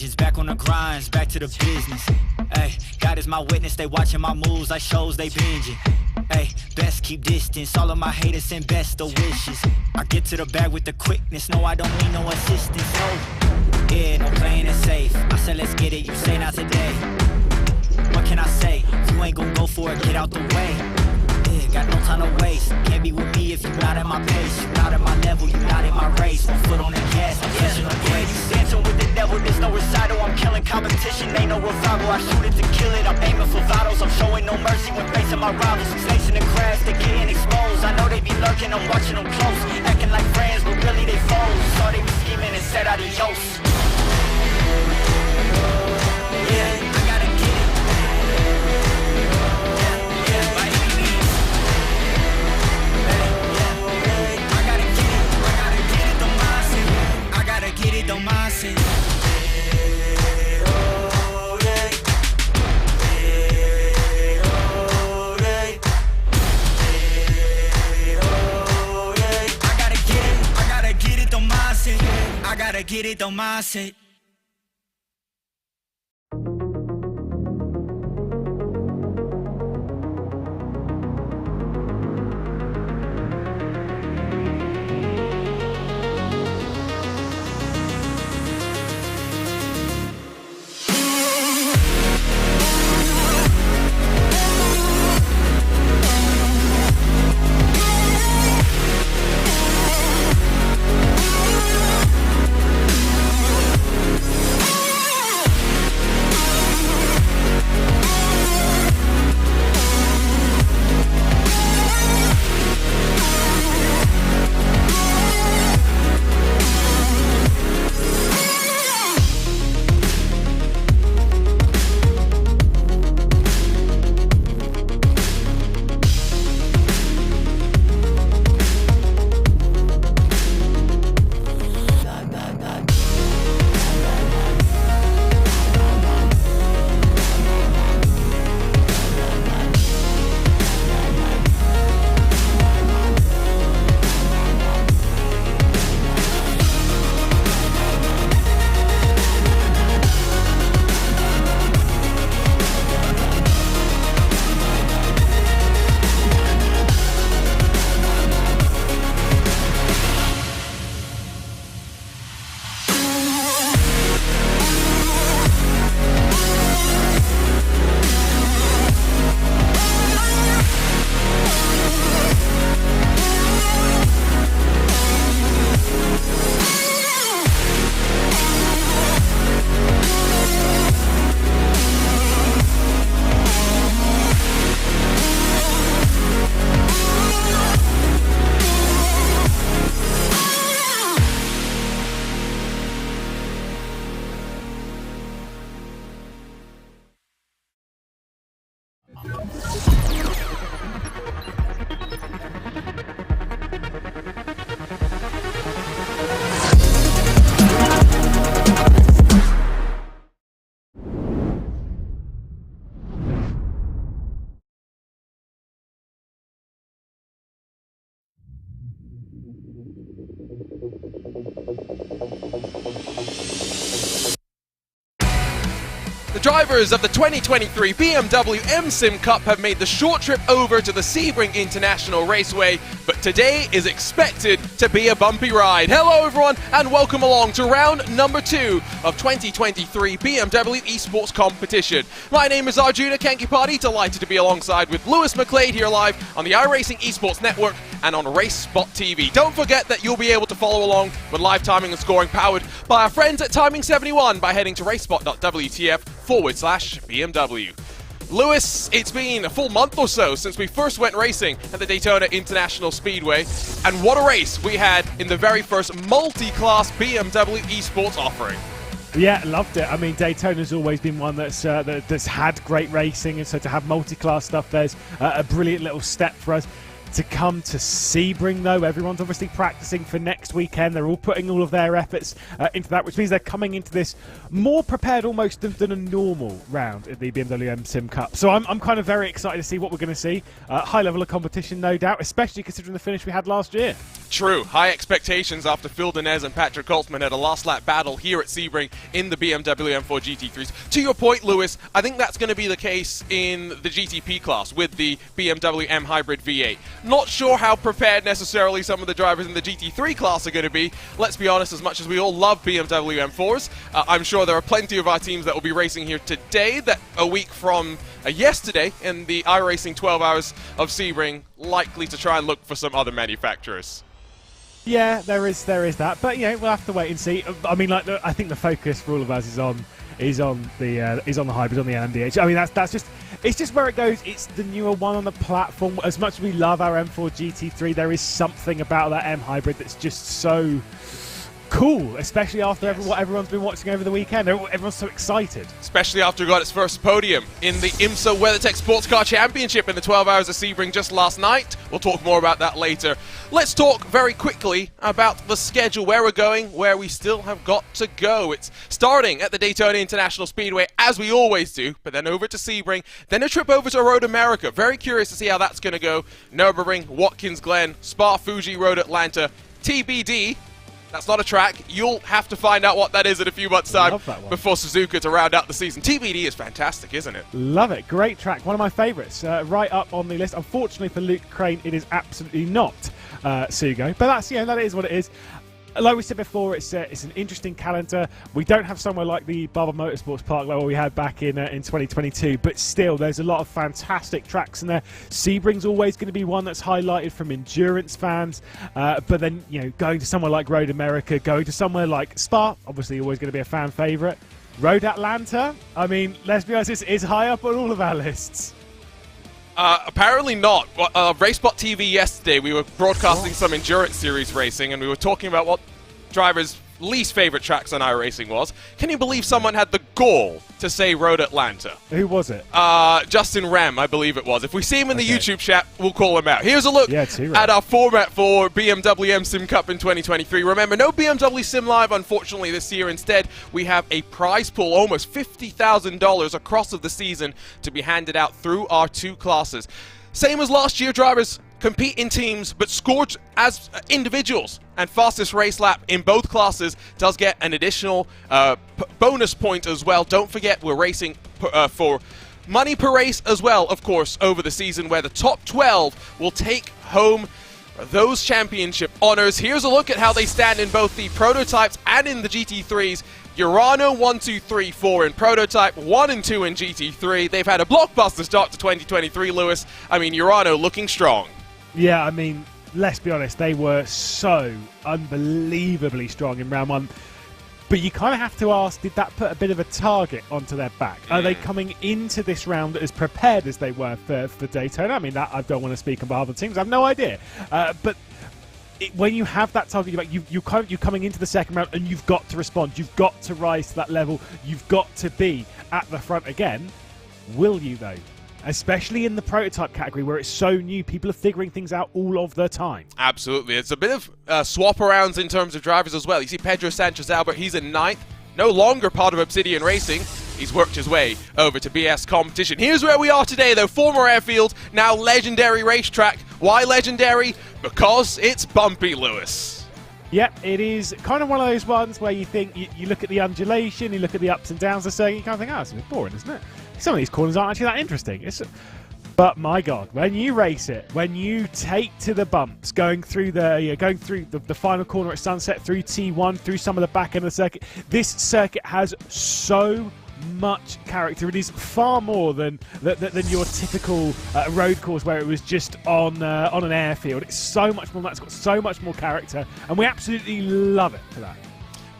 vengeance. Back on the grinds, back to the business. Hey, God is my witness, they watching my moves like shows they binging. Hey, best keep distance, all of my haters send best of wishes. I get to the bag with the quickness, no I don't need no assistance, no. Yeah, no playing it safe, I said let's get it, you say not today. What can I say, you ain't gon' go for it, get out the way. Yeah, got no time to waste, can't be with me if you not at my pace. You not at my level, you not in my race. One foot on the gas, I'm catching the pace. You dancing with the devil, there's no recital. I'm killing competition, ain't no revival. I shoot it to kill it, I'm aiming for vitals. I'm showing no mercy when facing my rivals. Snakes in the grass, they getting exposed. I know they be lurking, I'm watching them close. Acting like friends, but really they foes. Saw they be scheming and said adios. Yeah, I gotta get it. Get it, don't mind it. I gotta get it, don't mind it. I gotta get it, don't mind it. The drivers of the 2023 BMW M SIM Cup have made the short trip over to the Sebring International Raceway, but today is expected to be a bumpy ride. Hello everyone and welcome along to round number 2 of 2023 BMW esports competition. My name is Arjuna Kankipati, delighted to be alongside with Lewis McLeod here live on the iRacing Esports Network and on RaceSpotTV. Don't forget that you'll be able to follow along with live timing and scoring powered by our friends at Timing 71 by heading to racespot.wtf/BMW. Lewis, it's been a full month or so since we first went racing at the Daytona International Speedway, and what a race we had in the very first multi-class BMW esports offering. Yeah, loved it. I mean, Daytona's always been one that's had great racing, and so to have multi-class stuff there's a brilliant little step for us. to come to Sebring, though. Everyone's obviously practicing for next weekend. They're all putting all of their efforts into that, which means they're coming into this more prepared almost than a normal round at the BMW M SIM Cup. So I'm kind of very excited to see what we're going to see. High level of competition, no doubt, especially considering the finish we had last year. True. High expectations after Phil Denez and Patrick Holtzman had a last lap battle here at Sebring in the BMW M4 GT3s. To your point, Lewis, I think that's going to be the case in the GTP class with the BMW M Hybrid V8. Not sure how prepared necessarily some of the drivers in the GT3 class are going to be. Let's be honest, as much as we all love BMW M4s, I'm sure there are plenty of our teams that will be racing here today that a week from yesterday in the iRacing 12 Hours of Sebring likely to try and look for some other manufacturers. Yeah, there is that, but we'll have to wait and see. I mean, like, I think the focus for all of us is on the hybrid, on the LMDH. I mean, it's just where it goes. It's the newer one on the platform. As much as we love our M4 GT3, there is something about that M hybrid that's just so cool, especially after what everyone's been watching over the weekend. Everyone's so excited. Especially after it got its first podium in the IMSA WeatherTech Sports Car Championship in the 12 Hours of Sebring just last night. We'll talk more about that later. Let's talk very quickly about the schedule, where we're going, where we still have got to go. It's starting at the Daytona International Speedway, as we always do, but then over to Sebring, then a trip over to Road America. Very curious to see how that's going to go. Nürburgring, Watkins Glen, Spa, Fuji, Road Atlanta, TBD. That's not a track. You'll have to find out what that is in a few months' time before Suzuka to round out the season. TBD is fantastic, isn't it? Love it. Great track. One of my favourites. Right up on the list. Unfortunately for Luke Crane, it is absolutely not Sugo. But that's, that is what it is. Like we said before, it's an interesting calendar. We don't have somewhere like the Barber Motorsports Park like what we had back in 2022, but still, there's a lot of fantastic tracks in there. Sebring's always going to be one that's highlighted from endurance fans, but then going to somewhere like Road America, going to somewhere like Spa, obviously always going to be a fan favourite. Road Atlanta, I mean, let's be honest, it's high up on all of our lists. Apparently not. RaceSpotTV yesterday, we were broadcasting some endurance series racing, and we were talking about what drivers' least favorite tracks on iRacing was. Can you believe someone had the gall to say Road Atlanta? Who was it? Justin Rem, I believe it was. If we see him in the YouTube chat, we'll call him out. Here's a look at our format for BMW M SIM Cup in 2023. Remember, no BMW Sim Live, unfortunately, this year. Instead, we have a prize pool, almost $50,000 across of the season, to be handed out through our two classes. Same as last year, drivers compete in teams, but scored as individuals. And fastest race lap in both classes does get an additional bonus point as well. Don't forget, we're racing for money per race as well, of course, over the season, where the top 12 will take home those championship honors. Here's a look at how they stand in both the prototypes and in the GT3s. Urano 1, 2, 3, 4 in prototype, 1 and 2 in GT3. They've had a blockbuster start to 2023, Lewis. I mean, Urano looking strong. Yeah, I mean, let's be honest, they were so unbelievably strong in round one. But you kind of have to ask, did that put a bit of a target onto their back? Are they coming into this round as prepared as they were for Daytona? I mean, that I don't want to speak on behalf of the teams. I have no idea. But when you have that target, you're coming into the second round and you've got to respond. You've got to rise to that level. You've got to be at the front again. Will you, though? Especially in the prototype category where it's so new, people are figuring things out all of the time. Absolutely. It's a bit of swap arounds in terms of drivers as well. You see Pedro Sanchez Albert, he's in 9th, no longer part of Obsidian Racing. He's worked his way over to BS Competition. Here's where we are today, though. Former airfield, now legendary racetrack. Why legendary? Because it's bumpy, Lewis. Yep, it is kind of one of those ones where you think, you look at the undulation, you look at the ups and downs of circuit, you kind of think, it's a bit boring, isn't it? Some of these corners aren't actually that interesting. But my God, when you race it, when you take to the bumps, going through the final corner at Sunset, through T1, through some of the back end of the circuit, this circuit has so much character. It is far more than your typical road course where it was just on an airfield. It's so much more. It's got so much more character, and we absolutely love it for that.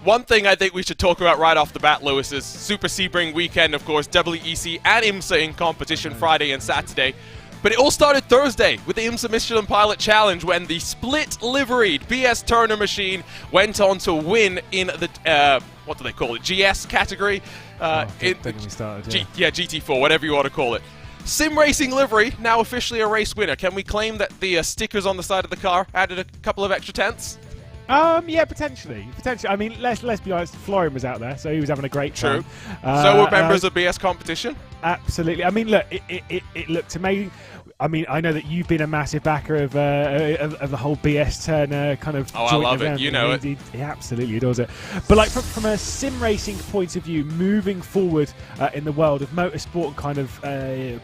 One thing I think we should talk about right off the bat, Lewis, is Super Sebring weekend, of course, WEC and IMSA in competition Friday and Saturday. But it all started Thursday with the IMSA Michelin Pilot Challenge when the split-liveried BS Turner machine went on to win in the, what do they call it, GS category? Don't get me started, GT4, whatever you want to call it. Sim Racing livery, now officially a race winner. Can we claim that the stickers on the side of the car added a couple of extra tenths? Yeah, potentially. I mean, let's be honest. Florian was out there, so he was having a great time. So were members of BS competition. Absolutely. I mean, look, it looked amazing. I mean, I know that you've been a massive backer of the whole BS turn kind of. Oh, I love it. You know it. He absolutely adores it. But like from a sim racing point of view, moving forward in the world of motorsport, kind of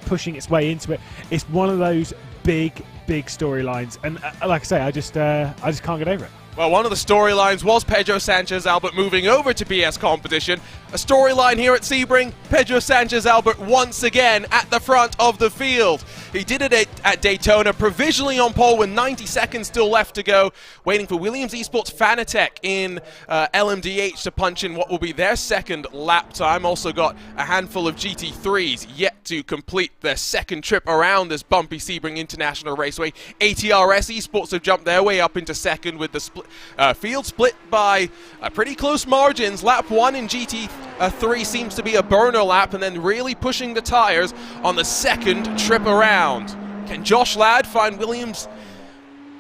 pushing its way into it, it's one of those big storylines. And like I say, I just can't get over it. Well, one of the storylines was Pedro Sanchez Albert moving over to BS competition. A storyline here at Sebring, Pedro Sanchez Albert once again at the front of the field. He did it at Daytona, provisionally on pole with 90 seconds still left to go, waiting for Williams Esports Fanatec in LMDH to punch in what will be their second lap time. Also got a handful of GT3s yet to complete their second trip around this bumpy Sebring International Raceway. ATRS Esports have jumped their way up into second with the field split by pretty close margins. Lap 1 in GT3 seems to be a burner lap, and then really pushing the tires on the second trip around. Can Josh Ladd find Williams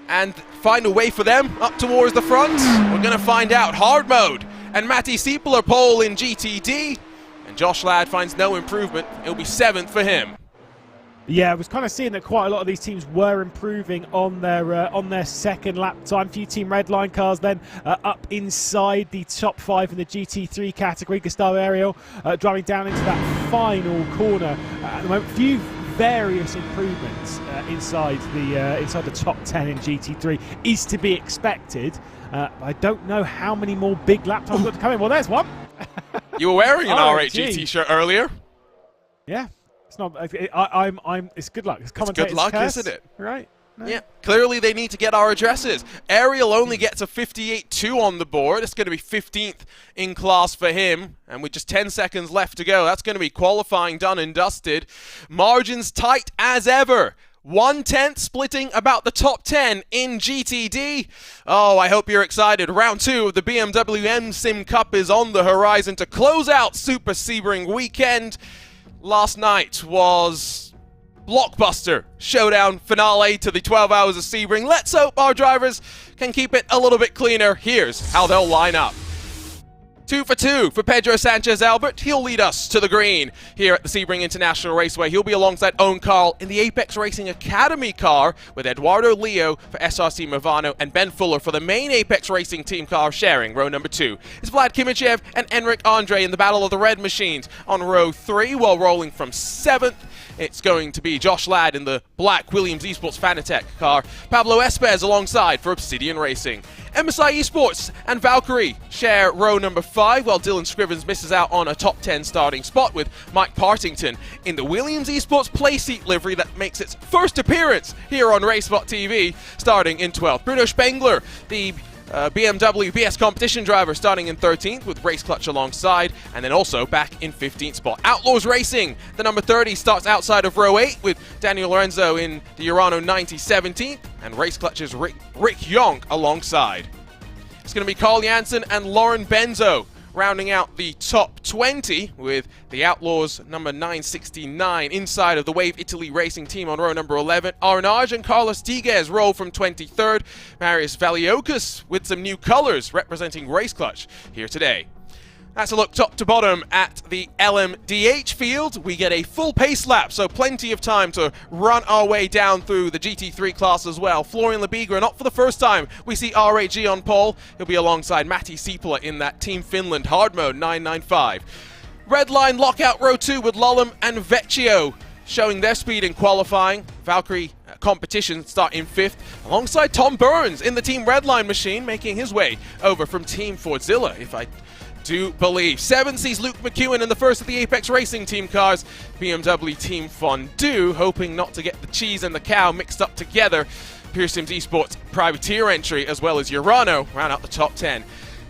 and find a way for them up towards the front? We're going to find out. Hard mode and Matti Siepler pole in GTD, and Josh Ladd finds no improvement. It'll be 7th for him. Yeah, I was kind of seeing that quite a lot of these teams were improving on their second lap time. A few Team Redline cars then up inside the top 5 in the GT3 category. Gustavo Ariel driving down into that final corner at the moment. Few various improvements inside the top 10 in GT3 is to be expected. I don't know how many more big lap times got to come in. Well, there's one. You were wearing an R8 gee. GT shirt earlier. Yeah. It's not. It's good luck. It's good luck, curse, isn't it? Right. No. Yeah, clearly they need to get our addresses. Ariel only gets a 58.2 on the board. It's going to be 15th in class for him. And with just 10 seconds left to go, that's going to be qualifying done and dusted. Margins tight as ever. 1/10 splitting about the top 10 in GTD. Oh, I hope you're excited. Round 2 of the BMW M SIM Cup is on the horizon to close out Super Sebring weekend. Last night was blockbuster showdown finale to the 12 hours of Sebring. Let's hope our drivers can keep it a little bit cleaner. Here's how they'll line up. 2 for 2 for Pedro Sanchez Albert. He'll lead us to the green here at the Sebring International Raceway. He'll be alongside Owen Carl in the Apex Racing Academy car with Eduardo Leo for SRC Movano and Ben Fuller for the main Apex Racing team car sharing row number 2. It's Vlad Kimichev and Enric Andre in the Battle of the Red Machines on row 3, while rolling from 7th. It's going to be Josh Ladd in the black Williams Esports Fanatec car. Pablo Espez alongside for Obsidian Racing. MSI Esports and Valkyrie share row number 5, while Dylan Scrivens misses out on a top 10 starting spot with Mike Partington in the Williams Esports Playseat livery that makes its first appearance here on RaceSpotTV, starting in 12th. Bruno Spengler, the BMW BS competition driver, starting in 13th with Race Clutch alongside, and then also back in 15th spot. Outlaws Racing, the number 30, starts outside of row 8 with Daniel Lorenzo in the Urano 90 17th, and Race Clutch's Rick Yonk alongside. It's going to be Carl Jansen and Lauren Benzo rounding out the top 20 with the Outlaws number 969 inside of the Wave Italy Racing team on row number 11. Arnage and Carlos Diguez roll from 23rd. Marius Valiocas with some new colors representing Race Clutch here today. That's a look top to bottom at the LMDH field. We get a full pace lap, so plenty of time to run our way down through the GT3 class as well. Florian Lebigra, not for the first time, we see RAG on pole. He'll be alongside Matti Siepler in that Team Finland hard mode 995. Red line lockout row 2 with Lullum and Vecchio showing their speed in qualifying. Valkyrie competition start in 5th, alongside Tom Burns in the Team Redline machine, making his way over from Team Fordzilla, if I do believe. 7 sees Luke McEwen in the first of the Apex Racing team cars. BMW Team Fondue, hoping not to get the cheese and the cow mixed up together. Pure Sims Esports Privateer entry, as well as Urano, round out the top 10.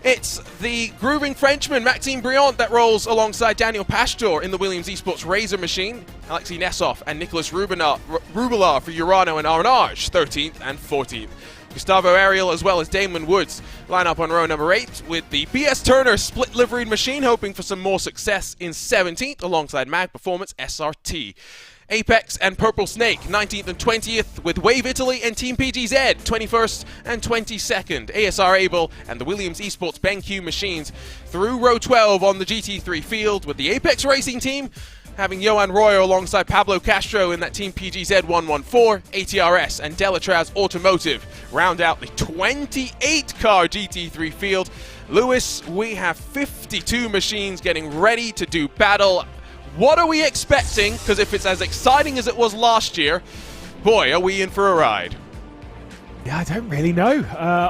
It's the grooving Frenchman, Maxime Briand, that rolls alongside Daniel Pastor in the Williams Esports Razor machine. Alexei Nesov and Nicholas Rubilar for Urano and Arnage, 13th and 14th. Gustavo Ariel as well as Damon Woods line up on row number 8 with the BS Turner split liveried machine, hoping for some more success in 17th alongside Mag Performance SRT. Apex and Purple Snake 19th and 20th with Wave Italy and Team PGZ 21st and 22nd. ASR Able and the Williams Esports BenQ machines through row 12 on the GT3 field, with the Apex Racing team having Johan Royer alongside Pablo Castro in that Team PGZ 114, ATRS and Delatraz Automotive round out the 28-car GT3 field. Lewis, we have 52 machines getting ready to do battle. What are we expecting? Because if it's as exciting as it was last year, boy, are we in for a ride. Yeah, I don't really know,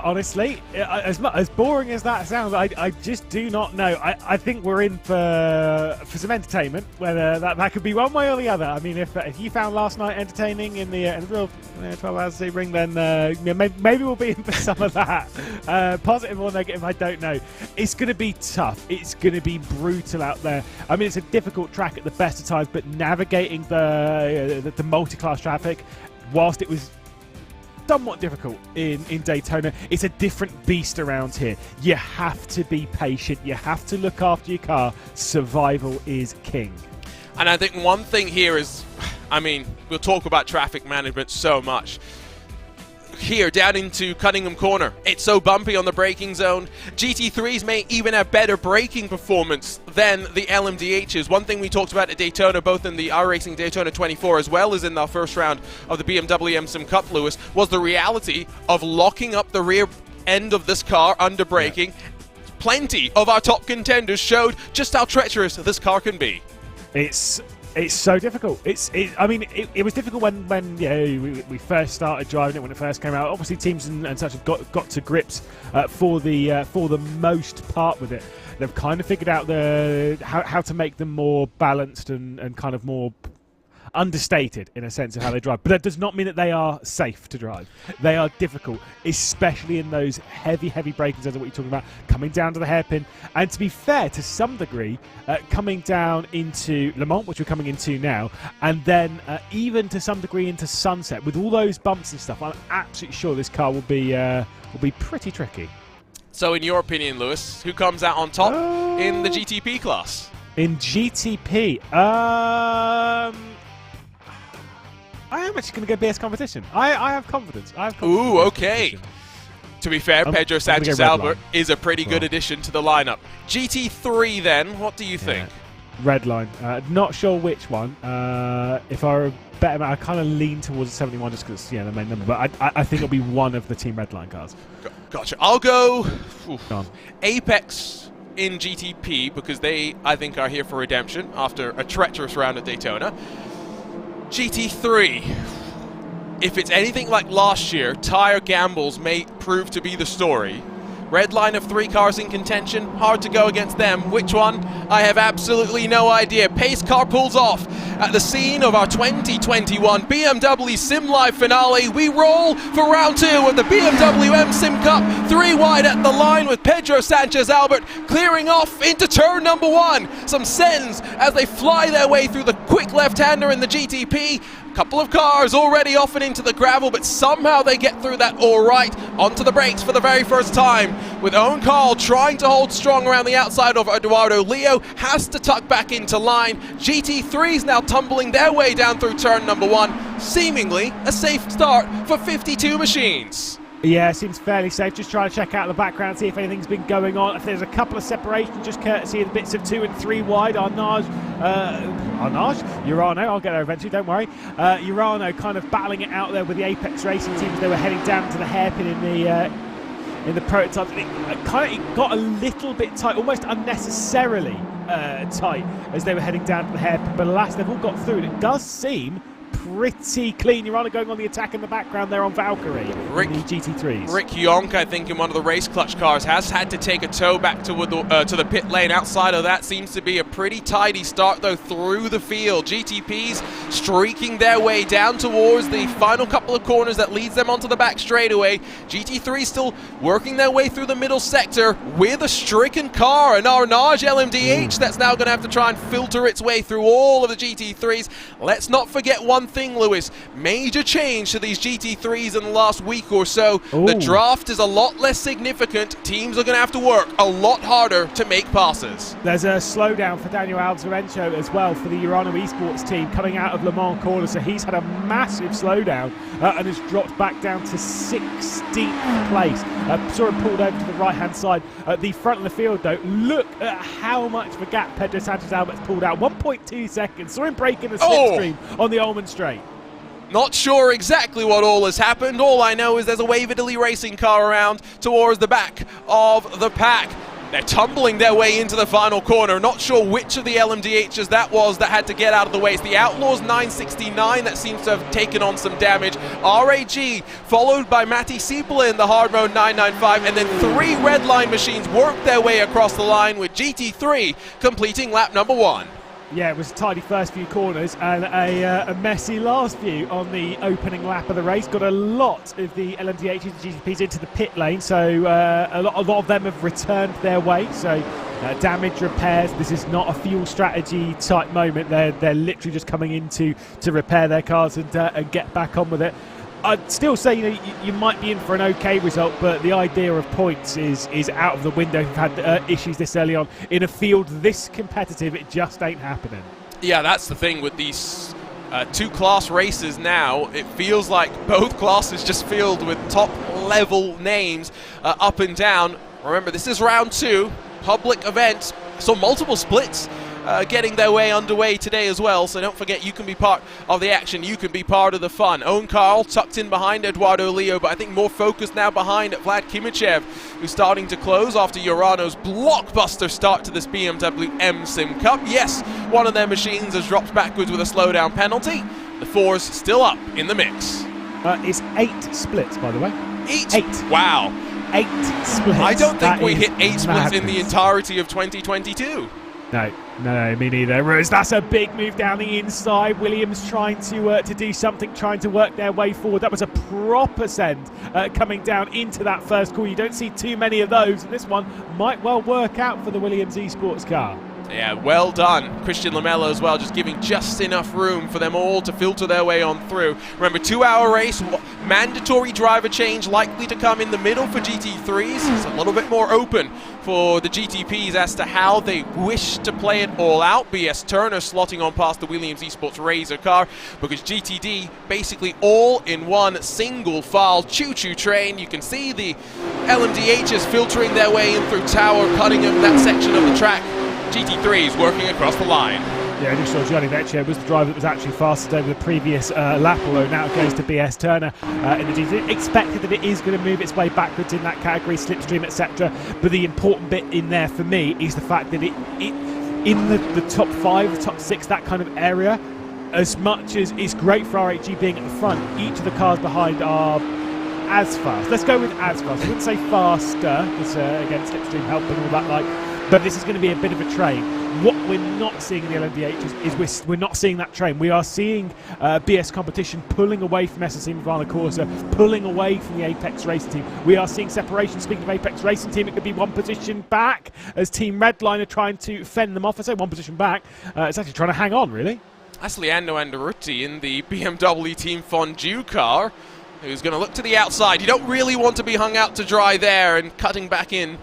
honestly. As boring as that sounds, I just do not know. I think we're in for some entertainment, whether that could be one way or the other. I mean, if you found last night entertaining in the 12 hours of Sebring, then maybe we'll be in for some of that. Positive or negative, I don't know. It's going to be tough. It's going to be brutal out there. I mean, it's a difficult track at the best of times, but navigating the multi-class traffic, whilst it was somewhat difficult in Daytona, it's a different beast around here. You have to be patient. You have to look after your car. Survival is king. And I think one thing here is, I mean, we'll talk about traffic management so much. Here, down into Cunningham Corner, it's so bumpy on the braking zone. GT3s may even have better braking performance than the LMDHs. One thing we talked about at Daytona, both in the iRacing Daytona 24 as well as in the first round of the BMW M SIM Cup, Lewis, was the reality of locking up the rear end of this car under braking. Yeah. Plenty of our top contenders showed just how treacherous this car can be. It's so difficult. I mean, it was difficult when we first started driving it, when it first came out. Obviously, teams and such have got to grips for the most part with it. They've kind of figured out how to make them more balanced and kind of more understated in a sense of how they drive. But that does not mean that they are safe to drive. They are difficult, especially in those heavy braking zones, what you're talking about, coming down to the hairpin. And to be fair, to some degree, coming down into Le Mans, which we're coming into now, and then even to some degree into Sunset, with all those bumps and stuff, I'm absolutely sure this car will be pretty tricky. So in your opinion, Lewis, who comes out on top in the GTP class? In GTP, I am actually going to go BS competition. I have confidence. Ooh, okay. To be fair, Pedro Sanchez Albert is a pretty good addition to the lineup. GT3 then, what do you think? Redline. Not sure which one. If I were a better man, I kind of lean towards 71 just because it's the main number. But I think it'll be one of the Team Redline cars. Gotcha. I'll go Apex in GTP because they, I think, are here for redemption after a treacherous round at Daytona. GT3, if it's anything like last year, tire gambles may prove to be the story. Red line of 3 cars in contention, hard to go against them. Which one? I have absolutely no idea. Pace car pulls off at the scene of our 2021 BMW Sim Live finale. We roll for round 2 of the BMW M SIM Cup. 3 wide at the line with Pedro Sanchez Albert clearing off into turn number 1. Some sends as they fly their way through the quick left-hander in the GTP. Couple of cars already off and into the gravel, but somehow they get through that all right. Onto the brakes for the very first time, with Owen Carl trying to hold strong around the outside of Eduardo. Leo has to tuck back into line. GT3's now tumbling their way down through turn number 1. Seemingly a safe start for 52 machines. Yeah, seems fairly safe. Just trying to check out the background, see if anything's been going on. If there's a couple of separations, just courtesy of the bits of 2 and 3 wide. Urano, I'll get there eventually, don't worry. Urano kind of battling it out there with the Apex Racing teams. They were heading down to the hairpin in the prototypes. It got a little bit tight, almost unnecessarily tight as they were heading down to the hairpin. But alas, they've all got through, and it does seem pretty clean. Urano going on the attack in the background there on Valkyrie. Rick, the GT3s. Rick Yonk, I think, in one of the race clutch cars, has had to take a tow back to the pit lane. Outside of that, seems to be a pretty tidy start, though, through the field. GTPs streaking their way down towards the final couple of corners that leads them onto the back straightaway. GT3 still working their way through the middle sector with a stricken car, an Arnage LMDH that's now going to have to try and filter its way through all of the GT3s. Let's not forget one one thing, Lewis, major change to these GT3s in the last week or so. Ooh. The draft is a lot less significant. Teams are going to have to work a lot harder to make passes. There's a slowdown for Daniel Alzarencho as well for the Urano Esports team coming out of Le Mans corner, so he's had a massive slowdown and has dropped back down to 16th place. Saw him pulled over to the right-hand side. At the front of the field, though, look at how much of a gap Pedro Sanchez-Albert's pulled out. 1.2 seconds. Saw him break in the slipstream on the Ullman Straight. Not sure exactly what all has happened. All I know is there's a Waverley racing car around towards the back of the pack. They're tumbling their way into the final corner. Not sure which of the LMDHs that was that had to get out of the way. It's the Outlaws 969 that seems to have taken on some damage. RAG followed by Matti Siepela in the hard mode 995, and then 3 red line machines worked their way across the line with GT3 completing lap number 1. Yeah, it was a tidy first few corners and a messy last few on the opening lap of the race. Got a lot of the LMDHs and GTPs into the pit lane, so a lot of them have returned their way. So damage repairs. This is not a fuel strategy type moment. They're literally just coming in to repair their cars and get back on with it. I'd still say you might be in for an okay result, but the idea of points is out of the window. We've had issues this early on. In a field this competitive, it just ain't happening. Yeah, that's the thing with these 2 class races now. It feels like both classes just filled with top-level names up and down. Remember, this is round 2, public event, so multiple splits getting their way underway today as well, so don't forget you can be part of the action, you can be part of the fun. Owen Carl tucked in behind Eduardo Leo, but I think more focused now behind Vlad Kimichev, who's starting to close after Urano's blockbuster start to this BMW M SIM Cup. Yes, one of their machines has dropped backwards with a slowdown penalty. The 4's still up in the mix. It's 8 splits, by the way. 8? 8. Wow. 8 splits. I don't think that we hit 8 splits madness. in the entirety of 2022. No, me neither. Whereas that's a big move down the inside. Williams trying to do something, trying to work their way forward. That was a proper send coming down into that first corner. You don't see too many of those, and this one might well work out for the Williams eSports car. Yeah, well done. Christian Lamella as well, just giving just enough room for them all to filter their way on through. Remember, 2-hour race, mandatory driver change likely to come in the middle for GT3s. It's a little bit more open for the GTPs as to how they wish to play it all out. BS Turner slotting on past the Williams eSports Razor car, because GTD basically all in one single file choo-choo train. You can see the LMDHs filtering their way in through Tower, Cunningham, that section of the track. GT3s working across the line. Yeah, I just saw Gianni Vecchio was the driver that was actually fastest over the previous lap, although now it goes to BS Turner in the GT. Expected that it is going to move its way backwards in that category, slipstream, etc. But the important bit in there for me is the fact that it in the top 5, the top 6, that kind of area, as much as it's great for RHG being at the front, each of the cars behind are as fast. Let's go with as fast. I wouldn't say faster, because again, slipstream help and all that, but this is going to be a bit of a train. What we're not seeing in the LMDH is we're not seeing that train. We are seeing BS Competition pulling away from SSC Milano Corsa, pulling away from the Apex Racing Team. We are seeing separation. Speaking of Apex Racing Team, it could be one position back as Team Redline are trying to fend them off. I say one position back. It's actually trying to hang on, really. That's Leandro Andarutti in the BMW Team Fondue car, who's going to look to the outside. You don't really want to be hung out to dry there, and cutting back in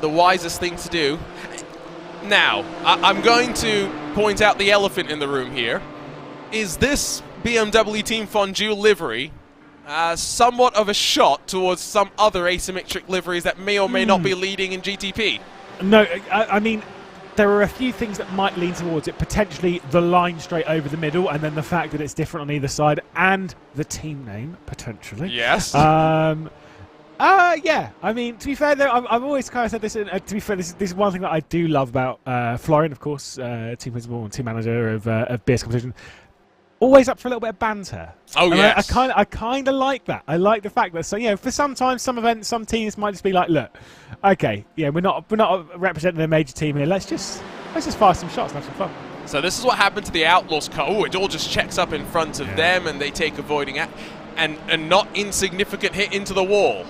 the wisest thing to do. Now, I'm going to point out the elephant in the room here. Is this BMW Team Fondue livery somewhat of a shot towards some other asymmetric liveries that may or may not be leading in GTP? No, I mean, there are a few things that might lean towards it. Potentially the line straight over the middle, and then the fact that it's different on either side, and the team name, potentially. Yes. Yeah, I mean, to be fair, though, I've always kind of said this, to be fair, this is one thing that I do love about Florian, of course, team principal and team manager of BS Competition. Always up for a little bit of banter. Oh, and yes. I kind of like that. I like the fact that, so, you know, for sometimes, some events, some teams might just be like, look, okay, yeah, we're not representing a major team here. Let's just fire some shots and have some fun. So this is what happened to the Outlaws car. Oh, it all just checks up in front of them, and they take avoiding it, and not insignificant hit into the wall.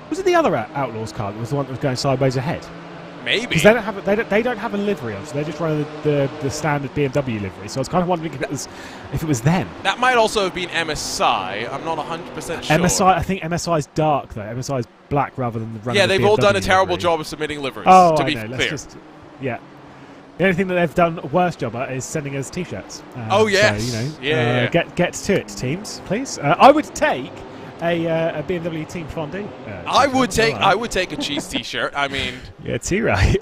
Was it the other Outlaws car that was the one that was going sideways ahead? Maybe. Because they don't have a livery on, so they're just running the standard BMW livery. So I was kind of wondering if it was them. That might also have been MSI. I'm not 100% sure. MSI, I think MSI's dark though. MSI's black rather than the Yeah, they've all done a terrible livery. job of submitting liveries. Oh, to I be know. clear. Yeah. The only thing that they've done a worse job at is sending us T-shirts. Oh yes. So, you know, yeah. Get to it, teams, please. I would take a BMW Team Fondue. I would take a cheese T-shirt. I mean, yeah, too right.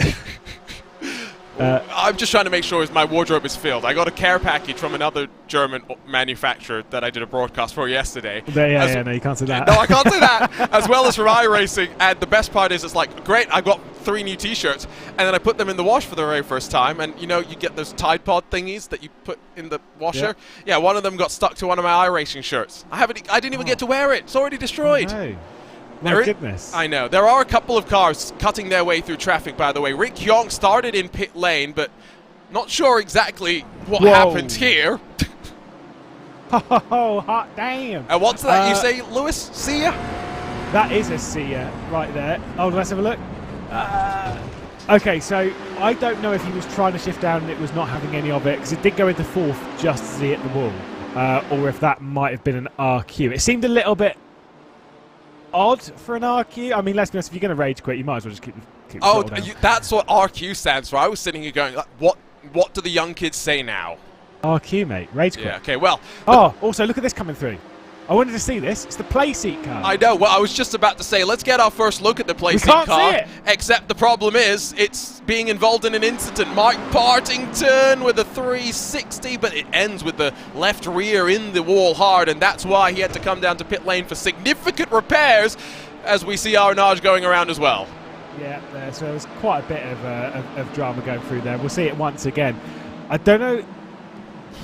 I'm just trying to make sure my wardrobe is filled. I got a care package from another German manufacturer that I did a broadcast for yesterday. No, you can't say that. No, I can't say that. As well as from iRacing. And the best part is, it's like, great, I got 3 new T-shirts, and then I put them in the wash for the very first time. And you know, you get those Tide Pod thingies that you put in the washer. Yeah, one of them got stuck to one of my iRacing shirts. I didn't even get to wear it. It's already destroyed. Oh, no. My goodness. I know. There are a couple of cars cutting their way through traffic, by the way. Rick Hyong started in pit lane, but not sure exactly what happened here. Oh, hot damn. And what's that you say, Lewis? See ya? That is a Sia right there. Oh, let's have a look. Okay, so I don't know if he was trying to shift down and it was not having any of it, because it did go into 4th just as he hit the wall, or if that might have been an RQ. It seemed a little bit odd for an RQ. I mean, let's be honest, if you're going to rage quit, you might as well just keep the throttle down. That's what RQ stands for. I was sitting here going, like, what do the young kids say now? RQ, mate. Rage quit. Yeah, okay, well. Oh, also, look at this coming through. I wanted to see this. It's the playseat car. I know. Well, I was just about to say, let's get our first look at the playseat car. See it. Except the problem is, it's being involved in an incident. Mike Partington with a 360, but it ends with the left rear in the wall hard, and that's why he had to come down to pit lane for significant repairs, as we see Arnage going around as well. Yeah, so there's quite a bit of drama going through there. We'll see it once again. I don't know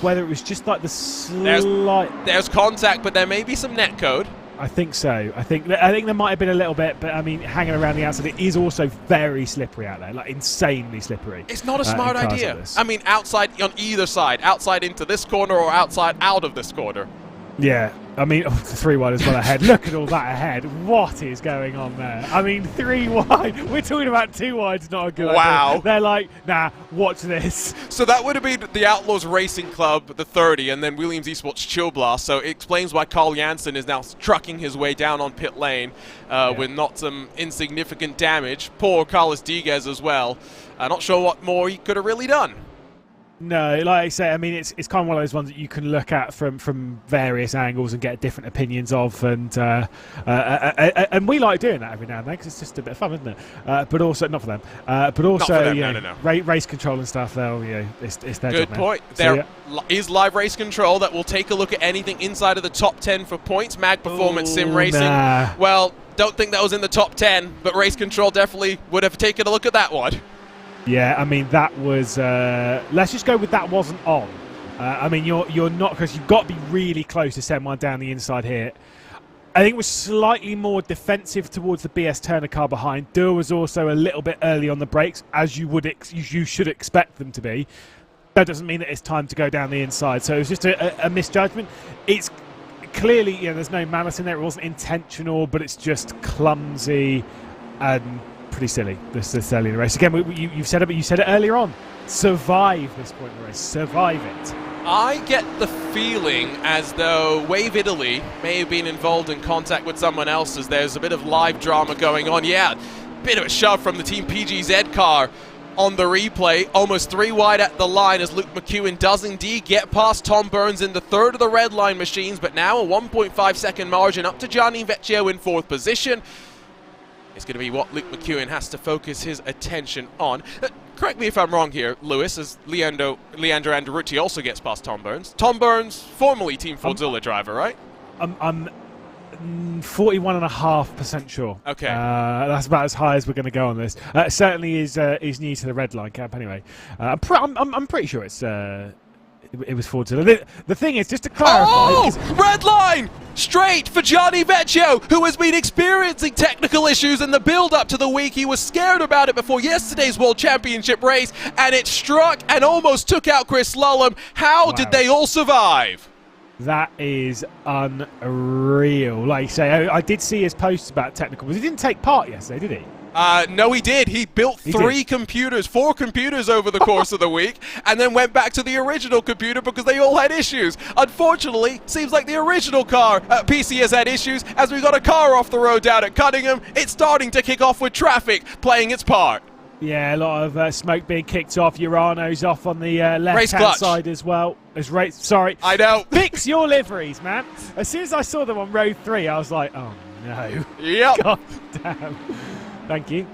whether it was just like the slight... There's contact, but there may be some net code. I think so. I think there might have been a little bit, but I mean, hanging around the outside, it is also very slippery out there, like insanely slippery. It's not a smart idea. I mean, outside on either side, outside into this corner or outside out of this corner. Yeah, I mean, the 3 wide as well ahead. Look at all that ahead. What is going on there? I mean, 3 wide. We're talking about 2 wide's not a good idea. They're like, nah, watch this. So that would have been the Outlaws Racing Club, the 30, and then Williams Esports Chill Blast. So it explains why Carl Jansen is now trucking his way down on pit lane with not some insignificant damage. Poor Carlos Diguez as well. Not sure what more he could have really done. No, like I say, I mean, it's kind of one of those ones that you can look at from various angles and get different opinions of, and we like doing that every now and then because it's just a bit of fun, isn't it? But also, not for them, but also, no. Race control and stuff. It's their Good job. point. So, there is live race control that will take a look at anything inside of the top 10 for points. Mag Performance Sim Racing. Nah. Well, don't think that was in the top 10, but race control definitely would have taken a look at that one. Yeah, I mean, that was... let's just go with that wasn't on. I mean, you're not... Because you've got to be really close to send one down the inside here. I think it was slightly more defensive towards the BS Turner car behind. Dur was also a little bit early on the brakes, as you should expect them to be. That doesn't mean that it's time to go down the inside. So it was just a misjudgment. It's clearly, there's no malice in there. It wasn't intentional, but it's just clumsy and... pretty silly, this early in the race. Again, you've said it, but you said it earlier on. Survive this point in the race. Survive it. I get the feeling as though Wave Italy may have been involved in contact with someone else, as there's a bit of live drama going on. Yeah, bit of a shove from the Team PGZ car on the replay. Almost 3 wide at the line as Luke McEwen does indeed get past Tom Burns in the 3rd of the red line machines, but now a 1.5 second margin up to Gianni Vecchio in 4th position. It's going to be what Luke McEwen has to focus his attention on. Correct me if I'm wrong here, Lewis, as Leandro Andarucci also gets past Tom Burns. Tom Burns, formerly Team Fordzilla driver, right? I'm 41.5% sure. Okay. That's about as high as we're going to go on this. Certainly is new to the red line camp anyway. I'm pretty sure it was Fordzilla. The thing is, just to clarify... Oh! Red line! Straight for Gianni Vecchio, who has been experiencing technical issues in the build-up to the week. He was scared about it before yesterday's World Championship race, and it struck and almost took out Chris Lullum. How did they all survive? That is unreal. Like you say, I did see his posts about technical, but he didn't take part yesterday, did he? No, he did. He built four computers over the course of the week, and then went back to the original computer because they all had issues. Unfortunately, seems like the original car PC has had issues. As we got a car off the road down at Cunningham, it's starting to kick off with traffic playing its part. Yeah, a lot of smoke being kicked off. Urano's off on the left-hand side as well. Sorry. I know. Fix your liveries, man. As soon as I saw them on row 3, I was like, oh no. Yep. God damn. Thank you.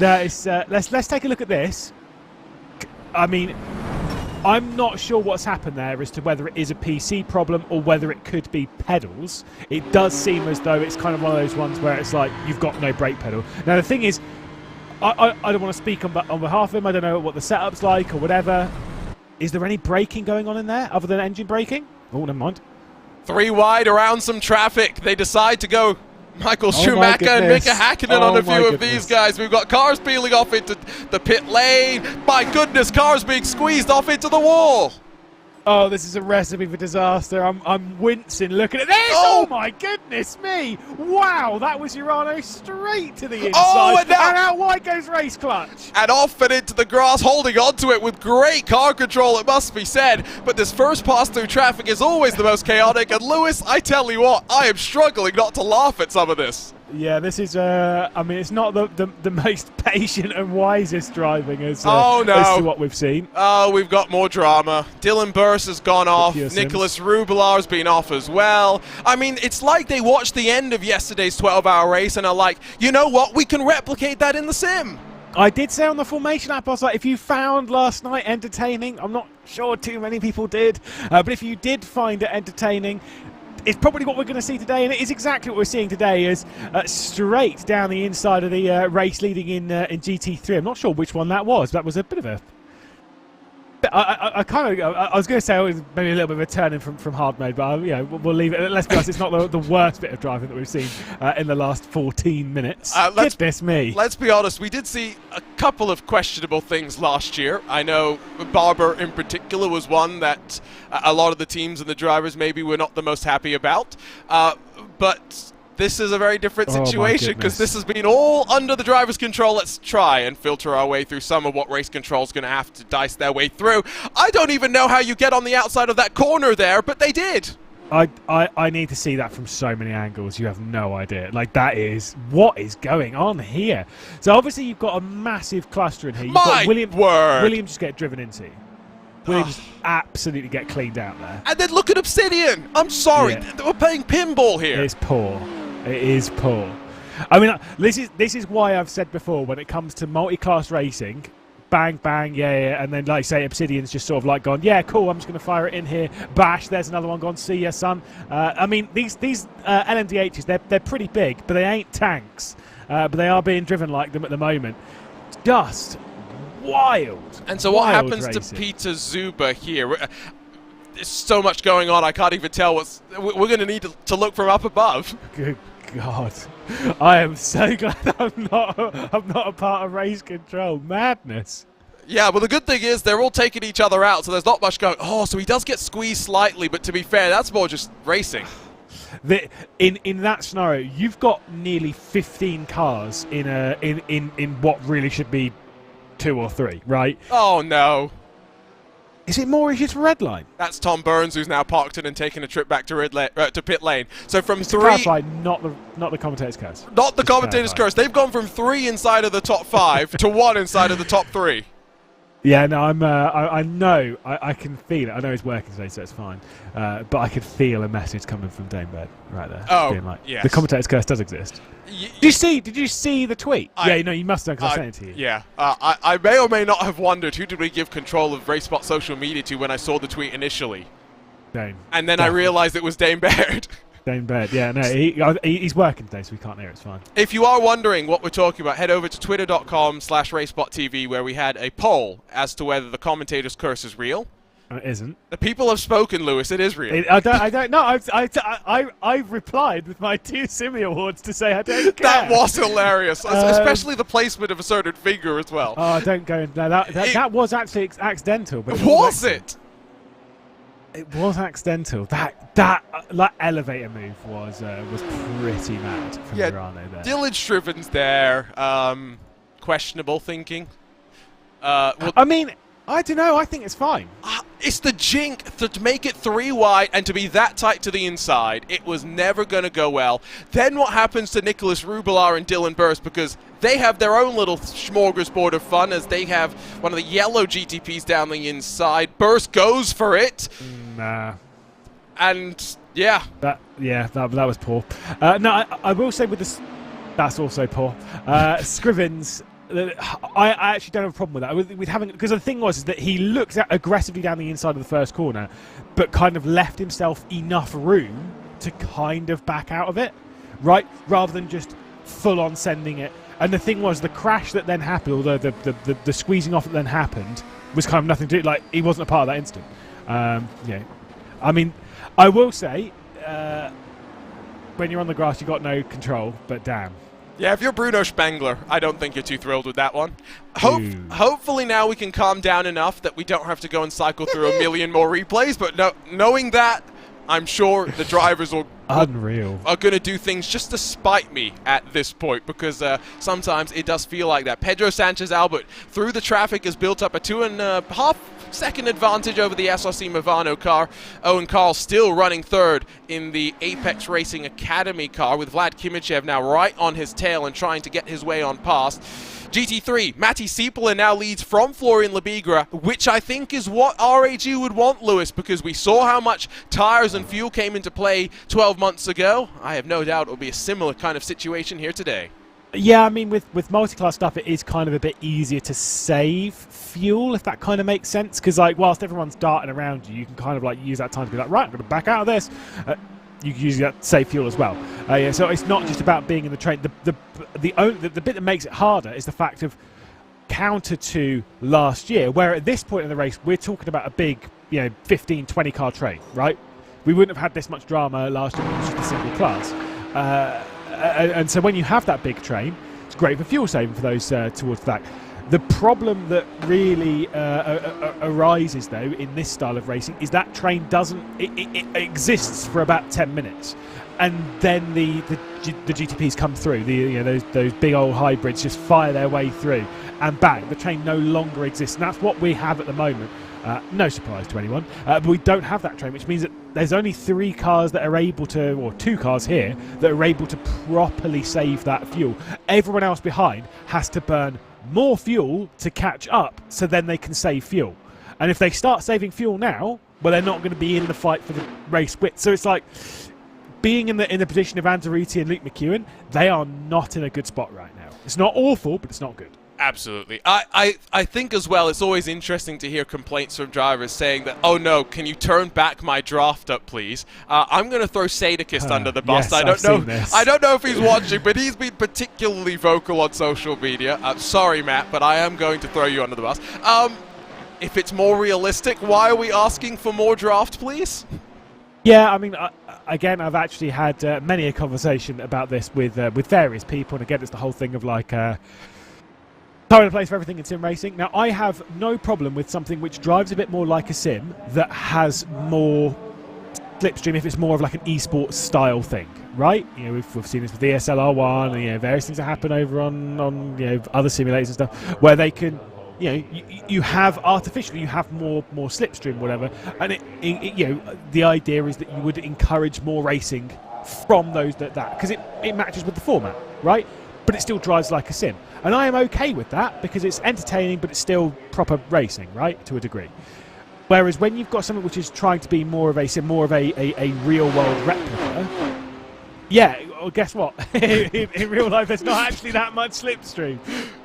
No, it's, let's take a look at this. I mean, I'm not sure what's happened there as to whether it is a PC problem or whether it could be pedals. It does seem as though it's kind of one of those ones where it's like you've got no brake pedal. Now, the thing is, I don't want to speak on behalf of him. I don't know what the setup's like or whatever. Is there any braking going on in there other than engine braking? Oh, never mind. 3 wide around some traffic. They decide to go Michael Schumacher and Mika Hakkinen on a few of these guys. We've got cars peeling off into the pit lane. My goodness, cars being squeezed off into the wall. Oh, this is a recipe for disaster. I'm wincing looking at this. Oh my goodness me. Wow, that was Urano straight to the inside. Oh, and out wide goes Race Clutch. And off and into the grass, holding onto it with great car control, it must be said. But this first pass through traffic is always the most chaotic. And Lewis, I tell you what, I am struggling not to laugh at some of this. Yeah, this is, I mean, it's not the most patient and wisest driving as to what we've seen. Oh, we've got more drama. Dylan Burse has gone off. Nicholas Rubelar's been off as well. I mean, it's like they watched the end of yesterday's 12-hour race and are like, you know what, we can replicate that in the sim. I did say on the formation app, I was like, if you found last night entertaining, I'm not sure too many people did, but if you did find it entertaining, it's probably what we're going to see today, and it is exactly what we're seeing today, is straight down the inside of the race leading in GT3. I'm not sure which one that was. That was a bit of a... I was going to say it was maybe a little bit of a turning from hard mode, but you know, we'll leave it. Let's be honest, it's not the worst bit of driving that we've seen in the last 14 minutes. Goodness me. Let's be honest, we did see a couple of questionable things last year. I know Barber in particular was one that a lot of the teams and the drivers maybe were not the most happy about, but this is a very different situation because this has been all under the driver's control. Let's try and filter our way through some of what race control is going to have to dice their way through. I don't even know how you get on the outside of that corner there, but they did. I need to see that from so many angles. You have no idea. Like, that is what is going on here. So obviously you've got a massive cluster in here. You've got Williams just get driven into. Williams absolutely get cleaned out there. And then look at Obsidian. I'm sorry, we're playing pinball here. It's poor. It is poor. I mean, this is why I've said before, when it comes to multi-class racing, bang, bang, yeah, and then, like, say, Obsidian's just sort of like gone, yeah, cool, I'm just going to fire it in here. Bash, there's another one gone, see ya, son. I mean, these LMDHs, they're pretty big, but they ain't tanks. But they are being driven like them at the moment. Just wild. And so what happens to Peter Zuber here? There's so much going on, I can't even tell what's... We're going to need to look from up above. Good God. I am so glad I'm not a part of race control. Madness. Yeah, well, the good thing is they're all taking each other out, so there's not much going... Oh, so he does get squeezed slightly, but to be fair, that's more just racing. In that scenario, you've got nearly 15 cars in what really should be 2 or 3, right? Oh, no. Is it more? Is it red line? That's Tom Burns, who's now parked in and taking a trip back to pit lane. So from it's 3, clarify, not the commentator's curse. Not the commentator's curse. They've gone from 3 inside of the top 5 to 1 inside of the top 3. Yeah, no, I know, I can feel it. I know he's working today, so it's fine. But I could feel a message coming from Dame Bird right there. Oh, being like, yes. The commentator's curse does exist. Did you see the tweet? Yeah, no, you must have, because I sent it to you. Yeah, I may or may not have wondered who did we give control of RaceSpot social media to when I saw the tweet initially. Dame. And then I realised it was Dame Baird. Dame Bird, yeah, no, he's working today, so we can't hear it, it's fine. If you are wondering what we're talking about, head over to twitter.com/RaceSpotTV, where we had a poll as to whether the commentator's curse is real. It isn't. The people have spoken, Lewis. It is real. I don't know. I replied with my 2 Simi awards to say I don't care. That was hilarious, especially the placement of a certain finger as well. Oh, don't go into that. That was actually accidental. But was it? It was accidental. That like elevator move was pretty mad from Mirano there. Dylan Striven's there. Questionable thinking. Well, I mean, I don't know. I think it's fine. It's the jink to make it 3 wide and to be that tight to the inside. It was never going to go well. Then what happens to Nicholas Rubelar and Dylan Burst, because they have their own little smorgasbord of fun as they have one of the yellow GTPs down the inside. Burst goes for it. Nah. And yeah. That was poor. No, I will say with this, that's also poor. Scrivens. I actually don't have a problem with that. With having, because the thing was is that he looked aggressively down the inside of the first corner, but kind of left himself enough room to kind of back out of it, right? Rather than just full on sending it. And the thing was, the crash that then happened, or the squeezing off that then happened, was kind of nothing to do. Like, he wasn't a part of that incident. Yeah, I mean, I will say, when you're on the grass, you've got no control. But damn. Yeah, if you're Bruno Spengler, I don't think you're too thrilled with that one. Hopefully now we can calm down enough that we don't have to go and cycle through a million more replays, but knowing that, I'm sure the drivers are going to do things just to spite me at this point, because sometimes it does feel like that. Pedro Sanchez Albert through the traffic has built up a 2.5 second advantage over the SRC Movano car. Owen Carl still running third in the Apex Racing Academy car, with Vlad Kimichev now right on his tail and trying to get his way on past. GT3, Matti Siepelen now leads from Florian Lebigra, which I think is what RAG would want, Lewis, because we saw how much tyres and fuel came into play 12 months ago. I have no doubt it will be a similar kind of situation here today. Yeah, I mean, with multi-class stuff, it is kind of a bit easier to save fuel, if that kind of makes sense. Because, like, whilst everyone's darting around you, you can kind of, like, use that time to be like, right, I'm going to back out of this. You can use that to save fuel as well. Yeah, so it's not just about being in the train. The bit that makes it harder is the fact of counter to last year, where at this point in the race, we're talking about a big, 15, 20 car train, right? We wouldn't have had this much drama last year when it was just a single class. And so when you have that big train, it's great for fuel saving for those towards that. The problem that really arises, though, in this style of racing is that train it exists for about 10 minutes. And then the GTPs come through, those big old hybrids just fire their way through, and bang, the train no longer exists. And that's what we have at the moment. No surprise to anyone, but we don't have that train, which means that there's only 3 cars that are able to, or 2 cars here, that are able to properly save that fuel. Everyone else behind has to burn more fuel to catch up, so then they can save fuel. And if they start saving fuel now, well, they're not going to be in the fight for the race win. So it's like being in the position of Anzaruti and Luke McEwen, they are not in a good spot right now. It's not awful, but it's not good. Absolutely. I think as well, it's always interesting to hear complaints from drivers saying that, oh no, can you turn back my draft up, please? I'm going to throw Sadakist under the bus. Yes, I don't know if he's watching, but he's been particularly vocal on social media. Sorry, Matt, but I am going to throw you under the bus. If it's more realistic, why are we asking for more draft, please? Yeah, I mean, again, I've actually had many a conversation about this with various people, and again, it's the whole thing of like time and place for everything in sim racing. Now, I have no problem with something which drives a bit more like a sim that has more slipstream if it's more of like an esports style thing, right? We've seen this with the ESLR1 and various things that happen over on other simulators and stuff where they can. You have artificially, you have more slipstream, whatever, and the idea is that you would encourage more racing from those that because it matches with the format, right? But it still drives like a sim, and I am okay with that because it's entertaining, but it's still proper racing, right, to a degree. Whereas when you've got something which is trying to be more of a sim, more of a real world replica, yeah, well, guess what? in real life, there's not actually that much slipstream.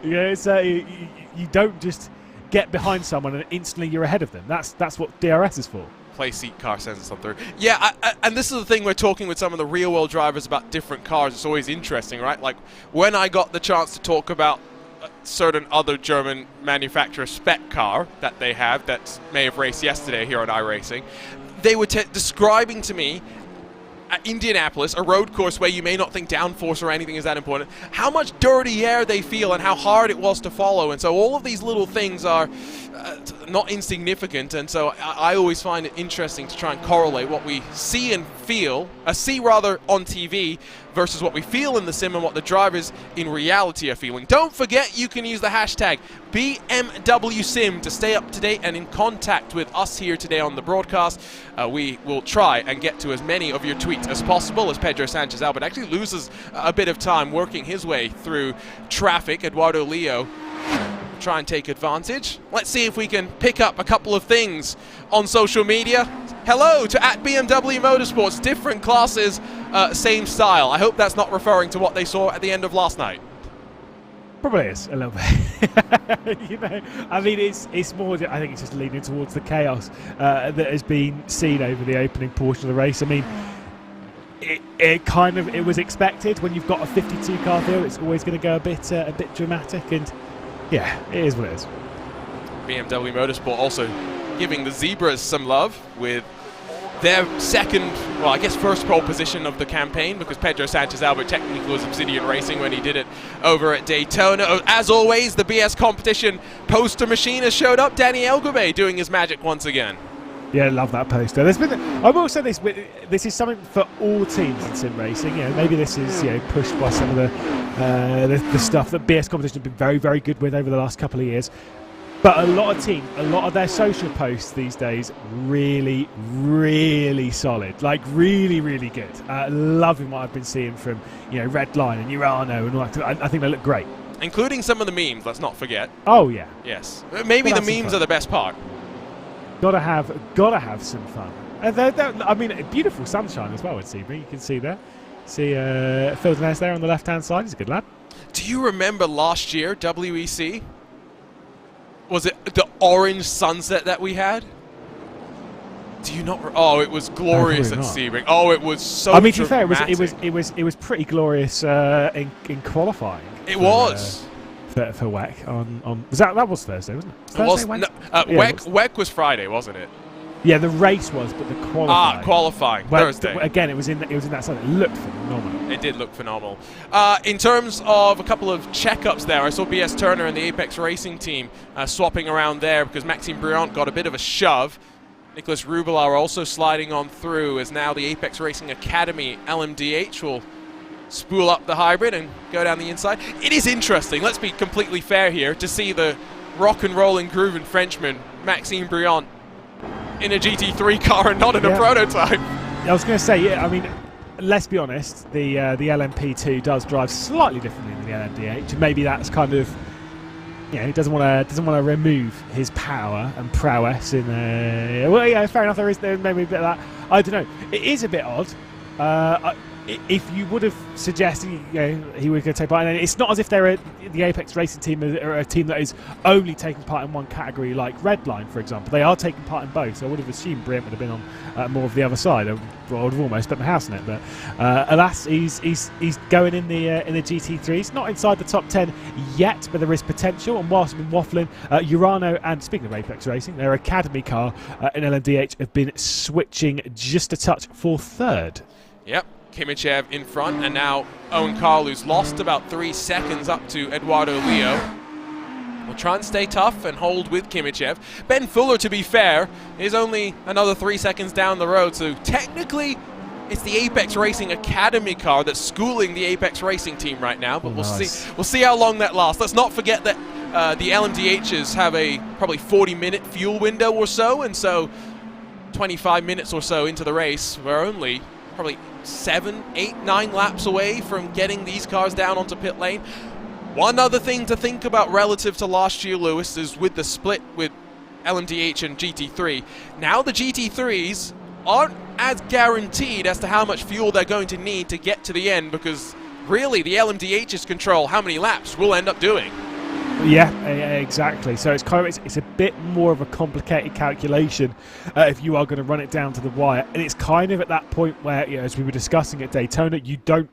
You don't just get behind someone and instantly you're ahead of them. That's what DRS is for. Play seat car sends something through. Yeah, and this is the thing, we're talking with some of the real world drivers about different cars. It's always interesting, right? Like when I got the chance to talk about a certain other German manufacturer spec car that they have that may have raced yesterday here on iRacing, they were describing to me at Indianapolis, a road course where you may not think downforce or anything is that important, how much dirty air they feel and how hard it was to follow. And so all of these little things are not insignificant, and so I always find it interesting to try and correlate what we see and feel, see rather on TV, versus what we feel in the sim and what the drivers in reality are feeling. Don't forget you can use the hashtag BMWSim to stay up to date and in contact with us here today on the broadcast. We will try and get to as many of your tweets as possible as Pedro Sanchez Albert actually loses a bit of time working his way through traffic. Eduardo Leo try and take advantage. Let's see if we can pick up a couple of things on social media. Hello to @BMW Motorsports, different classes, same style. I hope that's not referring to what they saw at the end of last night. Probably is a little bit. You know, I mean, it's more. I think it's just leaning towards the chaos that has been seen over the opening portion of the race. I mean, it was expected when you've got a 52 car field. It's always going to go a bit dramatic, and yeah, it is what it is. BMW Motorsport also giving the Zebras some love with their second, well, I guess first pole position of the campaign, because Pedro Sanchez Albert technically was Obsidian Racing when he did it over at Daytona. As always, the BS competition poster machine has showed up. Danny Elgube doing his magic once again. Yeah, I love that poster. There's been, I will say this is something for all teams in sim racing. You know, maybe this is pushed by some of the stuff that BS competition have been very, very good with over the last couple of years. But a lot of teams, a lot of their social posts these days, really, really solid. Like, really, really good. Loving what I've been seeing from, Redline and Urano and all that. I think they look great. Including some of the memes, let's not forget. Oh, yeah. Yes. Maybe the memes are the best part. Gotta have some fun. I mean, beautiful sunshine as well at Sebring. You can see there. See Phil Denez there on the left-hand side. He's a good lad. Do you remember last year, WEC? Was it the orange sunset that we had? Do you not? Oh, it was glorious at Sebring. Oh, it was so. I mean, to be fair, it was pretty glorious in qualifying. It was. For WEC on that was Thursday, wasn't it? WEC was Friday, wasn't it? Yeah, the race was, but the qualifying. Qualifying Thursday. Again, it was in that side. It looked phenomenal. It did look phenomenal. In terms of a couple of checkups there, I saw BS Turner and the Apex Racing team swapping around there because Maxime Briant got a bit of a shove. Nicholas Rubelar also sliding on through, as now the Apex Racing Academy LMDH will spool up the hybrid and go down the inside. It is interesting, let's be completely fair here, to see the rock and rolling grooving Frenchman Maxime Briant in a GT3 car and not in a prototype. I was going to say, yeah, I mean, let's be honest, the LMP2 does drive slightly differently than the LMDH. Maybe that's kind of, he doesn't want to remove his power and prowess in well, yeah, fair enough. There may be a bit of that. I don't know. It is a bit odd. If you would have suggested he was going to take part, and it's not as if they're the Apex Racing team are a team that is only taking part in one category, like Redline, for example. They are taking part in both, so I would have assumed Briant would have been on more of the other side. I would have almost bet my house on it, but alas, he's going in the GT3. He's not inside the top 10 yet, but there is potential. And whilst I've been waffling, Urano and, speaking of Apex Racing, their Academy car in LMDH have been switching just a touch for third. Yep. Kimichev in front, and now Owen Carl, who's lost about 3 seconds up to Eduardo Leo, will try and stay tough and hold with Kimichev. Ben Fuller, to be fair, is only another 3 seconds down the road, so technically it's the Apex Racing Academy car that's schooling the Apex Racing team right now, but we'll see how long that lasts. Let's not forget that the LMDHs have a probably 40-minute fuel window or so, and so 25 minutes or so into the race, we're only probably 7, 8, 9 laps away from getting these cars down onto pit lane. One other thing to think about relative to last year, Lewis, is with the split with LMDH and GT3. Now the GT3s aren't as guaranteed as to how much fuel they're going to need to get to the end, because really the LMDHs control how many laps we'll end up doing. Yeah, exactly. So it's it's a bit more of a complicated calculation if you are going to run it down to the wire. And it's kind of at that point where, as we were discussing at Daytona, you don't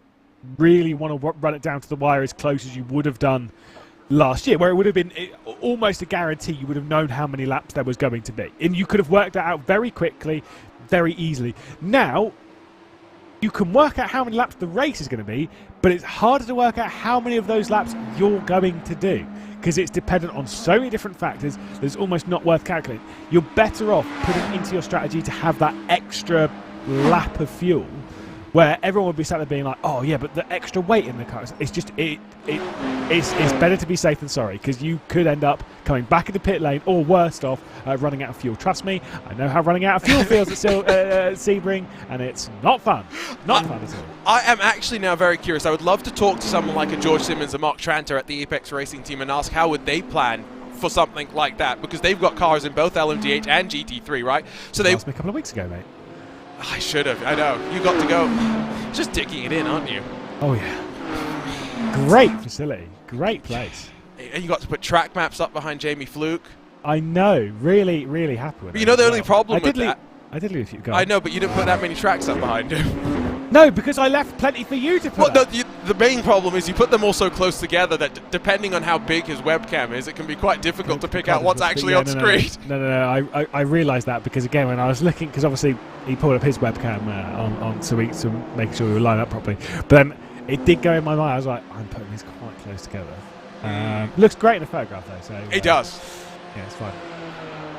really want to run it down to the wire as close as you would have done last year, where it would have been almost a guarantee. You would have known how many laps there was going to be, and you could have worked that out very quickly, very easily. Now, you can work out how many laps the race is going to be, but it's harder to work out how many of those laps you're going to do, because it's dependent on so many different factors that it's almost not worth calculating. You're better off putting into your strategy to have that extra lap of fuel, where everyone would be sat there being like, oh yeah, but the extra weight in the car, it's just, it's better to be safe than sorry, because you could end up coming back into pit lane, or worst off, running out of fuel. Trust me, I know how running out of fuel feels at Sebring, and it's not fun. Not fun at all. I am actually now very curious. I would love to talk to someone like a George Simmons and Mark Tranter at the Apex Racing team and ask how would they plan for something like that, because they've got cars in both LMDH and GT3, right? So they asked me a couple of weeks ago, mate. I should have. I know. You got to go. Just digging it in, aren't you? Oh, yeah. Great facility. Great place. And you got to put track maps up behind Jamie Fluke. I know. Really, really happy with it. But you know the only problem with that? I did leave a few guys. I know, but you didn't put that many tracks up behind him. No, because I left plenty for you to put up. The main problem is you put them all so close together that depending on how big his webcam is, it can be quite difficult to pick out what's actually on screen. No. I realised that because, again, when I was looking, because obviously he pulled up his webcam on so making sure we were lined up properly. But then it did go in my mind. I was like, I'm putting these quite close together. Looks great in a photograph, though. So it does. Yeah, it's fine.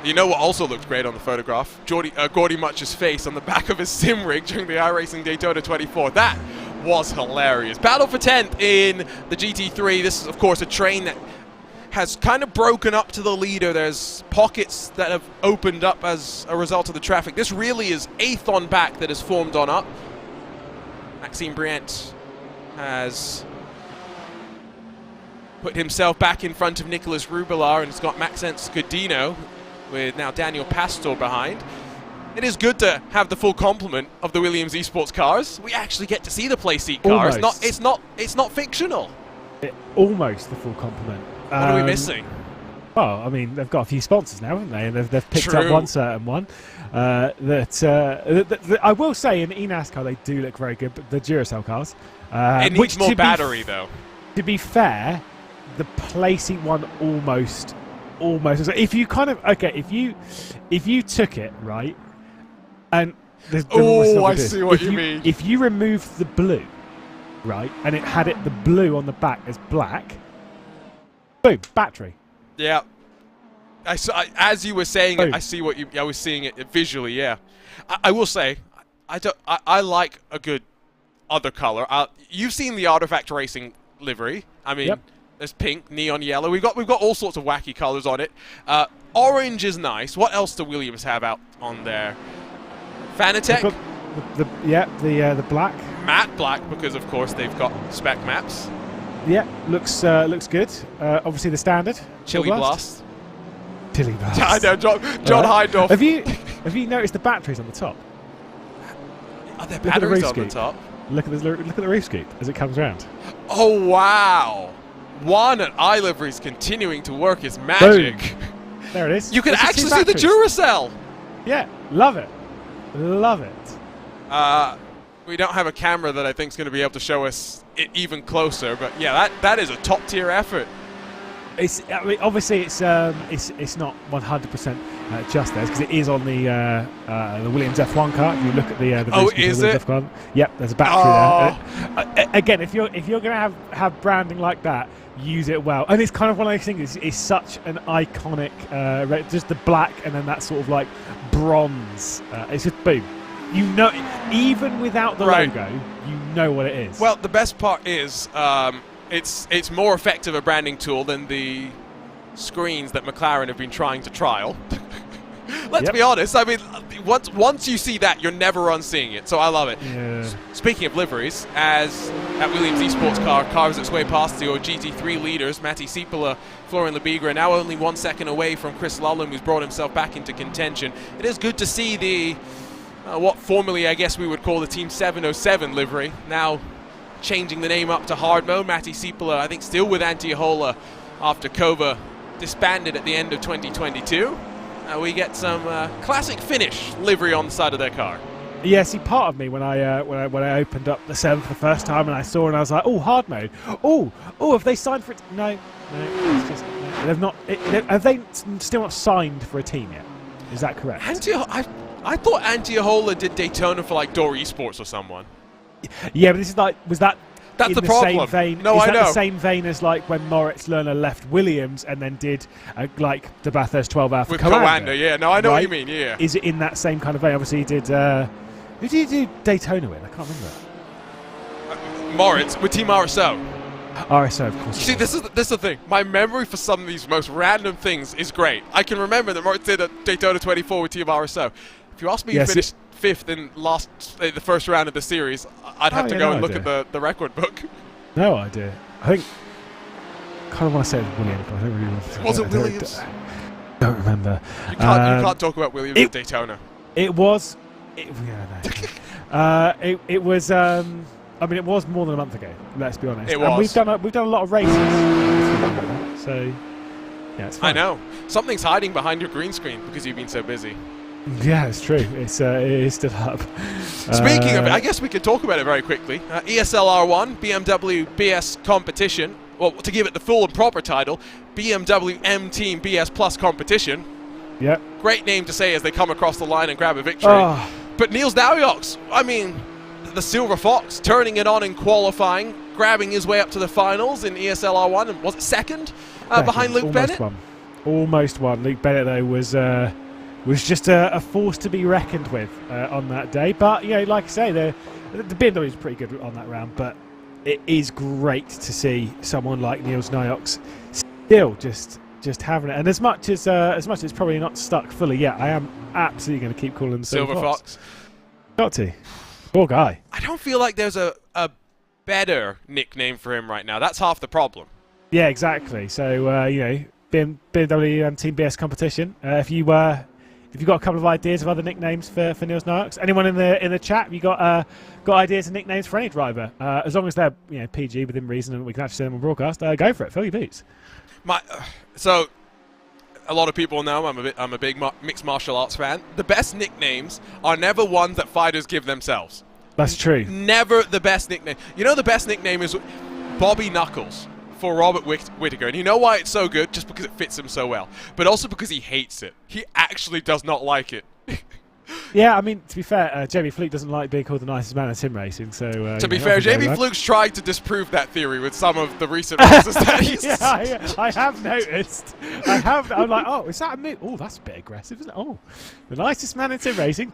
You know what also looked great on the photograph? Gordy Much's face on the back of his sim rig during the iRacing Daytona 24. That was hilarious. Battle for 10th in the GT3. This is, of course, a train that has kind of broken up to the leader. There's pockets that have opened up as a result of the traffic. This really is 8th on back that has formed on up. Maxime Briant has put himself back in front of Nicolas Rubilar and has got Maxence Godino with now Daniel Pastor behind. It is good to have the full complement of the Williams Esports cars. We actually get to see the playseat cars. It's not fictional. Almost the full complement. What are we missing? Well, I mean, they've got a few sponsors now, haven't they? And they've picked up one certain one. That I will say, in eNASCAR, they do look very good, but the Duracell cars. It needs more battery, though. To be fair, the playseat one almost. If you kind of if you took it right, and I see what you mean. If you remove the blue, right, and it had the blue on the back as black, boom, battery. Yeah. As you were saying it, I see what I was seeing it visually. Yeah, I will say, I like a good other color. You've seen the Artifact Racing livery. I mean. Yep. There's pink, neon yellow. We've got all sorts of wacky colors on it. Orange is nice. What else do Williams have out on there? Fanatec. The black. Matte black, because of course they've got spec maps. Yeah, looks good. Obviously the standard. Chili Blast. Chili Blast. I know, John Heindorf. Have you noticed the batteries on the top? Are there batteries on the top? Look at the roof scoop as it comes around. Oh wow! One and iLivery's continuing to work its magic. Boom. There it is. You can actually see the Duracell. Yeah, love it. Love it. We don't have a camera that I think is going to be able to show us it even closer, but yeah, that is a top tier effort. I mean, obviously it's not 100% just there because it is on the Williams F1 car. If you look at the is it? F1, yep, there's a battery there. Again, if you're going to have branding like that, use it well. And it's kind of one of those things. It's such an iconic, just the black and then that sort of like bronze. It's just boom. You know, even without the logo, you know what it is. Well, the best part is. It's more effective a branding tool than the screens that McLaren have been trying to trial. Let's be honest. I mean, once you see that, you're never unseeing it. So I love it. Yeah. Speaking of liveries, as that Williams Esports car carves its way past the GT3 leaders, Matti Sieppula, Florian Lebigra, now only 1 second away from Chris Lullum, who's brought himself back into contention. It is good to see the what formerly I guess we would call the Team 707 livery now changing the name up to hard mode. Matti Sieppula, I think, still with Antiohola after Kova disbanded at the end of 2022. We get some classic Finnish livery on the side of their car. Yeah, see, part of me when I opened up the 7 for the first time and I saw and I was like, oh, hard mode. Oh, have they signed for it? No, it's just they've not. Have they still not signed for a team yet? Is that correct? I thought Antiohola did Daytona for like Door Esports or someone. Yeah, but this is like, was that That's in the the problem. same vein? No, is I that know. the same vein as like when Moritz Lerner left Williams and then did like the Bathurst 12 hour for With Coanda? Coanda, yeah. No, I know what you right? mean, yeah. Is it in that same kind of vein? Obviously, he did. Who did he do Daytona with? I can't remember. Moritz with Team RSO. RSO, of course. You see, this is the thing. My memory for some of these most random things is great. I can remember that Moritz did a Daytona 24 with Team RSO. If you ask me who finished 5th in the first round of the series, I'd have to go and look at the record book. No idea. I think. Kind of want to say it was Williams, but I don't really want to. Was it Williams? Don't remember. You can't talk about Williams at Daytona. It was. It was. I mean, it was more than a month ago. Let's be honest. It was. And we've done a lot of races. So, yeah, it's fine. I know. Something's hiding behind your green screen because you've been so busy. Yeah, it's true. It is still up. Speaking of it, I guess we could talk about it very quickly. ESL R1, BMW BS competition. Well, to give it the full and proper title, BMW M Team BS Plus competition. Yep. Great name to say as they come across the line and grab a victory. Oh. But Niels Dowjoks, I mean, the Silver Fox, turning it on in qualifying, grabbing his way up to the finals in ESL R1, and was it second behind Luke Bennett? Almost won. Luke Bennett, though, was just a force to be reckoned with on that day. But, you know, like I say, the BMW is pretty good on that round, but it is great to see someone like Niels Dowjoks still just having it. And as much as it's probably not stuck fully yet, I am absolutely going to keep calling him Silver Fox. Got to. Poor guy. I don't feel like there's a better nickname for him right now. That's half the problem. Yeah, exactly. So, you know, BMW Team BS competition. If you've got a couple of ideas of other nicknames for Niels Dowjoks, anyone in the chat, have you got ideas and nicknames for any driver? As long as they're PG within reason and we can actually see them on broadcast, go for it. Fill your boots. So a lot of people know I'm a big mixed martial arts fan. The best nicknames are never ones that fighters give themselves. That's true. Never the best nickname. You know, the best nickname is Bobby Knuckles for Robert Whittaker. And you know why it's so good? Just because it fits him so well. But also because he hates it. He actually does not like it. Yeah, I mean, to be fair, Jamie Fluke doesn't like being called the nicest man in sim racing. So to be fair, Jamie Fluke's tried to disprove that theory with some of the recent races that he's... Yeah, I have noticed. I'm like, oh, is that a move? Oh, that's a bit aggressive, isn't it? Oh, the nicest man in sim racing. ...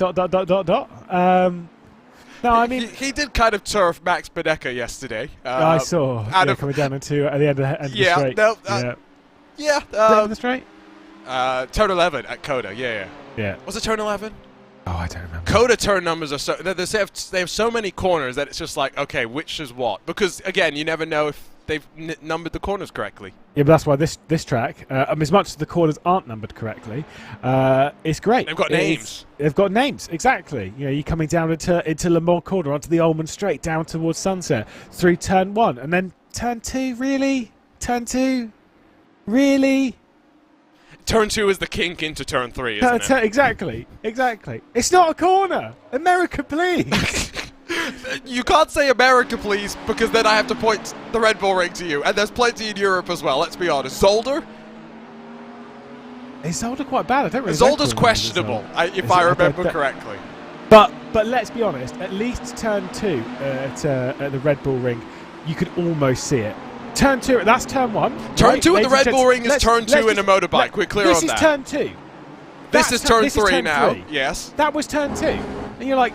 No, I mean... He did kind of turf Max Bedecker yesterday. I saw. Coming down into at the end of the straight. No, end of the straight? Turn 11 at Coda, Yeah. Was it turn 11? Oh, I don't remember. Coda turn numbers are so... They have so many corners that it's just like, okay, which is what? Because, again, you never know if they've numbered the corners correctly. Yeah, but that's why this track, as much as the corners aren't numbered correctly, it's great. They've got names. They've got names, exactly. You know, you're coming down into Le Mans corner, onto the Ullman Straight, down towards Sunset, through turn 1, and then turn 2, really? Turn 2? Really? Turn 2 is the kink into turn 3, isn't it? Exactly. It's not a corner. America, please. You can't say America, please, because then I have to point the Red Bull ring to you. And there's plenty in Europe as well, let's be honest. Zolder? Is Zolder quite bad? I don't really Zolder's questionable, if I remember correctly. But let's be honest, at least turn 2 at the Red Bull ring, you could almost see it. Turn 2, that's turn 1. Turn 2 at the Red Bull ring is turn 2 in a motorbike. We're clear on that. This is turn 2. This is turn 3 now. Yes. That was turn 2. And you're like,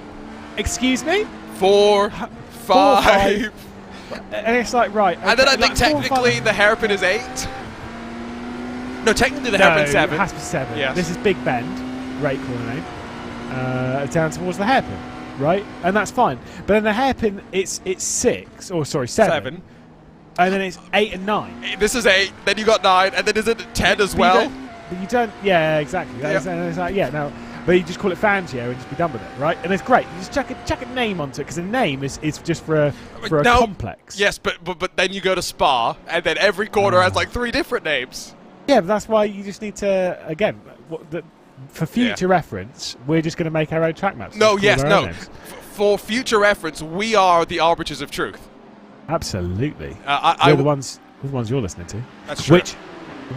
excuse me? 4, 5. And it's like, right. Okay, and then I think technically the hairpin is 8. No, technically the hairpin's 7. It has to be 7. Yes. This is Big Bend. Great corner name. Down towards the hairpin. Right? And that's fine. But then the hairpin, it's 6. Or sorry, 7. And then it's 8 and 9. This is 8, then you got 9, and then is it 10 as well? You don't, yeah, exactly. It's like, yeah, no, but you just call it Fangio and just be done with it, right? And it's great. You just chuck a name onto it, because a name is just for a complex. Yes, but then you go to Spa, and then every corner has like 3 different names. Yeah, but that's why you just need to, again, for future reference, we're just going to make our own track maps. No, yes, no. For future reference, we are the arbiters of truth. Absolutely. We're the ones you're listening to. That's true. Which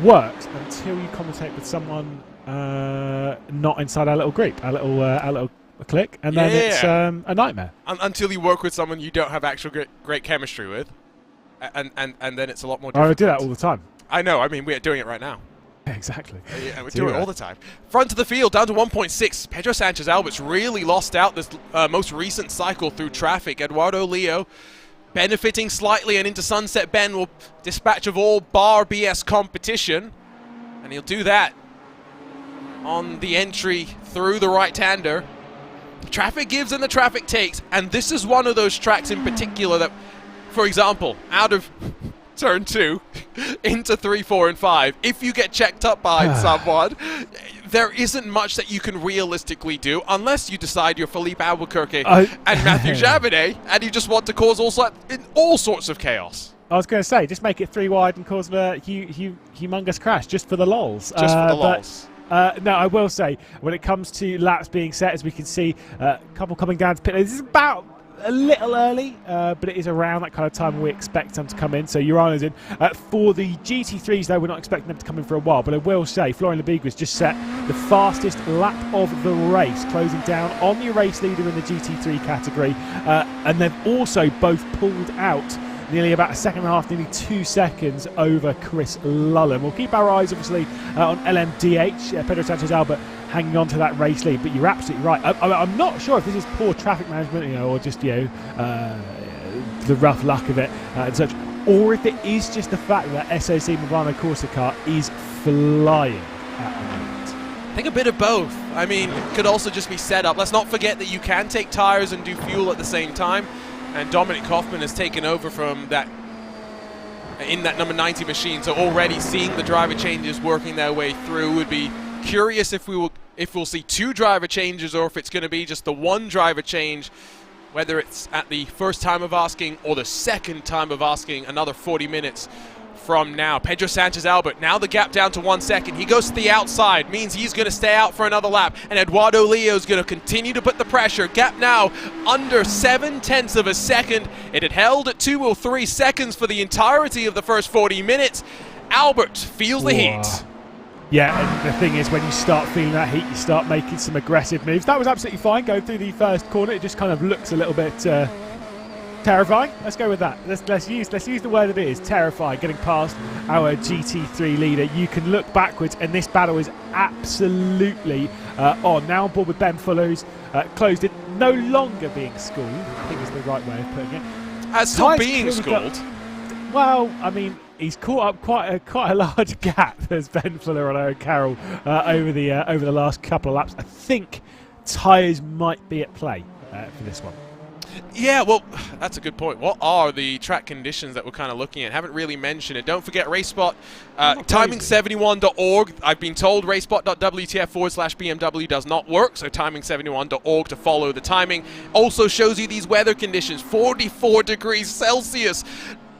works until you commentate with someone not inside our little group, our little a click, and then it's a nightmare. Until you work with someone you don't have actual great chemistry with, and then it's a lot more difficult. I do that all the time. I know, I mean, we're doing it right now. Exactly. Yeah, we do it all the time. Front of the field, down to 1.6. Pedro Sanchez-Albert's really lost out this most recent cycle through traffic. Eduardo Leo benefiting slightly, and into Sunset Ben will dispatch of all bar BS competition. And he'll do that on the entry through the right-hander. The traffic gives and the traffic takes. And this is one of those tracks in particular that, for example, out of turn 2 into 3, 4, and 5, if you get checked up behind someone, there isn't much that you can realistically do unless you decide you're Felipe Albuquerque and Matthew Jaboudet and you just want to cause all sorts of chaos. I was going to say, just make it 3 wide and cause a humongous crash just for the lols. Just for the lols. No, I will say, when it comes to laps being set, as we can see, a couple coming down to pit lane. This is about a little early, but it is around that kind of time we expect them to come in. So Urano's in. For the GT3s, though, we're not expecting them to come in for a while. But I will say, Florian Lebiga's just set the fastest lap of the race, closing down on the race leader in the GT3 category. And they've also both pulled out nearly about a second and a half, nearly 2 seconds over Chris Lullen. We'll keep our eyes, obviously, on LMDH, Pedro Sanchez-Albert, hanging on to that race lead. But you're absolutely right. I'm not sure if this is poor traffic management, or just, the rough luck of it and such, or if it is just the fact that SOC Movano Corsa car is flying at the moment. I think a bit of both. I mean, it could also just be set up. Let's not forget that you can take tires and do fuel at the same time. And Dominic Kaufman has taken over from that in that number 90 machine. So already seeing the driver changes working their way through. Would be curious if we'll see 2 driver changes or if it's going to be just the 1 driver change, whether it's at the first time of asking or the second time of asking another 40 minutes from now. Pedro Sanchez-Albert, now the gap down to 1 second. He goes to the outside, means he's going to stay out for another lap. And Eduardo Leo's going to continue to put the pressure. Gap now under 7/10 of a second. It had held at 2 or 3 seconds for the entirety of the first 40 minutes. Albert feels the heat. Yeah, and the thing is, when you start feeling that heat, you start making some aggressive moves. That was absolutely fine going through the first corner. It just kind of looks a little bit terrifying. Let's go with that. Let's use the word that it is, terrifying. Getting past our GT3 leader, you can look backwards, and this battle is absolutely on. Now on board with Ben Fuller, who's closed it, no longer being schooled, I think is the right way of putting it. As still being schooled. Well, I mean, he's caught up quite a large gap as Ben Fuller and Owen Carroll over the last couple of laps. I think tyres might be at play for this one. Yeah, well, that's a good point. What are the track conditions that we're kind of looking at? Haven't really mentioned it. Don't forget RaceSpot, timing71.org. I've been told racespot.wtf/BMW does not work, so timing71.org to follow the timing. Also shows you these weather conditions, 44 degrees Celsius.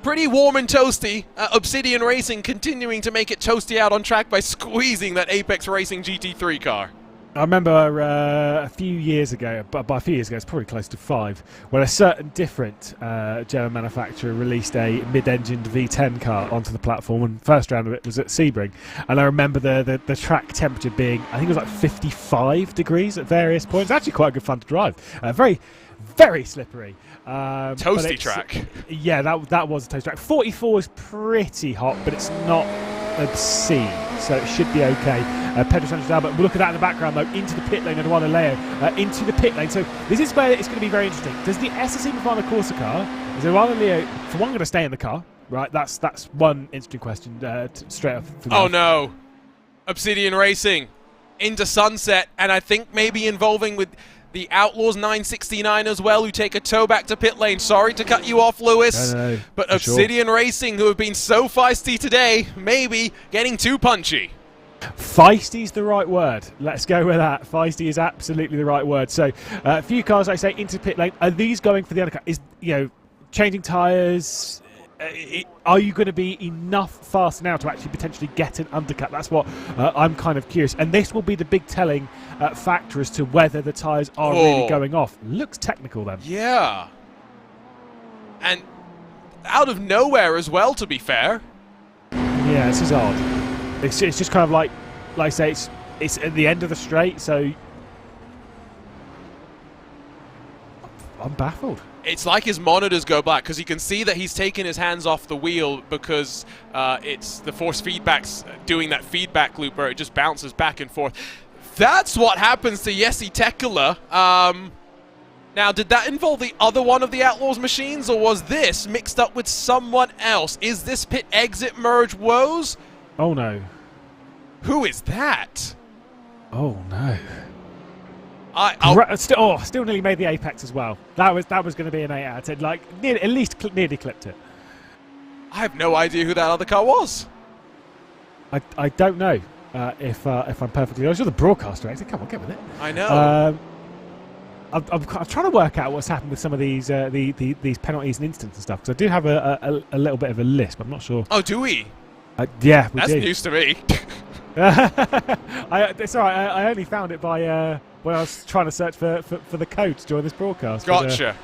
Pretty warm and toasty. Obsidian Racing continuing to make it toasty out on track by squeezing that Apex Racing GT3 car. I remember a few years ago, but by a few years ago, it's probably close to 5, when a certain different German manufacturer released a mid-engined V10 car onto the platform, and first round of it was at Sebring. And I remember the track temperature being, I think it was like 55 degrees at various points. Actually quite good fun to drive. Very, very slippery. Toasty track. Yeah, that was a toasty track. 44 is pretty hot, but it's not obscene, so it should be okay. Pedro Sanchez-Albert, we'll look at that in the background though, into the pit lane, Eduardo Leo into the pit lane. So this is where it's going to be very interesting. Does the SSC Movano Corsa car, is Eduardo Leo, for one, going to stay in the car? Right, that's one interesting question straight off. Oh no, Obsidian Racing into Sunset, and I think maybe involving with the Outlaws 969 as well, who take a tow back to pit lane. Sorry to cut you off, Lewis. No, but Obsidian Racing, who have been so feisty today, maybe getting too punchy. Feisty's the right word. Let's go with that. Feisty is absolutely the right word. So a few cars, like I say, into pit lane. Are these going for the undercut? Is, changing tyres? Are you going to be enough fast now to actually potentially get an undercut? That's what I'm kind of curious. And this will be the big telling factor as to whether the tyres are really going off. Looks technical then. Yeah. And out of nowhere as well, to be fair. Yeah, this is odd. It's just kind of like I say, it's at the end of the straight, so I'm baffled. It's like his monitors go black because you can see that he's taken his hands off the wheel because it's the force feedback's doing that feedback loop where it just bounces back and forth. That's what happens to Jesse Tekela. Now, did that involve the other one of the Outlaws machines, or was this mixed up with someone else? Is this pit exit merge woes? Oh no. Who is that? Oh no. Still nearly made the apex as well. That was going to be an 8 out of 10. Like at least nearly clipped it. I have no idea who that other car was. I don't know if I'm perfectly honest. You're the broadcaster, actually. Come on, get with it. I know. I'm trying to work out what's happened with some of these these penalties and incidents and stuff, because I do have a little bit of a list, but I'm not sure. Oh, do we? Yeah, we That's do. news to me. It's all right. I only found it by when I was trying to search for the code to join this broadcast. Gotcha.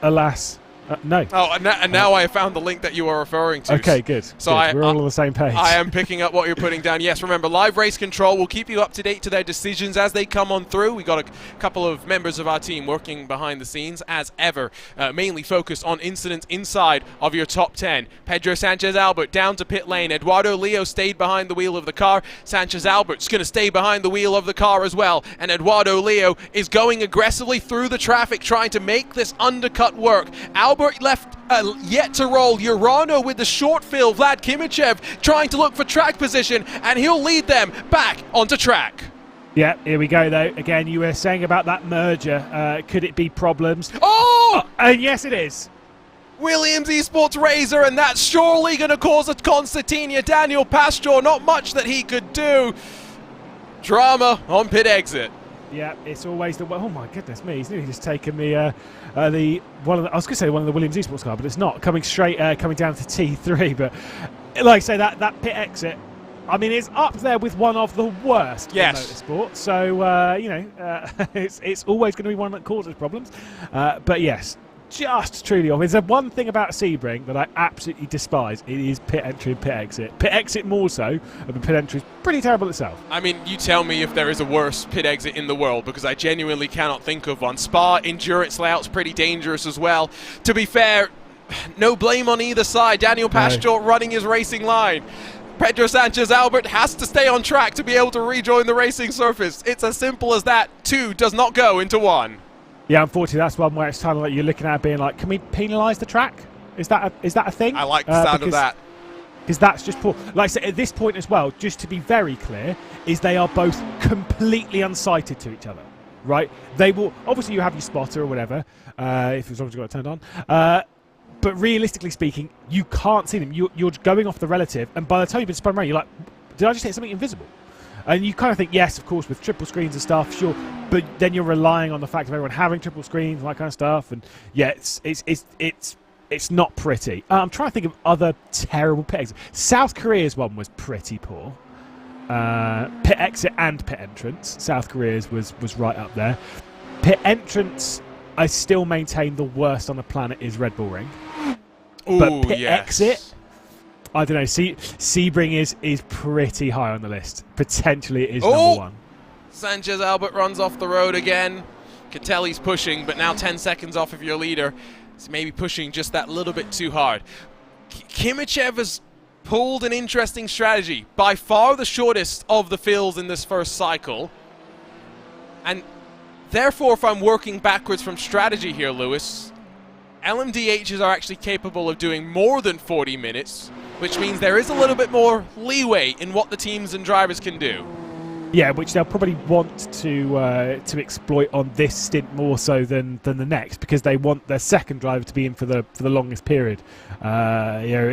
Alas, no. Oh, and now I found the link that you are referring to. Okay, good. So good. We're all on the same page. I am picking up what you're putting down. Yes, remember, live race control will keep you up to date to their decisions as they come on through. We got a couple of members of our team working behind the scenes, as ever, mainly focused on incidents inside of your top 10. Pedro Sanchez-Albert down to pit lane. Eduardo Leo stayed behind the wheel of the car. Sanchez-Albert's going to stay behind the wheel of the car as well. And Eduardo Leo is going aggressively through the traffic, trying to make this undercut work. Albert left yet to roll. Urano with the short fill. Vlad Kimichev trying to look for track position, and he'll lead them back onto track. Yeah, here we go though. Again, you were saying about that merger. Could it be problems? Oh! And yes, it is. Williams Esports Razor, and that's surely going to cause a concertina. Daniel Pastor, not much that he could do. Drama on pit exit. Yeah, it's always the... Oh my goodness me, he's nearly just taken the one of the... I was going to say one of the Williams Esports car, but it's not. Coming straight, coming down to T3, but like I say, that pit exit, I mean, it's up there with one of the worst in motorsport. So, you know, it's always going to be one that causes problems. But yes, just truly off. There's one thing about Sebring that I absolutely despise. It is pit entry and pit exit. Pit exit more so, but pit entry is pretty terrible itself. I mean, you tell me if there is a worse pit exit in the world, because I genuinely cannot think of one. Spa endurance layout's pretty dangerous as well. To be fair, no blame on either side. Daniel Pastor running his racing line. Pedro Sanchez-Albert has to stay on track to be able to rejoin the racing surface. It's as simple as that. 2 does not go into 1. Yeah, unfortunately, that's one where it's kind of like you're looking at it being like, can we penalise the track? Is that a thing? I like the sound of that. Because that's just poor. Like I said, at this point as well, just to be very clear, is they are both completely unsighted to each other, right? They will, obviously you have your spotter or whatever, if as long as you've got it turned on. But realistically speaking, you can't see them. You're going off the relative, and by the time you've been spun around, you're like, did I just hit something invisible? And you kind of think, yes, of course, with triple screens and stuff, sure. But then you're relying on the fact of everyone having triple screens and that kind of stuff. And yeah, it's not pretty. I'm trying to think of other terrible pit exits. South Korea's one was pretty poor. Pit exit and pit entrance. South Korea's was right up there. Pit entrance, I still maintain the worst on the planet is Red Bull Ring. Ooh, but pit yes. exit, I don't know. Sebring is pretty high on the list. Potentially it is number 1. Sanchez-Albert runs off the road again. Catelli's pushing, but now 10 seconds off of your leader. It's maybe pushing just that little bit too hard. Kimichev has pulled an interesting strategy. By far the shortest of the fills in this first cycle. And therefore, if I'm working backwards from strategy here, Lewis, LMDHs are actually capable of doing more than 40 minutes, which means there is a little bit more leeway in what the teams and drivers can do. Yeah, which they'll probably want to exploit on this stint more so than the next, because they want their second driver to be in for the longest period. You know,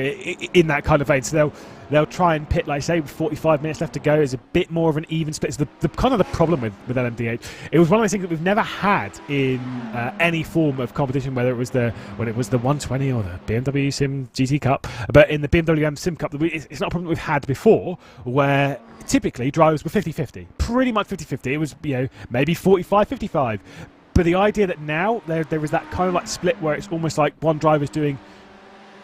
in that kind of vein, so they'll try and pit, like say, with 45 minutes left to go. Is a bit more of an even split. It's the kind of the problem with LMDH. It was one of those things that we've never had in any form of competition, whether it was when it was the 120 or the BMW M SIM GT Cup, but in the BMW M SIM Cup, it's not a problem we've had before, where typically drivers were 50-50, pretty much 50-50. It was, you know, maybe 45-55. But the idea that now there is that kind of like split where it's almost like one driver's doing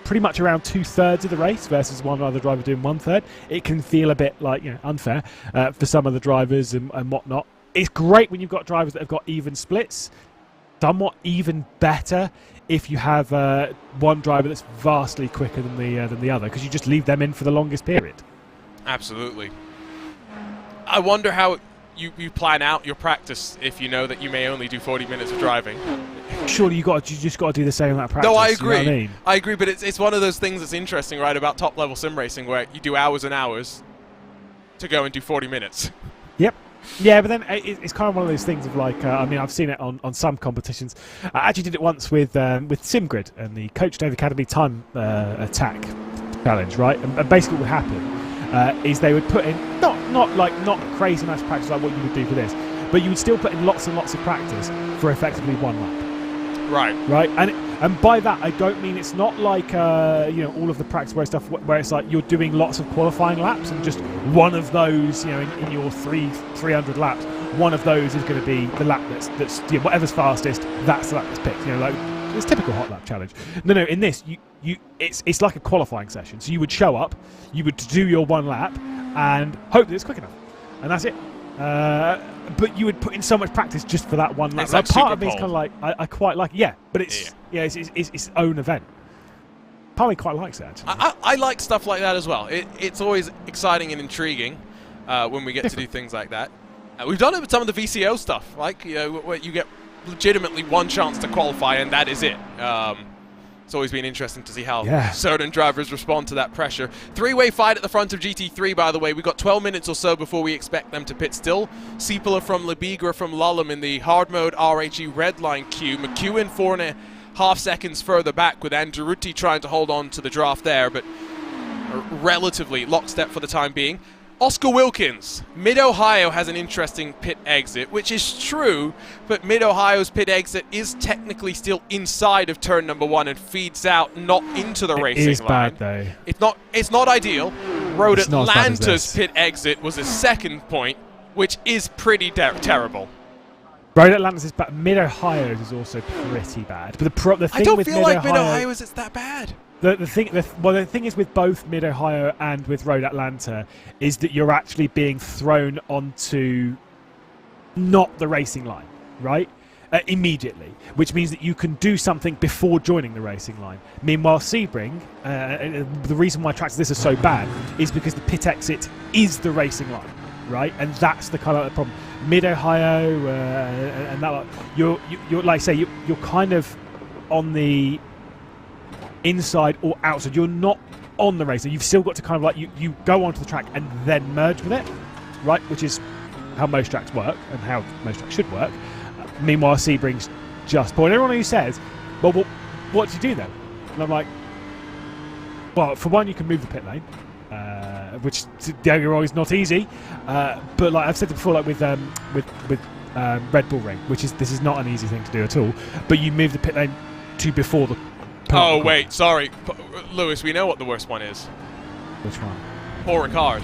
pretty much around 2/3 of the race versus one other driver doing 1/3, it can feel a bit like, you know, unfair for some of the drivers and whatnot. It's great when you've got drivers that have got even splits. somewhat even better if you have one driver that's vastly quicker than the other, because you just leave them in for the longest period. Absolutely. I wonder how you plan out your practice if you know that you may only do 40 minutes of driving. Surely you just got to do the same amount of practice. No, I agree. You know what I mean? I agree, but it's one of those things that's interesting, right, about top-level sim racing, where you do hours and hours to go and do 40 minutes. Yep. Yeah, but then it's kind of one of those things of like, I mean, I've seen it on some competitions. I actually did it once with SimGrid and the Coach Dave Academy time attack challenge, right? And basically what would happen is they would put in, not crazy nice practice like what you would do for this, but you would still put in lots and lots of practice for effectively one lap. Right. And by that, I don't mean it's not like all of the practice where it's like you're doing lots of qualifying laps and just one of those, in your 300 laps, one of those is going to be the lap that's whatever's fastest, that's the lap that's picked. Like it's typical hot lap challenge. No, in this it's like a qualifying session. So you would show up, you would do your one lap, and hope that it's quick enough, and that's it. But you would put in so much practice just for that one lap. It's like part of me is Super kind of like I quite like but it's its own event. Part of me quite likes that. I like stuff like that as well. It's always exciting and intriguing when we get to do things like that. We've done it with some of the VCO stuff, like where you get legitimately one chance to qualify and that is it. It's always been interesting to see how certain drivers respond to that pressure. Three-way fight at the front of GT3, by the way. We've got 12 minutes or so before we expect them to pit still. Siepeler from Lebigra from Lullum in the hard mode RHE red line queue. McEwen 4.5 seconds further back with Andretti trying to hold on to the draft there, but relatively lockstep for the time being. Oscar Wilkins, Mid-Ohio has an interesting pit exit, which is true, but Mid-Ohio's pit exit is technically still inside of turn number 1 and feeds out, not into the racing line. It is bad, though. It's not ideal. Road it's not Atlanta's pit exit was a second point, which is pretty terrible. Road Atlanta's is bad. Mid-Ohio's is also pretty bad. But the thing I don't with feel like Mid-Ohio's it's that bad. The thing is with both Mid-Ohio and with Road Atlanta is that you're actually being thrown onto not the racing line, right? Immediately, which means that you can do something before joining the racing line. Meanwhile, Sebring, the reason why tracks this are so bad is because the pit exit is the racing line, right? And that's the kind of problem. Mid-Ohio and that, you're like I say, you're kind of on the inside or outside. You're not on the race. So you've still got to kind of like you go onto the track and then merge with it, right? Which is how most tracks work and how most tracks should work. Meanwhile, Sebring's just poor. And everyone who says, well, what do you do then? And I'm like, well, for one, you can move the pit lane, which don't get me wrong, is not easy. But like I've said before, like with Red Bull Ring, this is not an easy thing to do at all. But you move the pit lane to before the. Oh, wait, sorry. Lewis, we know what the worst one is. Which one? Paul Ricard.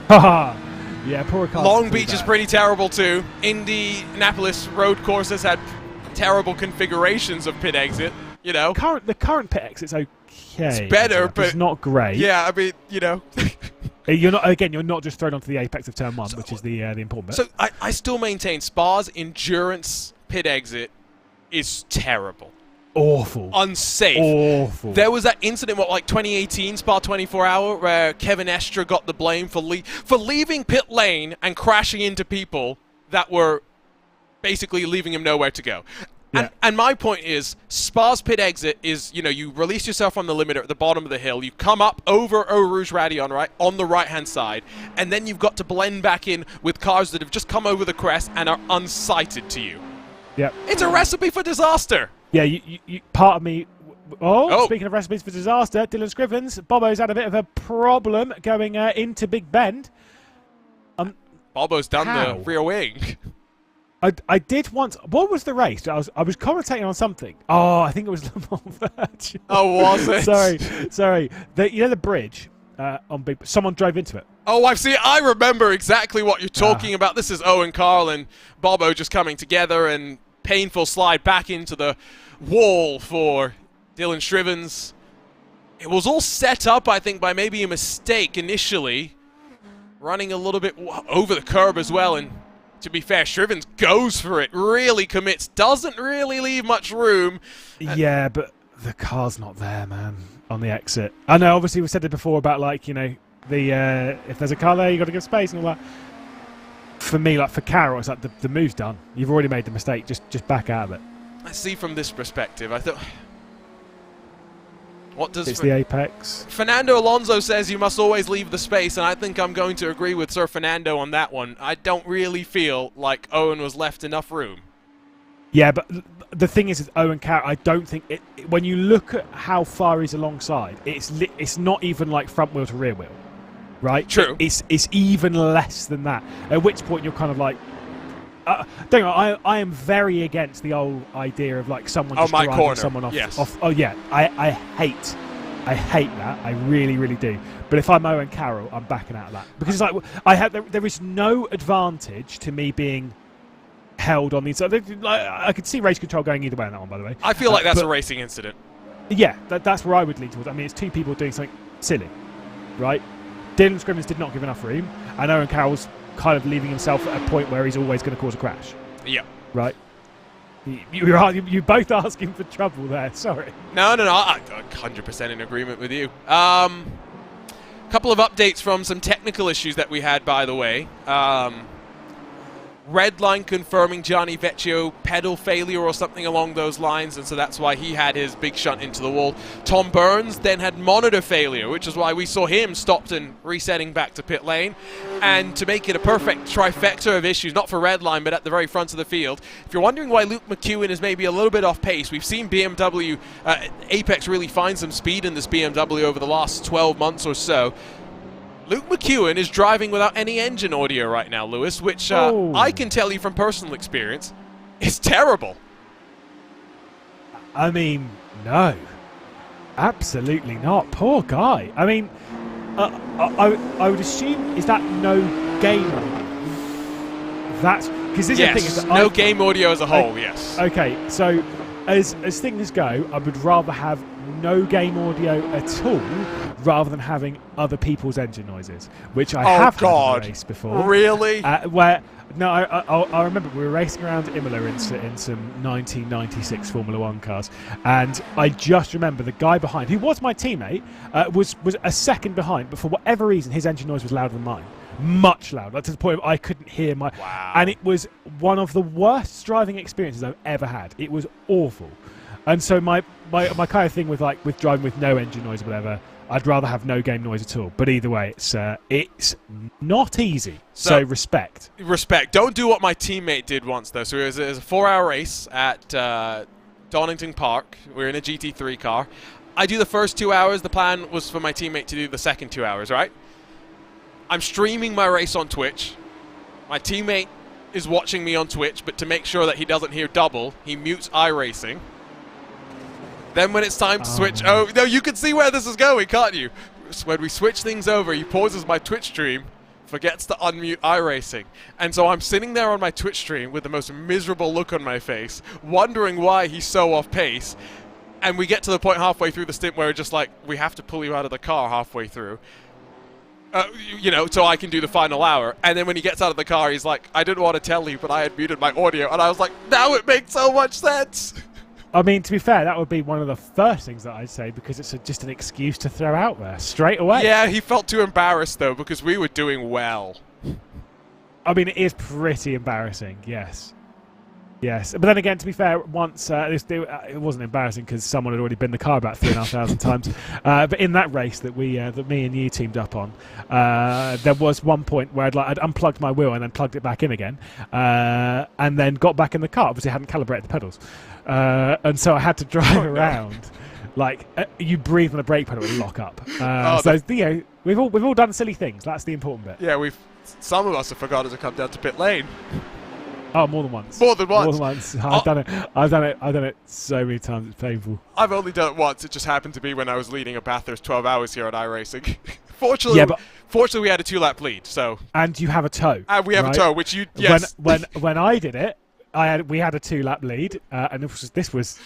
Haha! Yeah, Paul Ricard. Long Beach is pretty terrible too. Indianapolis road courses had terrible configurations of pit exit, The current pit exit's okay. It's better, but it's not great. Yeah, I mean, You're not just thrown onto the apex of turn 1, which is the important bit. So I still maintain Spa's endurance pit exit is terrible. Awful. Unsafe. Awful. There was that incident, 2018 Spa 24 Hour, where Kevin Estra got the blame for leaving pit lane and crashing into people that were basically leaving him nowhere to go. Yeah. And my point is, Spa's pit exit is, you release yourself from the limiter at the bottom of the hill, you come up over Eau Rouge Radion, right, on the right-hand side, and then you've got to blend back in with cars that have just come over the crest and are unsighted to you. Yep. It's a recipe for disaster. Yeah, you part of me... Oh, speaking of recipes for disaster, Dylan Scrivens, Bobo's had a bit of a problem going into Big Bend. Bobo's done the rear wing. I did once... What was the race? I was commentating on something. Oh, I think it was Le Mans Virgin. Oh, was it? Sorry. The bridge on Big... Someone drove into it. Oh, I remember exactly what you're talking about. This is Owen Carl and Bobo just coming together and painful slide back into the wall for Dylan Scrivens. It was all set up, I think, by maybe a mistake initially. Running a little bit over the curb as well and to be fair, Shrivens goes for it, really commits, doesn't really leave much room. Yeah, but the car's not there, man, on the exit. I know, obviously, we said it before about, like, you know, the if there's a car there, you got to give space and all that. For me, like, for Carroll, it's like the move's done. You've already made the mistake. Just back out of it. I see from this perspective. I thought, what does it's the apex? Fernando Alonso says you must always leave the space, and I think I'm going to agree with Sir Fernando on that one. I don't really feel like Owen was left enough room. Yeah, but the thing is, Owen Carroll, I don't think it. When you look at how far he's alongside, it's not even like front wheel to rear wheel, right? True. It's even less than that. At which point you're kind of like, don't know. I am very against the old idea of like someone just driving someone off. Yes. Off. Oh yeah, I hate that. I really, really do. But if I'm Owen Carroll, I'm backing out of that because it's like there is no advantage to me being held on the inside. I could see race control going either way on that one, by the way. I feel like that's a racing incident. Yeah, that's where I would lean towards. I mean, it's two people doing something silly, right? Dylan Scrimmins did not give enough room, and Owen Carroll's kind of leaving himself at a point where he's always going to cause a crash. Yeah. Right? You're both asking for trouble there, sorry. No, I'm 100% in agreement with you. Couple of updates from some technical issues that we had, by the way. Redline confirming Gianni Vecchio pedal failure or something along those lines, and so that's why he had his big shunt into the wall. Tom Burns then had monitor failure, which is why we saw him stopped and resetting back to pit lane. And to make it a perfect trifecta of issues, not for Redline, but at the very front of the field, if you're wondering why Luke McEwen is maybe a little bit off pace, we've seen BMW, Apex really find some speed in this BMW over the last 12 months or so. Luke McEwen is driving without any engine audio right now, Lewis, which I can tell you from personal experience is terrible. I mean, no. Absolutely not. Poor guy. I mean, I would assume, is that no game audio? That's because this is the thing. Is that no game audio as a whole, yes. Okay, so as things go, I would rather have no game audio at all rather than having other people's engine noises, which I have had in a race before. Really? I remember we were racing around Imola in some 1996 Formula One cars, and I just remember the guy behind, who was my teammate, was a second behind, but for whatever reason his engine noise was louder than mine. Much louder, to the point of I couldn't hear my... Wow. And it was one of the worst driving experiences I've ever had. It was awful. And so my kind of thing with driving with no engine noise or whatever, I'd rather have no game noise at all. But either way, it's not easy. So respect. Respect. Don't do what my teammate did once, though. So it was a 4-hour race at Donington Park. We're in a GT3 car. I do the first 2 hours. The plan was for my teammate to do the second 2 hours, right? I'm streaming my race on Twitch. My teammate is watching me on Twitch, but to make sure that he doesn't hear double, he mutes iRacing. Then when it's time to switch... Oh, no, you can see where this is going, can't you? When we switch things over, he pauses my Twitch stream, forgets to unmute iRacing. And so I'm sitting there on my Twitch stream with the most miserable look on my face, wondering why he's so off pace. And we get to the point halfway through the stint where we're just like, we have to pull you out of the car halfway through. You know, so I can do the final hour. And then when he gets out of the car, he's like, I didn't want to tell you, but I had muted my audio. And I was like, now it makes so much sense. I mean, to be fair, that would be one of the first things that I'd say, because it's just an excuse to throw out there straight away. Yeah, he felt too embarrassed, though, because we were doing well. I mean, it is pretty embarrassing, yes. Yes, but then again, to be fair, once it wasn't embarrassing because someone had already been in the car about 3,500 times. But in that race that me and you teamed up on, there was one point where I'd unplugged my wheel and then plugged it back in again, and then got back in the car. Obviously, I hadn't calibrated the pedals, and so I had to drive around. Like you breathe on the brake pedal and lock up. So you know, we've all done silly things. That's the important bit. Yeah, some of us have forgotten to come down to pit lane. Oh, more than once. More than once. More than once. I've done it so many times. It's painful. I've only done it once. It just happened to be when I was leading a Bathurst 12 hours here at iRacing. Fortunately, we had a 2-lap lead. So. And you have a tow. And we have a tow, which you yes. When I did it, we had a 2-lap lead, and this was.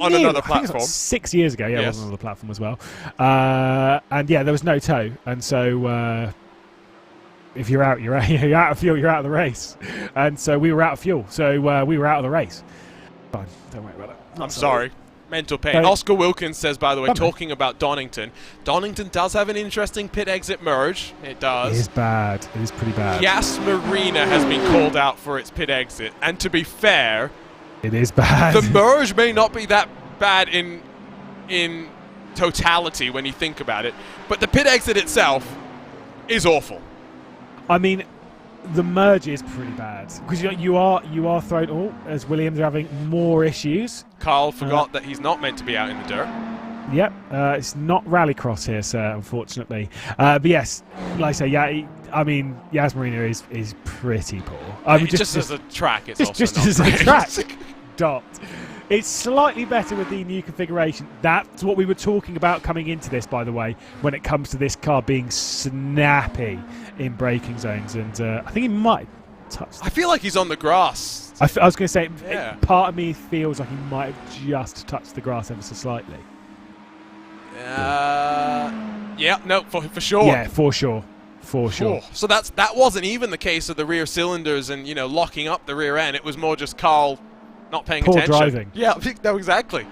On another platform. I think it was 6 years ago. Yeah, it was on another platform as well. And yeah, there was no tow, and so. if you're out, you're out. You're out of fuel, you're out of the race. And so we were out of fuel, so we were out of the race. Fine, don't worry about it. I'm sorry. Mental pain. Oscar Wilkins says, by the way, talking about Donington does have an interesting pit exit merge. It does. It is bad. It is pretty bad. Yas Marina has been called out for its pit exit. And to be fair, it is bad. The merge may not be that bad in totality when you think about it, but the pit exit itself is awful. I mean, the merge is pretty bad because you are thrown. Oh, as Williams are having more issues. Carl forgot that he's not meant to be out in the dirt. Yep, it's not rallycross here, sir, unfortunately. But yes, like I say, yeah, I mean, Yas Marina is pretty poor. I mean, just as a track, it's just also as not a great. track. Dot. It's slightly better with the new configuration. That's what we were talking about coming into this, by the way, when it comes to this car being snappy in braking zones. And I think he might touch. I feel like he's on the grass. I was going to say, yeah. Part of me feels like he might have just touched the grass ever so slightly. Yeah, no, for sure. Yeah, for sure. For sure. So that wasn't even the case of the rear cylinders and, you know, locking up the rear end. It was more just Carl not paying Poor attention. driving. Yeah, no, exactly.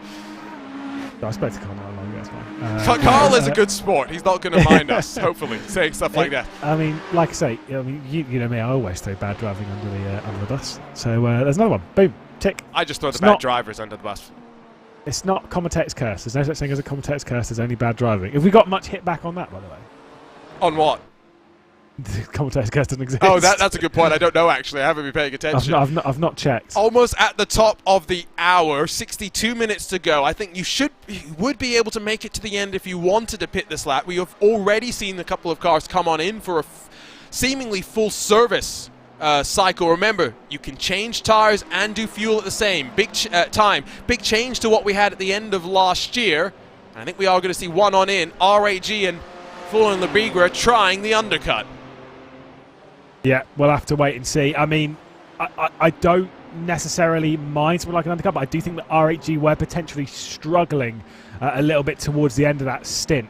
I spoke to Carl not long ago, that's fine. Carl is a good sport. He's not going to mind us, hopefully, saying stuff like that. I mean, like I say, I mean, you know me, I always throw bad driving under the bus. So there's another one. Boom, tick. I just throw the bad drivers under the bus. It's not commentator's curse. There's no such thing as a commentator's curse. There's only bad driving. Have we got much hit back on that, by the way? On what? The commentator's curse doesn't exist. Oh, that's a good point. I don't know, actually. I haven't been paying attention. I've not checked. Almost at the top of the hour, 62 minutes to go. I think you would be able to make it to the end if you wanted to pit this lap. We have already seen a couple of cars come on in for a seemingly full service cycle. Remember, you can change tires and do fuel at the same big change to what we had at the end of last year. I think we are going to see one on in. RAG and Fuller and Labigra trying the undercut. Yeah, we'll have to wait and see. I mean, I don't necessarily mind something like an undercut, but I do think that RHG were potentially struggling a little bit towards the end of that stint.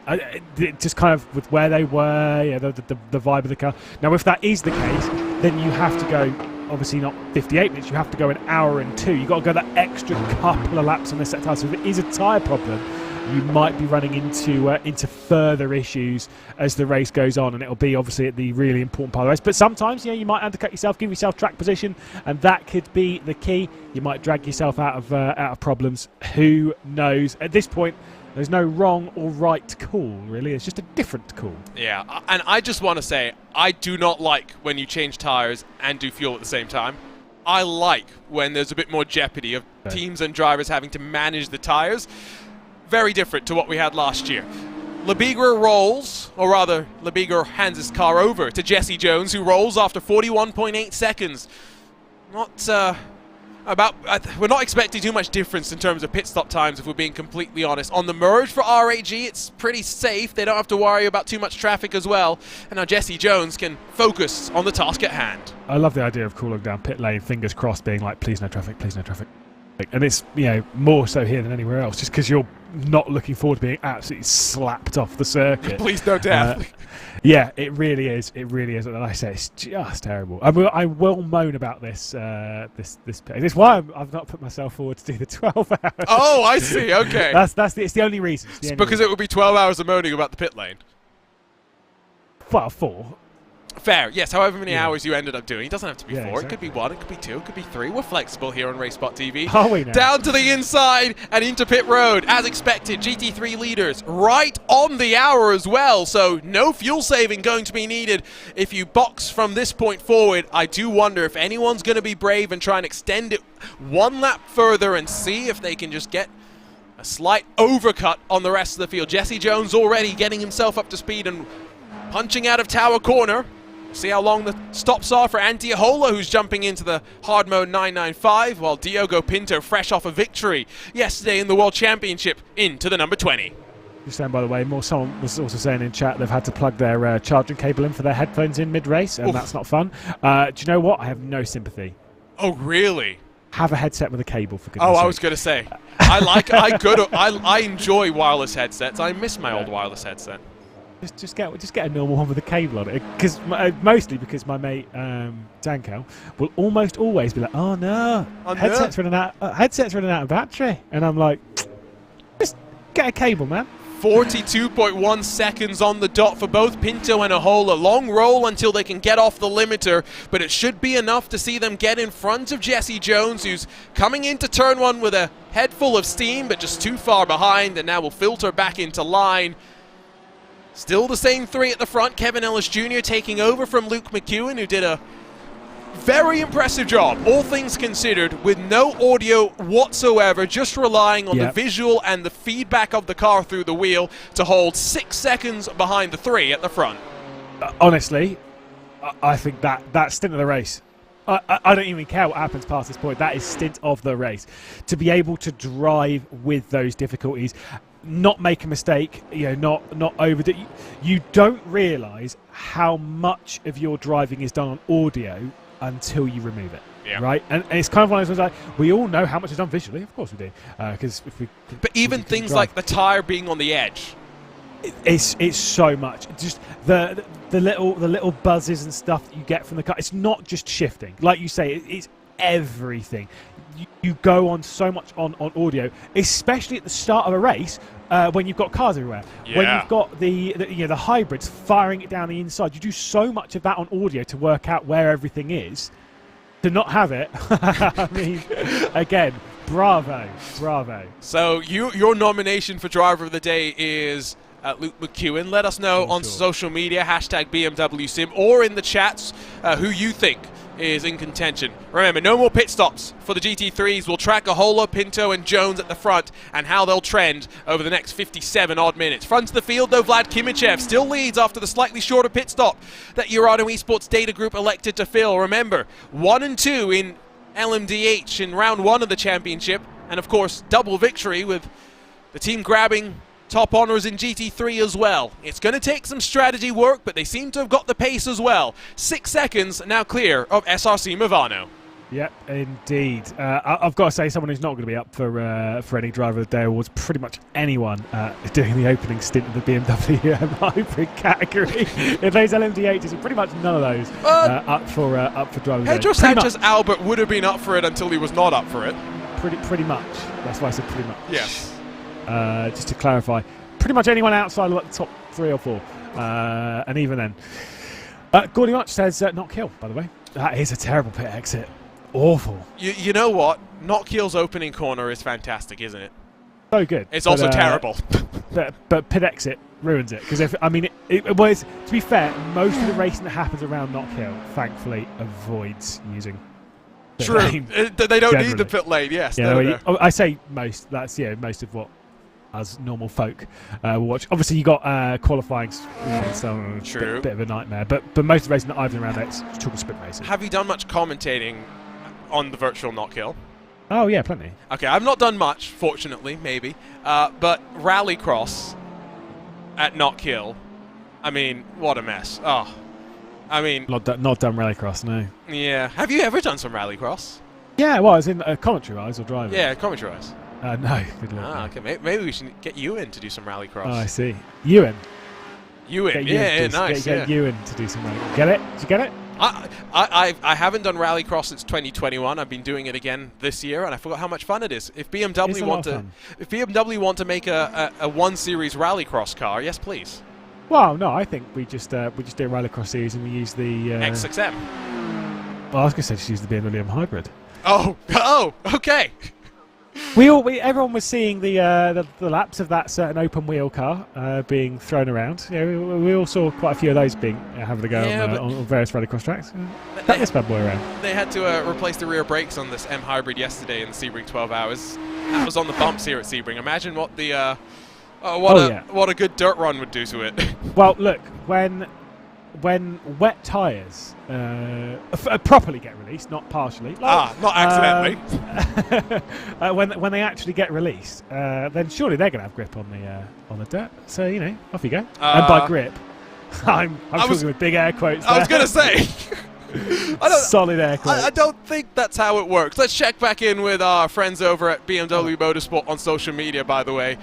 Just kind of with where they were, yeah, the vibe of the car. Now, if that is the case, then you have to go, obviously not 58 minutes, you have to go an hour and 2. You've got to go that extra couple of laps on this set of tires. So if it is a tyre problem, you might be running into further issues as the race goes on, and it'll be obviously at the really important part of the race. But sometimes, you might undercut yourself, give yourself track position, and that could be the key. You might drag yourself out of problems. Who knows? At this point, there's no wrong or right call, really. It's just a different call. Yeah, and I just want to say, I do not like when you change tires and do fuel at the same time. I like when there's a bit more jeopardy of teams and drivers having to manage the tires. Very different to what we had last year. Labigra rolls, or rather, Labigra hands his car over to Jesse Jones, who rolls after 41.8 seconds. We're not expecting too much difference in terms of pit stop times, if we're being completely honest. On the merge for RAG, it's pretty safe. They don't have to worry about too much traffic as well. And now Jesse Jones can focus on the task at hand. I love the idea of cooling down pit lane, fingers crossed, being like, please no traffic, please no traffic. And it's, more so here than anywhere else, just because you're not looking forward to being absolutely slapped off the circuit. Please no death. Yeah, it really is. It really is. And like I say, it's just terrible. I will moan about this this pit. It's why I've not put myself forward to do the 12 hours. Oh, I see. Okay. It's the only reason. It's because it would be 12 hours of moaning about the pit lane. Well, 4. Fair, yes, however many hours you ended up doing. It doesn't have to be 4, exactly. It could be 1, it could be 2, it could be 3. We're flexible here on RaceSpotTV. Are we now? Down to the inside and into pit road. As expected, GT3 leaders right on the hour as well, so no fuel saving going to be needed. If you box from this point forward, I do wonder if anyone's going to be brave and try and extend it one lap further and see if they can just get a slight overcut on the rest of the field. Jesse Jones already getting himself up to speed and punching out of Tower Corner. See how long the stops are for Antiola, who's jumping into the hard mode 995, while Diogo Pinto, fresh off a victory yesterday in the World Championship, into the number 20. Just saying, by the way, someone was also saying in chat they've had to plug their charging cable in for their headphones in mid-race, and that's not fun. Do you know what? I have no sympathy. Oh, really? Have a headset with a cable, for goodness sake. sake. I was going to say, I enjoy wireless headsets. I miss my old wireless headset. Just get a normal one with a cable on it. Because mostly because my mate Danko will almost always be like, "Oh no, headset's running out. Headset's running out of battery," and I'm like, "Just get a cable, man." 42.1 seconds on the dot for both Pinto and Ahola. Long roll until they can get off the limiter, but it should be enough to see them get in front of Jesse Jones, who's coming into turn one with a head full of steam, but just too far behind, and now will filter back into line. Still the same three at the front. Kevin Ellis Jr. taking over from Luke McEwen, who did a very impressive job, all things considered, with no audio whatsoever, just relying on the visual and the feedback of the car through the wheel to hold 6 seconds behind the three at the front. Honestly, I think that stint of the race, I don't even care what happens past this point. That is stint of the race. To be able to drive with those difficulties, not make a mistake, not overdo. You don't realise how much of your driving is done on audio until you remove it, right? And it's kind of one of those like, we all know how much is done visually, of course we do, because if we. But even things like the tyre being on the edge, it's so much. Just the little buzzes and stuff that you get from the car. It's not just shifting, like you say. It's everything. You go on so much on audio, especially at the start of a race. When you've got cars everywhere, when you've got the hybrids firing it down the inside, you do so much of that on audio to work out where everything is. To not have it, I mean, again, bravo. So your nomination for driver of the day is Luke McEwen. Let us know on social media, hashtag BMW Sim, or in the chats who you think is in contention. Remember, no more pit stops for the GT3s. We'll track Ahola, Pinto, and Jones at the front and how they'll trend over the next 57 odd minutes. Front of the field, though, Vlad Kimichev still leads after the slightly shorter pit stop that Urano Esports Data Group elected to fill. Remember, 1 and 2 in LMDH in round 1 of the championship, and of course, double victory with the team grabbing top honours in GT3 as well. It's going to take some strategy work, but they seem to have got the pace as well. 6 seconds now clear of SRC Movano. Yep, indeed. I've got to say, someone who's not going to be up for any Driver of the Day awards, pretty much anyone doing the opening stint of the BMW M hybrid category. In those LMDHs, pretty much none of those up for Driver of the Day. Pedro Sanchez Albert would have been up for it until he was not up for it. Pretty much. That's why I said pretty much. Yes. Just to clarify, pretty much anyone outside of the top 3 or 4, and even then. Gordy Much says not kill, by the way. That is a terrible pit exit. Awful. You know what? Not kill's opening corner is fantastic, isn't it? So good. It's also terrible. but pit exit ruins it. Because to be fair, most of the racing that happens around not kill, thankfully, avoids using. True. They don't need the pit lane. Yes. Yeah, I say most. That's most of what as normal folk will watch. Obviously, you got qualifying, so True. Bit of a nightmare. But most of the racing that I've done around it's talking sprint racing. Have you done much commentating on the virtual not kill? Oh yeah, plenty. Okay, I've not done much, fortunately, maybe. But Rallycross at not kill. I mean, what a mess. Oh. I mean, not done Rallycross, no. Yeah. Have you ever done some Rallycross? Yeah, well, as in commentary-wise or driving? Yeah, commentary-wise. No, good luck. Ah, okay. Maybe we should get you in to do some Rallycross. Oh, I see. Ewan. Yeah, nice. Get Ewan to do some Rallycross. Get it? Did you get it? I haven't done Rallycross since 2021. I've been doing it again this year, and I forgot how much fun it is. If BMW want to make a 1 Series Rallycross car, yes, please. Well, no, I think we just do a Rallycross series and we use the X6M. Well, I was going to say just use the BMW M hybrid. Oh, okay. Everyone was seeing the laps of that certain open wheel car being thrown around. We all saw quite a few of those being having to go on various Rallycross tracks. Take this bad boy around. They had to replace the rear brakes on this M hybrid yesterday in the Sebring 12 hours. That was on the bumps here at Sebring. Imagine what the what a good dirt run would do to it. Well, look, when wet tyres properly get released, not partially. Not accidentally. When they actually get released, then surely they're going to have grip on the dirt. So off you go. And by grip, I'm talking with big air quotes. I was going to say. Solid air quotes. I don't think that's how it works. Let's check back in with our friends over at BMW Motorsport on social media, by the way.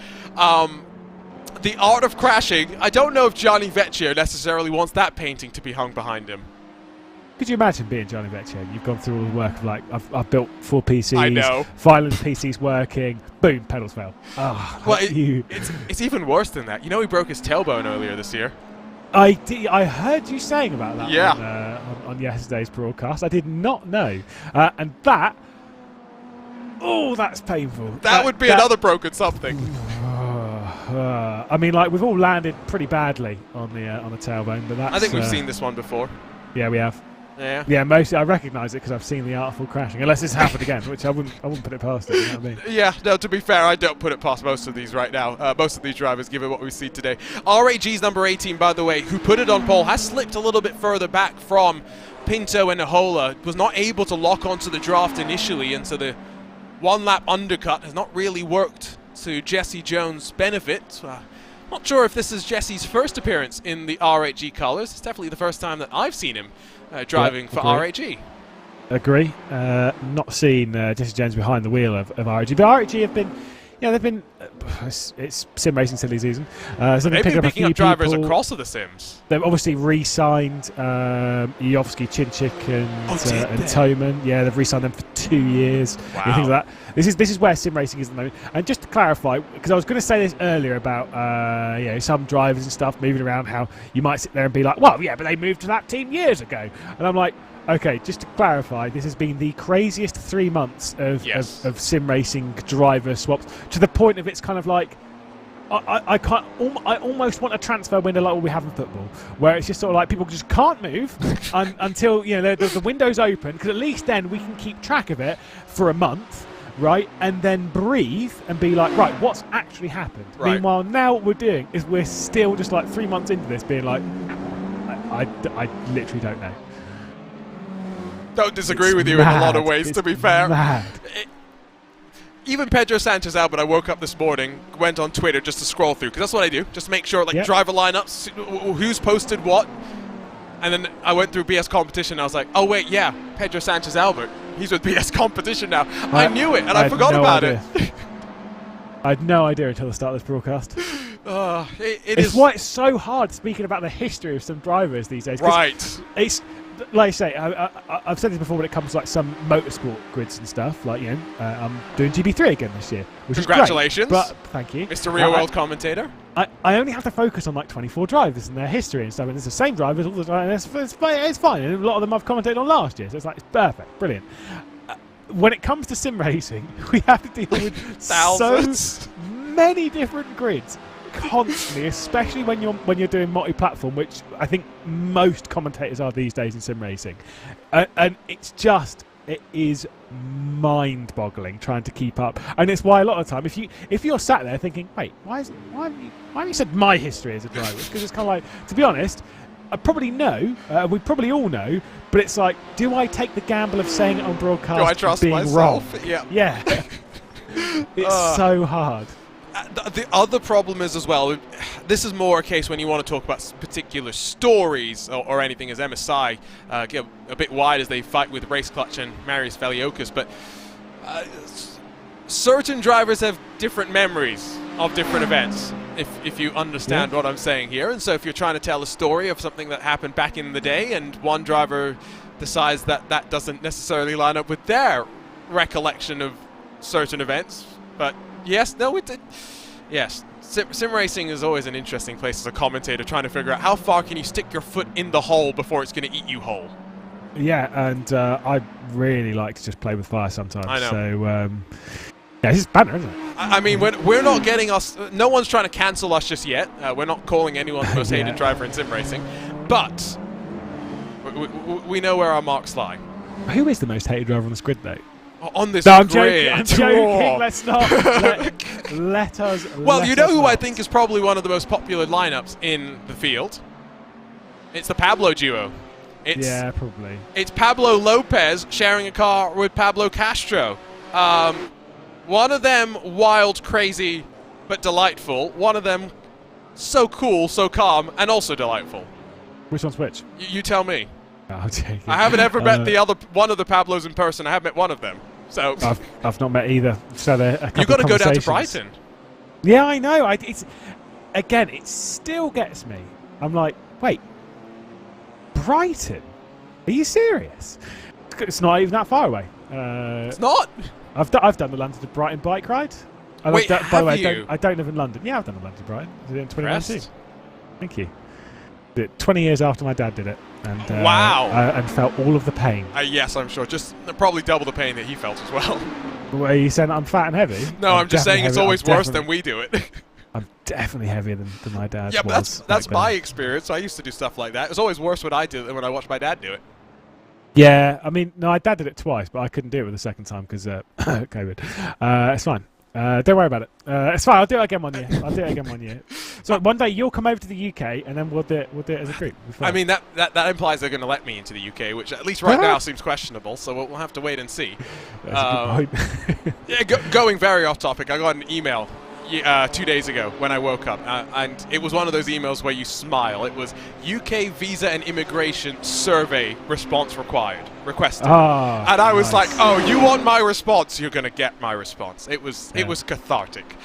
the art of crashing. I don't know if Gianni Vecchio necessarily wants that painting to be hung behind him. Could you imagine being Gianni Vecchio? You've gone through all the work of like, I've built 4 PCs. I know. Finally, the PC's working. Boom, pedals fail. Oh, Well, it's even worse than that. You know, he broke his tailbone earlier this year. I heard you saying about that Yeah. on yesterday's broadcast. I did not know. And that, oh, that's painful. That would be another broken something. I mean, like, we've all landed pretty badly on the tailbone, but that's... I think we've seen this one before. Yeah, we have. Yeah. Yeah, mostly I recognise it because I've seen the artful crashing. Unless it's happened again, which I wouldn't put it past it. You know what I mean? Yeah, no, to be fair, I don't put it past most of these right now. Most of these drivers, given what we see today. RAG's number 18, by the way, who put it on pole, has slipped a little bit further back from Pinto and Ahola. Was not able to lock onto the draft initially, and so the one-lap undercut has not really worked to Jesse Jones' benefit. Not sure if this is Jesse's first appearance in the RAG colours. It's definitely the first time that I've seen him driving for RAG. Agree. Not seen Jesse Jones behind the wheel of RAG, but RAG have been, they've been. It's sim racing silly season. So they've been picking up drivers across of the sims. They've obviously re-signed Jovski, Chinchik, and Toman. Yeah, they've re-signed them for 2 years. Wow. And things like that. This is where sim racing is at the moment. And just to clarify, because I was going to say this earlier about some drivers and stuff moving around, how you might sit there and be like, well, yeah, but they moved to that team years ago. And I'm like, okay, just to clarify, this has been the craziest 3 months of sim racing driver swaps, to the point of it's kind of like, I almost want a transfer window like what we have in football, where it's just sort of like people just can't move until the window's open, because at least then we can keep track of it for a month, right, and then breathe and be like, right, what's actually happened? Right. Meanwhile, now what we're doing is we're still just like 3 months into this being like, I literally don't know. Don't disagree with you in a lot of ways, to be fair. Mad. Even Pedro Sanchez Albert, I woke up this morning, went on Twitter just to scroll through, because that's what I do, just make sure, like, driver lineups, who's posted what. And then I went through BS Competition, and I was like, oh, wait, yeah, Pedro Sanchez Albert. He's with BS Competition now. I knew it, and I forgot about it. I had no idea until the start of this broadcast. It's why it's so hard speaking about the history of some drivers these days. Right. It's, like I say, I've said this before when it comes to like some motorsport grids and stuff. Like, I'm doing GB3 again this year, which Congratulations. is great. But thank you, Mr. Real World Commentator. I only have to focus on like 24 drivers and their history and stuff, and it's the same drivers all the time. And it's fine. And a lot of them I've commentated on last year, so it's like, it's perfect, brilliant. When it comes to sim racing, we have to deal with so many different grids constantly, especially when you're doing multi-platform, which I think most commentators are these days in sim racing, and it is mind-boggling trying to keep up. And it's why a lot of the time, if you're sat there thinking, wait, why haven't you said my history as a driver? Because it's kind of like, to be honest, I probably know, we probably all know, but it's like, do I take the gamble of saying it on broadcast? Do I trust being myself? Wrong? Yeah. It's so hard. The other problem is as well, this is more a case when you want to talk about particular stories or anything, as MSI get a bit wide as they fight with Race Clutch and Marius Veliokis, but certain drivers have different memories of different events, if you understand what I'm saying here. And so if you're trying to tell a story of something that happened back in the day and one driver decides that that doesn't necessarily line up with their recollection of certain events, but yes, sim racing is always an interesting place as a commentator, trying to figure out how far can you stick your foot in the hole before it's going to eat you whole. Yeah, and I really like to just play with fire sometimes. I know. So, this is banner, isn't it? I mean, we're not getting us... No one's trying to cancel us just yet. We're not calling anyone the most hated driver in sim racing. But we know where our marks lie. Who is the most hated driver on this grid, though? On this I'm grid. I'm joking. Let's not. Let us. Well, you know who I think is probably one of the most popular lineups in the field? It's the Pablo duo. Yeah, probably. It's Pablo Lopez sharing a car with Pablo Castro. One of them wild, crazy, but delightful. One of them so cool, so calm, and also delightful. Which one's which? You tell me. Oh, I'm joking. I haven't ever met one of the Pablos in person. I have met one of them. So I've not met either. So you've got to go down to Brighton. Yeah, I know. again, it still gets me. I'm like, wait, Brighton? Are you serious? It's not even that far away. It's not. I've done the London to Brighton bike ride. And Wait, by the way, have you? I don't live in London. Yeah, I've done the London to Brighton. I did it in 2019. Impressed. Thank you. Did it 20 years after my dad did it. And, Wow. And felt all of the pain. Yes, I'm sure. Just probably double the pain that he felt as well. Are you saying that I'm fat and heavy? No, I'm just saying it's heavy. always worse than we do it. I'm definitely heavier than my dad. Yeah, but that's my experience. I used to do stuff like that. It was always worse when I did it than when I watched my dad do it. Yeah, I mean, no, my dad did it twice, but I couldn't do it with the second time because COVID. It's fine. Don't worry about it. It's fine. I'll do it again one year. So one day you'll come over to the UK, and then we'll do it as a group. I mean, that implies they're going to let me into the UK, which at least right now seems questionable. So we'll have to wait and see. That's a good point. Yeah, going very off topic. I got an email 2 days ago when I woke up, and it was one of those emails where you smile. It was UK Visa and Immigration Survey response requested. And I was like, oh, you want my response? You're going to get my response. It was cathartic.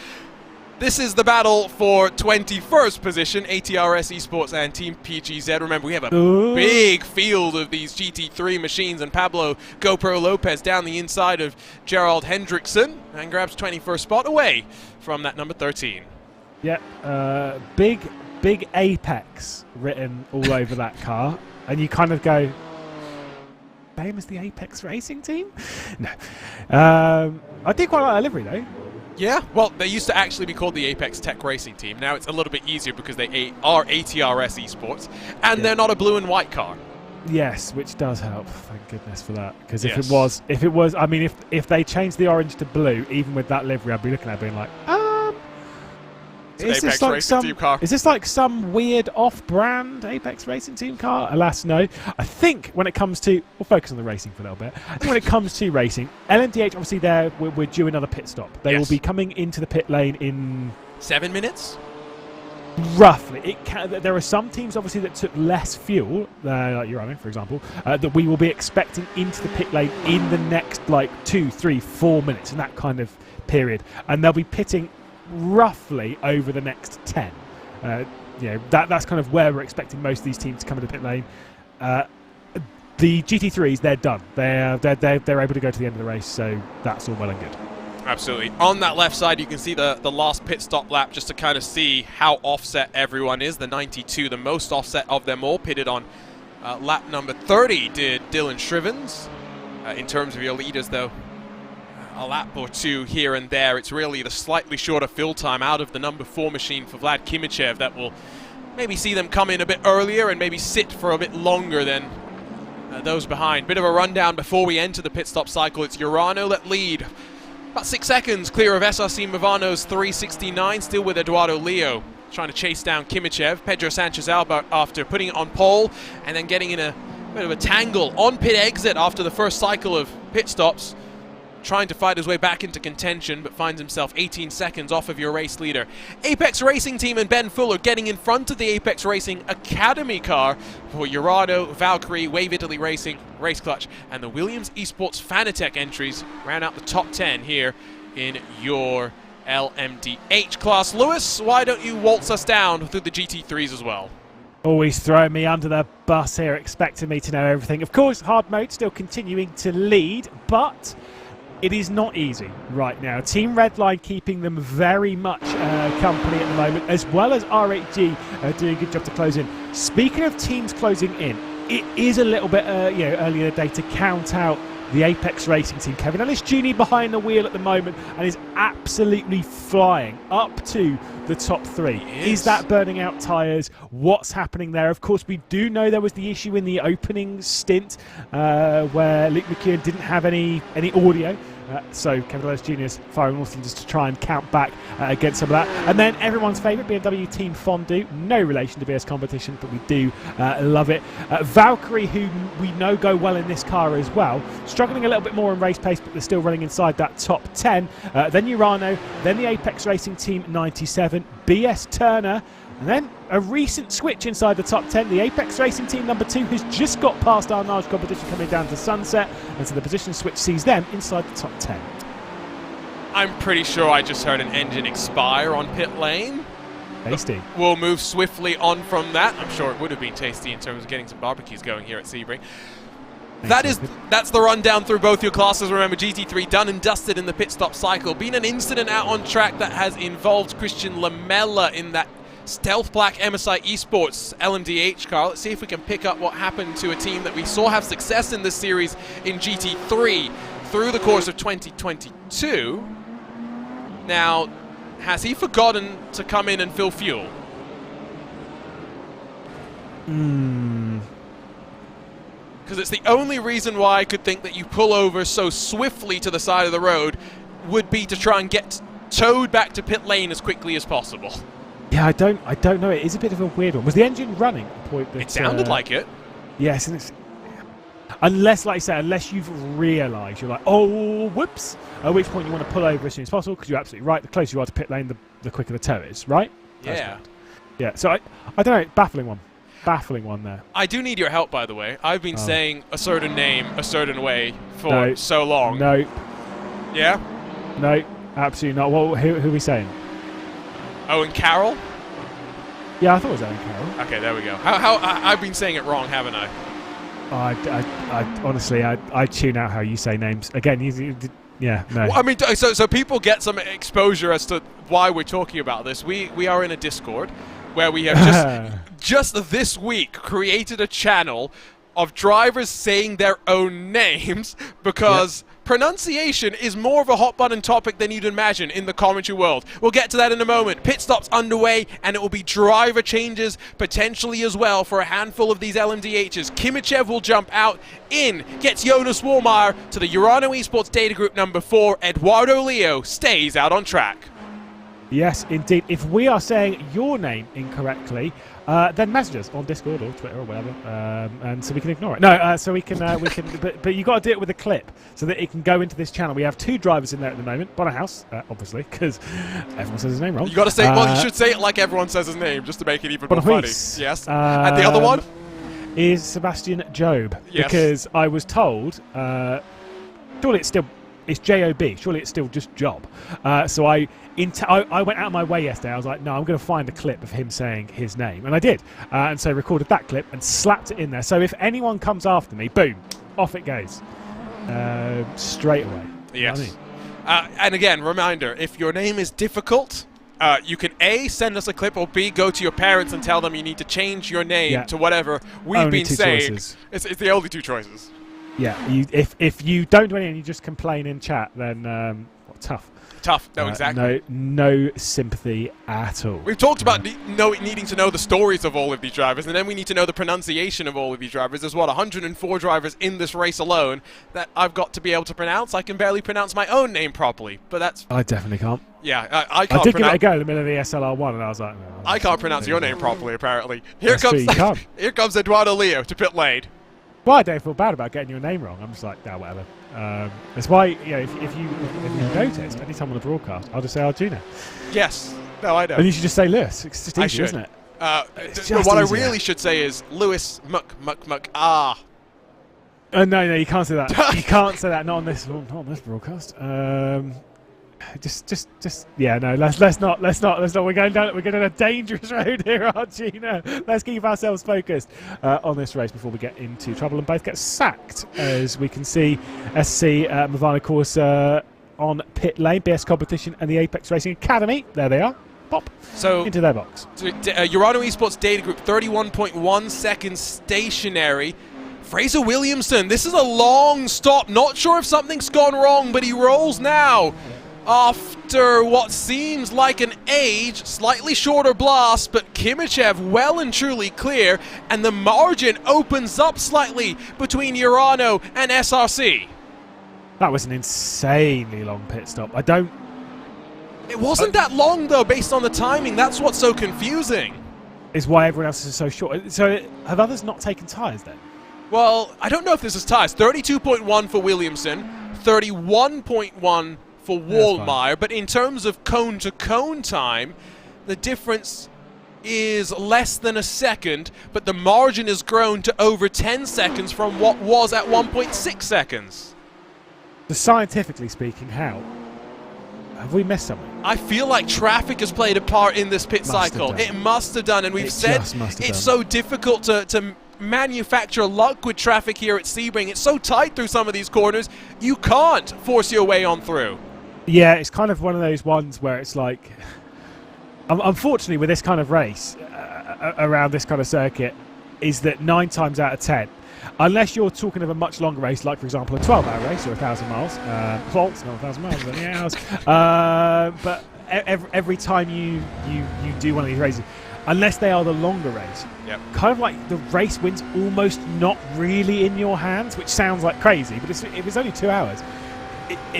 This is the battle for 21st position, ATRS Esports and Team PGZ. Remember, we have a big field of these GT3 machines, and Pablo GoPro Lopez down the inside of Gerald Hendrickson and grabs 21st spot away from that number 13. Yeah, big Apex written all over that car, and you kind of go, same as the Apex Racing team? No. I do quite like that livery though. Yeah, well, they used to actually be called the Apex Tech Racing Team. Now it's a little bit easier because they are ATRS Esports, and they're not a blue and white car. Yes, which does help. Thank goodness for that. Because if it was, I mean, if they changed the orange to blue, even with that livery, I'd be looking at it being like, is this like some weird off-brand Apex Racing Team car? Alas, no. I think when it comes to, we'll focus on the racing for a little bit. I think when it comes to racing, LMDH, obviously we're due another pit stop. They will be coming into the pit lane in 7 minutes? Roughly. There are some teams, obviously, that took less fuel, like Urano, for example, that we will be expecting into the pit lane in the next, 2, 3, 4 minutes, in that kind of period. And they'll be pitting roughly over the next 10. That's kind of where we're expecting most of these teams to come into the pit lane. The GT3s, they're done. They're able to go to the end of the race, so that's all well and good. Absolutely. On that left side, you can see the last pit stop lap just to kind of see how offset everyone is. The 92, the most offset of them all, pitted on lap number 30 did Dylan Shrivens. In terms of your leaders, though, a lap or two here and there. It's really the slightly shorter fill time out of the number 4 machine for Vlad Kimichev that will maybe see them come in a bit earlier and maybe sit for a bit longer than those behind. Bit of a rundown before we enter the pit stop cycle. It's Urano that lead. About 6 seconds clear of SRC Movano's 369, still with Eduardo Leo trying to chase down Kimichev. Pedro Sanchez Alba after putting it on pole and then getting in a bit of a tangle on pit exit after the first cycle of pit stops. Trying to fight his way back into contention, but finds himself 18 seconds off of your race leader. Apex Racing Team and Ben Fuller getting in front of the Apex Racing Academy car for Urano, Valkyrie, Wave Italy Racing, Race Clutch, and the Williams Esports Fanatec entries ran out the top 10 here in your LMDH class. Lewis, why don't you waltz us down through the GT3s as well? Always throwing me under the bus here, expecting me to know everything. Of course, hard mode still continuing to lead, but it is not easy right now. Team Redline keeping them very much company at the moment, as well as R8G doing a good job to close in. Speaking of teams closing in, it is a little bit earlier in the day to count out the Apex Racing Team. Kevin Ellis Jr. behind the wheel at the moment and is absolutely flying up to the top 3. Is that burning out tyres? What's happening there? Of course, we do know there was the issue in the opening stint where Luke McKeown didn't have any audio. So Kevin Ellis Jr. is firing all cylinders to try and count back against some of that. And then everyone's favourite BMW Team Fondue. No relation to BS competition, but we do love it. Valkyrie, who we know go well in this car as well. Struggling a little bit more in race pace, but they're still running inside that top 10. Then Urano, then the Apex Racing Team 97, BS Turner, and then a recent switch inside the top 10. The Apex Racing Team number 2 has just got past our large competition coming down to Sunset, and so the position switch sees them inside the top 10. I'm pretty sure I just heard an engine expire on pit lane. Tasty. We'll move swiftly on from that. I'm sure it would have been tasty in terms of getting some barbecues going here at Sebring. That's the rundown through both your classes. Remember, GT3 done and dusted in the pit stop cycle. Been an incident out on track that has involved Christian Lamella in that Stealth Black MSI Esports LMDH car. Let's see if we can pick up what happened to a team that we saw have success in this series in GT3 through the course of 2022. Now, has he forgotten to come in and fill fuel? Because it's the only reason why I could think that you pull over so swiftly to the side of the road would be to try and get towed back to pit lane as quickly as possible. Yeah, I don't know. It is a bit of a weird one. Was the engine running at the point that, it sounded like it. Yes, and it's... Unless, like I say, unless you've realised, you're like, oh, whoops, at which point you want to pull over as soon as possible, because you're absolutely right. The closer you are to pit lane, the quicker the tow is, right? Yeah. Yeah, so I don't know, baffling one. Baffling one there. I do need your help, by the way. I've been saying a certain name a certain way for so long. No. Yeah? No, absolutely not. Well, who are we saying? Owen Carroll? Yeah, I thought it was Owen Carroll. Okay, there we go. How I've been saying it wrong, haven't I? I honestly, I tune out how you say names. Again, yeah, no. Well, I mean, so people get some exposure as to why we're talking about this. We are in a Discord where we have just this week created a channel of drivers saying their own names because pronunciation is more of a hot button topic than you'd imagine in the commentary world. We'll get to that in a moment. Pit stops underway, and it will be driver changes potentially as well for a handful of these LMDHs. Kimichev will jump out. In gets Jonas Wallmeyer to the Urano Esports Data Group number 4. Eduardo Leo stays out on track. Yes, indeed. If we are saying your name incorrectly, then message us on Discord or Twitter or whatever, and so we can ignore it. No, so we can, but you got to do it with a clip so that it can go into this channel. We have 2 drivers in there at the moment. Bonnerhouse, obviously, because everyone says his name wrong. You got to say, well, you should say it like everyone says his name, just to make it even more funny. Yes. And the other one is Sebastian Job, yes. Because I was told, surely it's J-O-B. Surely it's still just Job. So I went out of my way yesterday. I was like, no, I'm going to find a clip of him saying his name. And I did. And so recorded that clip and slapped it in there. So if anyone comes after me, boom, off it goes. Straight away. Yes. You know what I mean? And again, reminder, if your name is difficult, you can A, send us a clip, or B, go to your parents and tell them you need to change your name to whatever we've been saying. It's the only 2 choices. Yeah, if you don't do anything, you just complain in chat, then tough. Tough, no, exactly. No sympathy at all. We've talked about needing to know the stories of all of these drivers, and then we need to know the pronunciation of all of these drivers. There's, 104 drivers in this race alone that I've got to be able to pronounce. I can barely pronounce my own name properly, but that's... I definitely can't. Yeah, I can't. I did give it a go in the middle of the SLR1, and I was like... No, I can't pronounce your name properly, apparently. Here comes Eduardo Leo to pit lane. Well, I don't feel bad about getting your name wrong. I'm just like, nah, whatever. That's why, if you noticed any time on the broadcast, I'll just say Arjuna. Yes. No, I know. And you should just say Lewis. It's just easy, isn't it? What I really should say is Lewis Muck. No, you can't say that. You can't say that. Not on this broadcast. Yeah, no. Let's not. We're going down a dangerous road here, Arjuna. Let's keep ourselves focused on this race before we get into trouble and both get sacked. As we can see, SC Movano Corsa on pit lane, BS Competition, and the Apex Racing Academy. There they are. Pop. So into their box. Urano Esports Data Group, 31.1 seconds stationary. Fraser Williamson. This is a long stop. Not sure if something's gone wrong, but he rolls now. After what seems like an age, slightly shorter blast, but Kimichev well and truly clear, and the margin opens up slightly between Urano and SRC. That was an insanely long pit stop. It wasn't that long, though, based on the timing. That's what's so confusing. Is why everyone else is so short. So have others not taken tyres, then? Well, I don't know if this is tyres. 32.1 for Williamson, 31.1 for Wallmeyer, but in terms of cone-to-cone time, the difference is less than a second, but the margin has grown to over 10 seconds from what was at 1.6 seconds. So scientifically speaking, how? have we missed something? I feel like traffic has played a part in this pit cycle. It must have done, and we've said it's so difficult to manufacture luck with traffic here at Sebring. It's so tight through some of these corners, you can't force your way on through. Yeah, it's kind of one of those ones where it's like, unfortunately with this kind of race, around this kind of circuit, is that 9 times out of 10, unless you're talking of a much longer race, like for example a 12-hour race or 1,000 miles, well, it's not 1,000 miles, but yeah, but every time you do one of these races, unless they are the longer race, kind of like the race wins almost not really in your hands, which sounds like crazy, but if it's only 2 hours,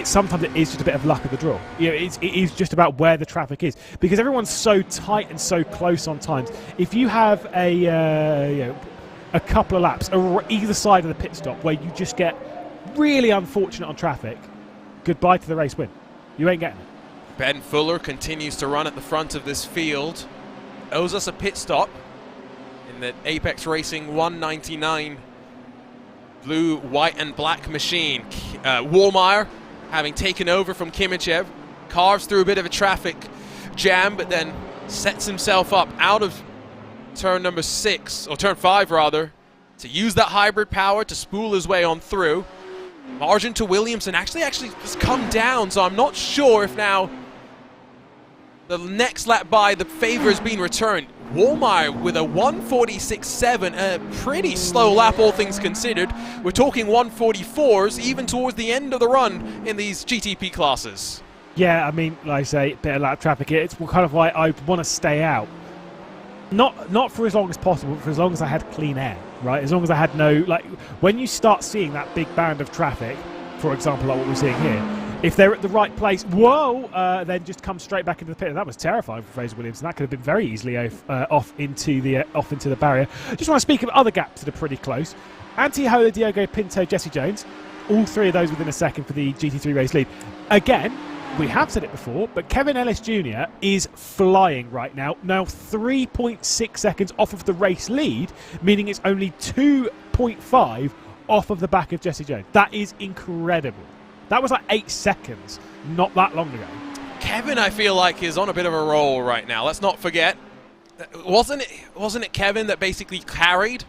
sometimes it is just a bit of luck of the draw. You know, it is just about where the traffic is, because everyone's so tight and so close on times. If you have a couple of laps either side of the pit stop where you just get really unfortunate on traffic, goodbye to the race win. You ain't getting it. Ben Fuller continues to run at the front of this field, owes us a pit stop in the Apex Racing 199 blue, white and black machine. Wallmeyer, having taken over from Kimichev, carves through a bit of a traffic jam, but then sets himself up out of turn number 6, or turn 5 rather, to use that hybrid power to spool his way on through. Margin to Williamson actually has come down, so I'm not sure if now the next lap by the favor has been returned. Wallmeyer with a 146.7, a pretty slow lap all things considered. We're talking 144s even towards the end of the run in these GTP classes. Yeah, I mean, like I say, bit of lap traffic. It's kind of why I want to stay out. Not for as long as possible, but for as long as I had clean air, right? As long as I had no, like, when you start seeing that big band of traffic, for example, like what we're seeing here, if they're at the right place, then just come straight back into the pit. And that was terrifying for Fraser Williamson. That could have been very easily off into the barrier. Just want to speak of other gaps that are pretty close. Antihola, Diogo Pinto, Jesse Jones, all 3 of those within a second for the GT3 race lead. Again, we have said it before, but Kevin Ellis Jr. is flying right now. Now 3.6 seconds off of the race lead, meaning it's only 2.5 off of the back of Jesse Jones. That is incredible. That was like 8 seconds not that long ago. Kevin, I feel like, is on a bit of a roll right now. Let's not forget, wasn't it Kevin that basically carried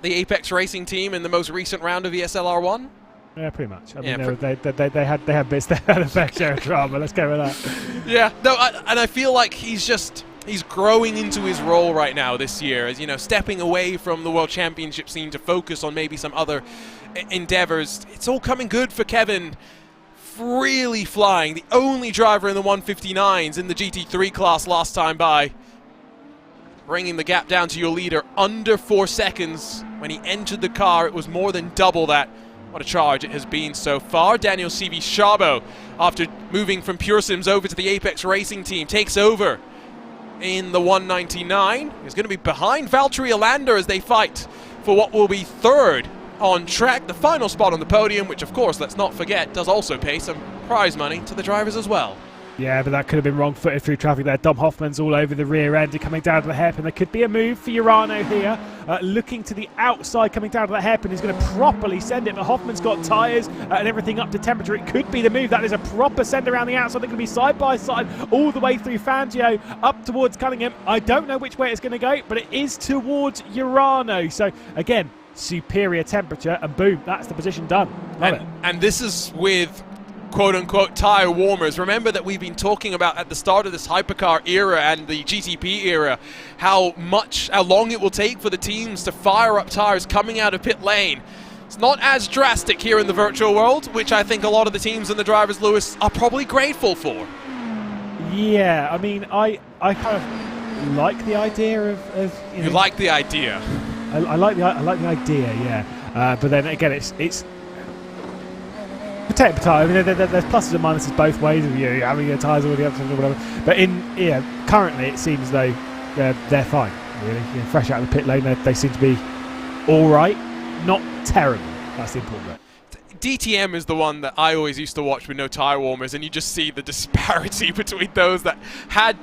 the Apex Racing team in the most recent round of ESLR 1? Yeah, pretty much. I mean, they had bits, they had a fair share of drama. Let's go with that. Yeah, no, and I feel like he's growing into his role right now this year, as, you know, stepping away from the World Championship scene to focus on maybe some other endeavors. It's all coming good for Kevin. Really flying, the only driver in the 159s in the GT3 class last time by, bringing the gap down to your leader under 4 seconds. When he entered the car, it was more than double that. What a charge it has been so far. Daniel C.V. Szabo, after moving from Pure Sims over to the Apex Racing team, takes over in the 199. He's going to be behind Valtteri Alander as they fight for what will be 3rd on track, the final spot on the podium, which of course, let's not forget, does also pay some prize money to the drivers as well. Yeah, but that could have been wrong-footed through traffic there. Dom Hoffman's all over the rear end and coming down to the hairpin. There could be a move for Urano here. Looking to the outside, coming down to the hairpin. He's going to properly send it, but Hoffman's got tyres and everything up to temperature. It could be the move. That is a proper send around the outside. They're going to be side by side all the way through Fangio up towards Cunningham. I don't know which way it's going to go, but it is towards Urano. So, again, superior temperature, and boom, that's the position done. Love it. And this is with quote-unquote tyre warmers. Remember that we've been talking about at the start of this hypercar era and the GTP era how long it will take for the teams to fire up tyres coming out of pit lane. It's not as drastic here in the virtual world, which I think a lot of the teams and the drivers, Lewis, are probably grateful for. Yeah, I mean, I kind of like the idea of you like the idea. I like the idea, yeah. But then again, it's potato. I mean, there's pluses and minuses both ways of you having your tyres already up or whatever. But currently it seems though they're fine. Really, fresh out of the pit lane, they seem to be all right, not terrible. That's the important bit. DTM is the one that I always used to watch with no tyre warmers, and you just see the disparity between those that had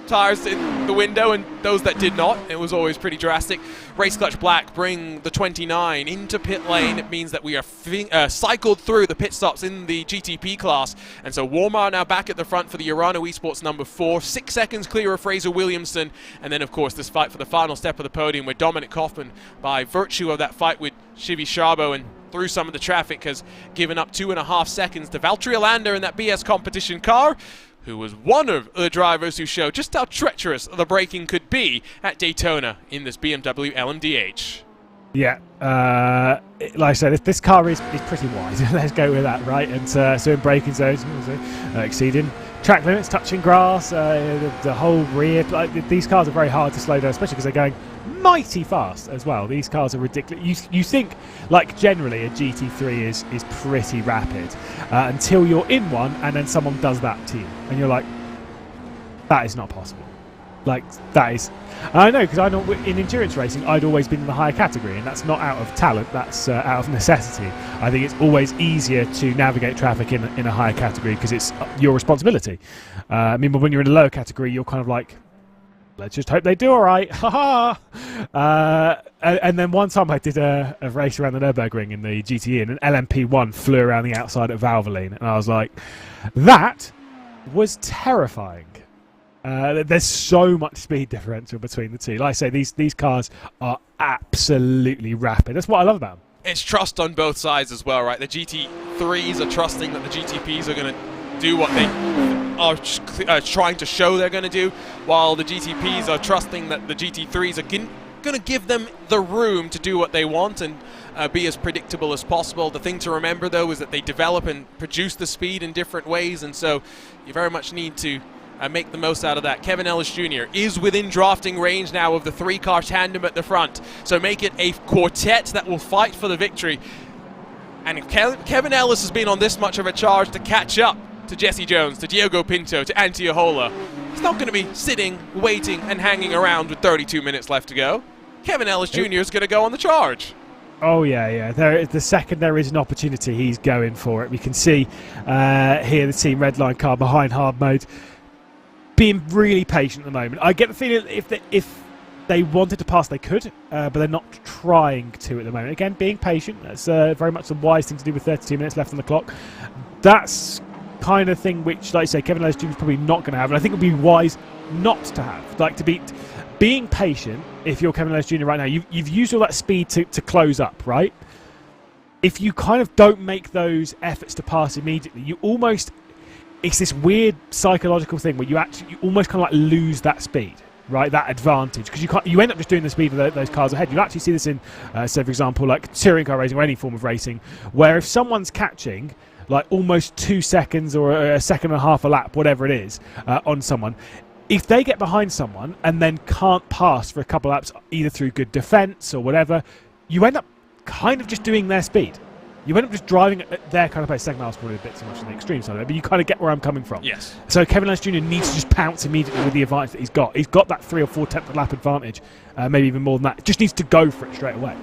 tires in the window and those that did not. It was always pretty drastic. Race Clutch Black bring the 29 into pit lane. It means that we are cycled through the pit stops in the GTP class. And so Warmar now back at the front for the Urano Esports number 4. 6 seconds clear of Fraser Williamson. And then, of course, this fight for the final step of the podium where Dominic Kaufman, by virtue of that fight with Shivi Sharbo and through some of the traffic, has given up 2.5 seconds to Valtteri Alander in that BS competition car, who was one of the drivers who showed just how treacherous the braking could be at Daytona in this BMW LMDH. Yeah, like I said, this car is pretty wide. Let's go with that, right? And so in braking zones, exceeding track limits, touching grass, the whole rear. Like, these cars are very hard to slow down, especially because they're going mighty fast as well. These cars are ridiculous. You think, like, generally a GT3 is pretty rapid until you're in one and then someone does that to you. And you're like, that is not possible. Like, that is... I know, because I know in endurance racing, I'd always been in the higher category, and that's not out of talent, that's out of necessity. I think it's always easier to navigate traffic in a higher category because it's your responsibility. I mean, but when you're in a lower category, you're kind of like, let's just hope they do all right. Ha ha! And then one time I did a race around the Nürburgring in the GTE, and an LMP1 flew around the outside of Valvoline, and I was like, that was terrifying. There's so much speed differential between the two. Like I say, these cars are absolutely rapid. That's what I love about them. It's trust on both sides as well, right? The GT3s are trusting that the GTPs are going to do what they are trying to show they're going to do, while the GTPs are trusting that the GT3s are going to give them the room to do what they want and be as predictable as possible. The thing to remember, though, is that they develop and produce the speed in different ways, and so you very much need to make the most out of that. Kevin Ellis Jr. is within drafting range now of the 3-car tandem at the front, so make it a quartet that will fight for the victory. And if Kevin Ellis has been on this much of a charge to catch up to Jesse Jones, to Diogo Pinto, to Antti Ahola, he's not going to be sitting, waiting, and hanging around with 32 minutes left to go. Kevin Ellis Jr. is going to go on the charge. Oh, yeah. The second there is an opportunity, he's going for it. We can see here the Team Redline car behind hard mode being really patient at the moment. I get the feeling if they wanted to pass, they could, but they're not trying to at the moment. Again, being patient, that's very much the wise thing to do with 32 minutes left on the clock. That's kind of thing which, like I say, Kevin Ellis Jr. is probably not going to have, and I think it would be wise not to have. Like, being patient, if you're Kevin Ellis Jr. right now, you've used all that speed to close up, right? If you kind of don't make those efforts to pass immediately, you almost... It's this weird psychological thing where you almost kind of like lose that speed, right? That advantage, because you end up just doing the speed of those cars ahead. You actually see this in, say for example, like touring car racing or any form of racing, where if someone's catching like almost 2 seconds or a second and a half a lap, whatever it is, on someone, if they get behind someone and then can't pass for a couple of laps, either through good defence or whatever, you end up kind of just doing their speed. You end up just driving at their kind of pace. Second half's probably a bit too much on the extreme side of it, but you kind of get where I'm coming from. Yes. So Kevin Ellis Jr. needs to just pounce immediately with the advantage that he's got. He's got that 3 or 4 tenth of lap advantage, maybe even more than that. Just needs to go for it straight away.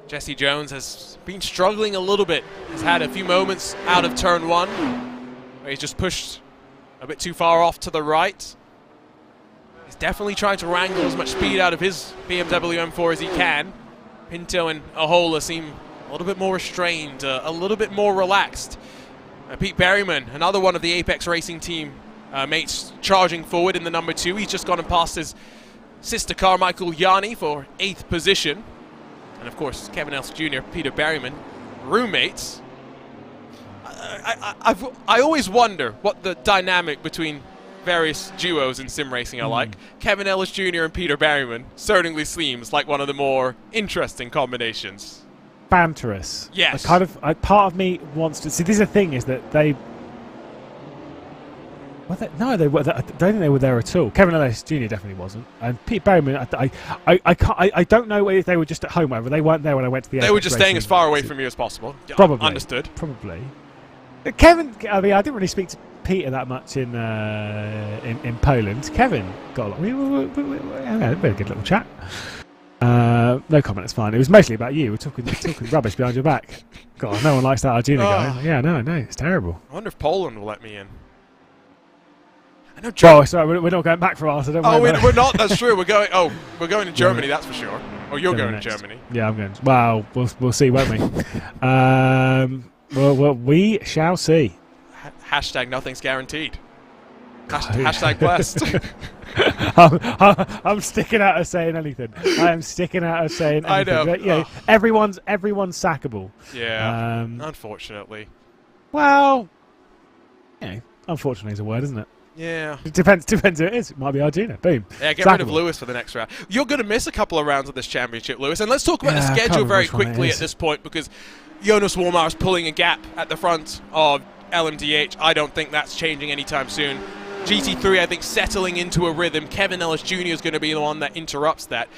Jesse Jones has been struggling a little bit. He's had a few moments out of turn 1 where he's just pushed a bit too far off to the right. He's definitely trying to wrangle as much speed out of his BMW M4 as he can. Pinto and Ahola seem a little bit more restrained, a little bit more relaxed. Pete Berryman, another one of the Apex Racing team mates, charging forward in the number 2. He's just gone and passed his sister car, Michael Yanni, for 8th position. And of course, Kevin Ellis Jr., Peter Berryman, roommates. I always wonder what the dynamic between various duos in sim racing are like. Kevin Ellis Jr. and Peter Berryman certainly seems like one of the more interesting combinations. Banterous. Yes. Part of me wants to see. This is the thing, is that they. No, they were. I don't think they were there at all. Kevin Ellis Jr. definitely wasn't, and Pete Berryman. I don't know if they were just at home. Whether they weren't there when I went to the. They were just staying as far away from you as possible. Probably understood. Probably. Kevin. I mean, I didn't really speak to Peter that much in Poland. Kevin got a lot. We had a good little chat. No comment, it's fine. It was mostly about you. We're talking rubbish behind your back. God, no one likes that Arjuna guy. Yeah, no, it's terrible. I wonder if Poland will let me in. I know Well, sorry, we're not going back for us. So don't worry about we're it. not. That's true. We're going. Oh, we're going to Germany. That's for sure. Oh, you're going to Germany. Yeah, I'm going. Well, we'll see, won't we? Well, we shall see. Hashtag nothing's guaranteed. Hashtag blessed. I'm sticking out of saying anything. I am sticking out of saying anything. I know. But, you know, everyone's sackable. Yeah. Unfortunately. Well, unfortunately is a word, isn't it? Yeah. It depends who it is. It might be Arjuna. Boom. Yeah, get rid of Lewis for the next round. You're going to miss a couple of rounds of this championship, Lewis. And let's talk about the schedule very quickly at this point, because Jonas Warmar is pulling a gap at the front of LMDH. I don't think that's changing anytime soon. GT3, I think, settling into a rhythm. Kevin Ellis Jr. is going to be the one that interrupts that.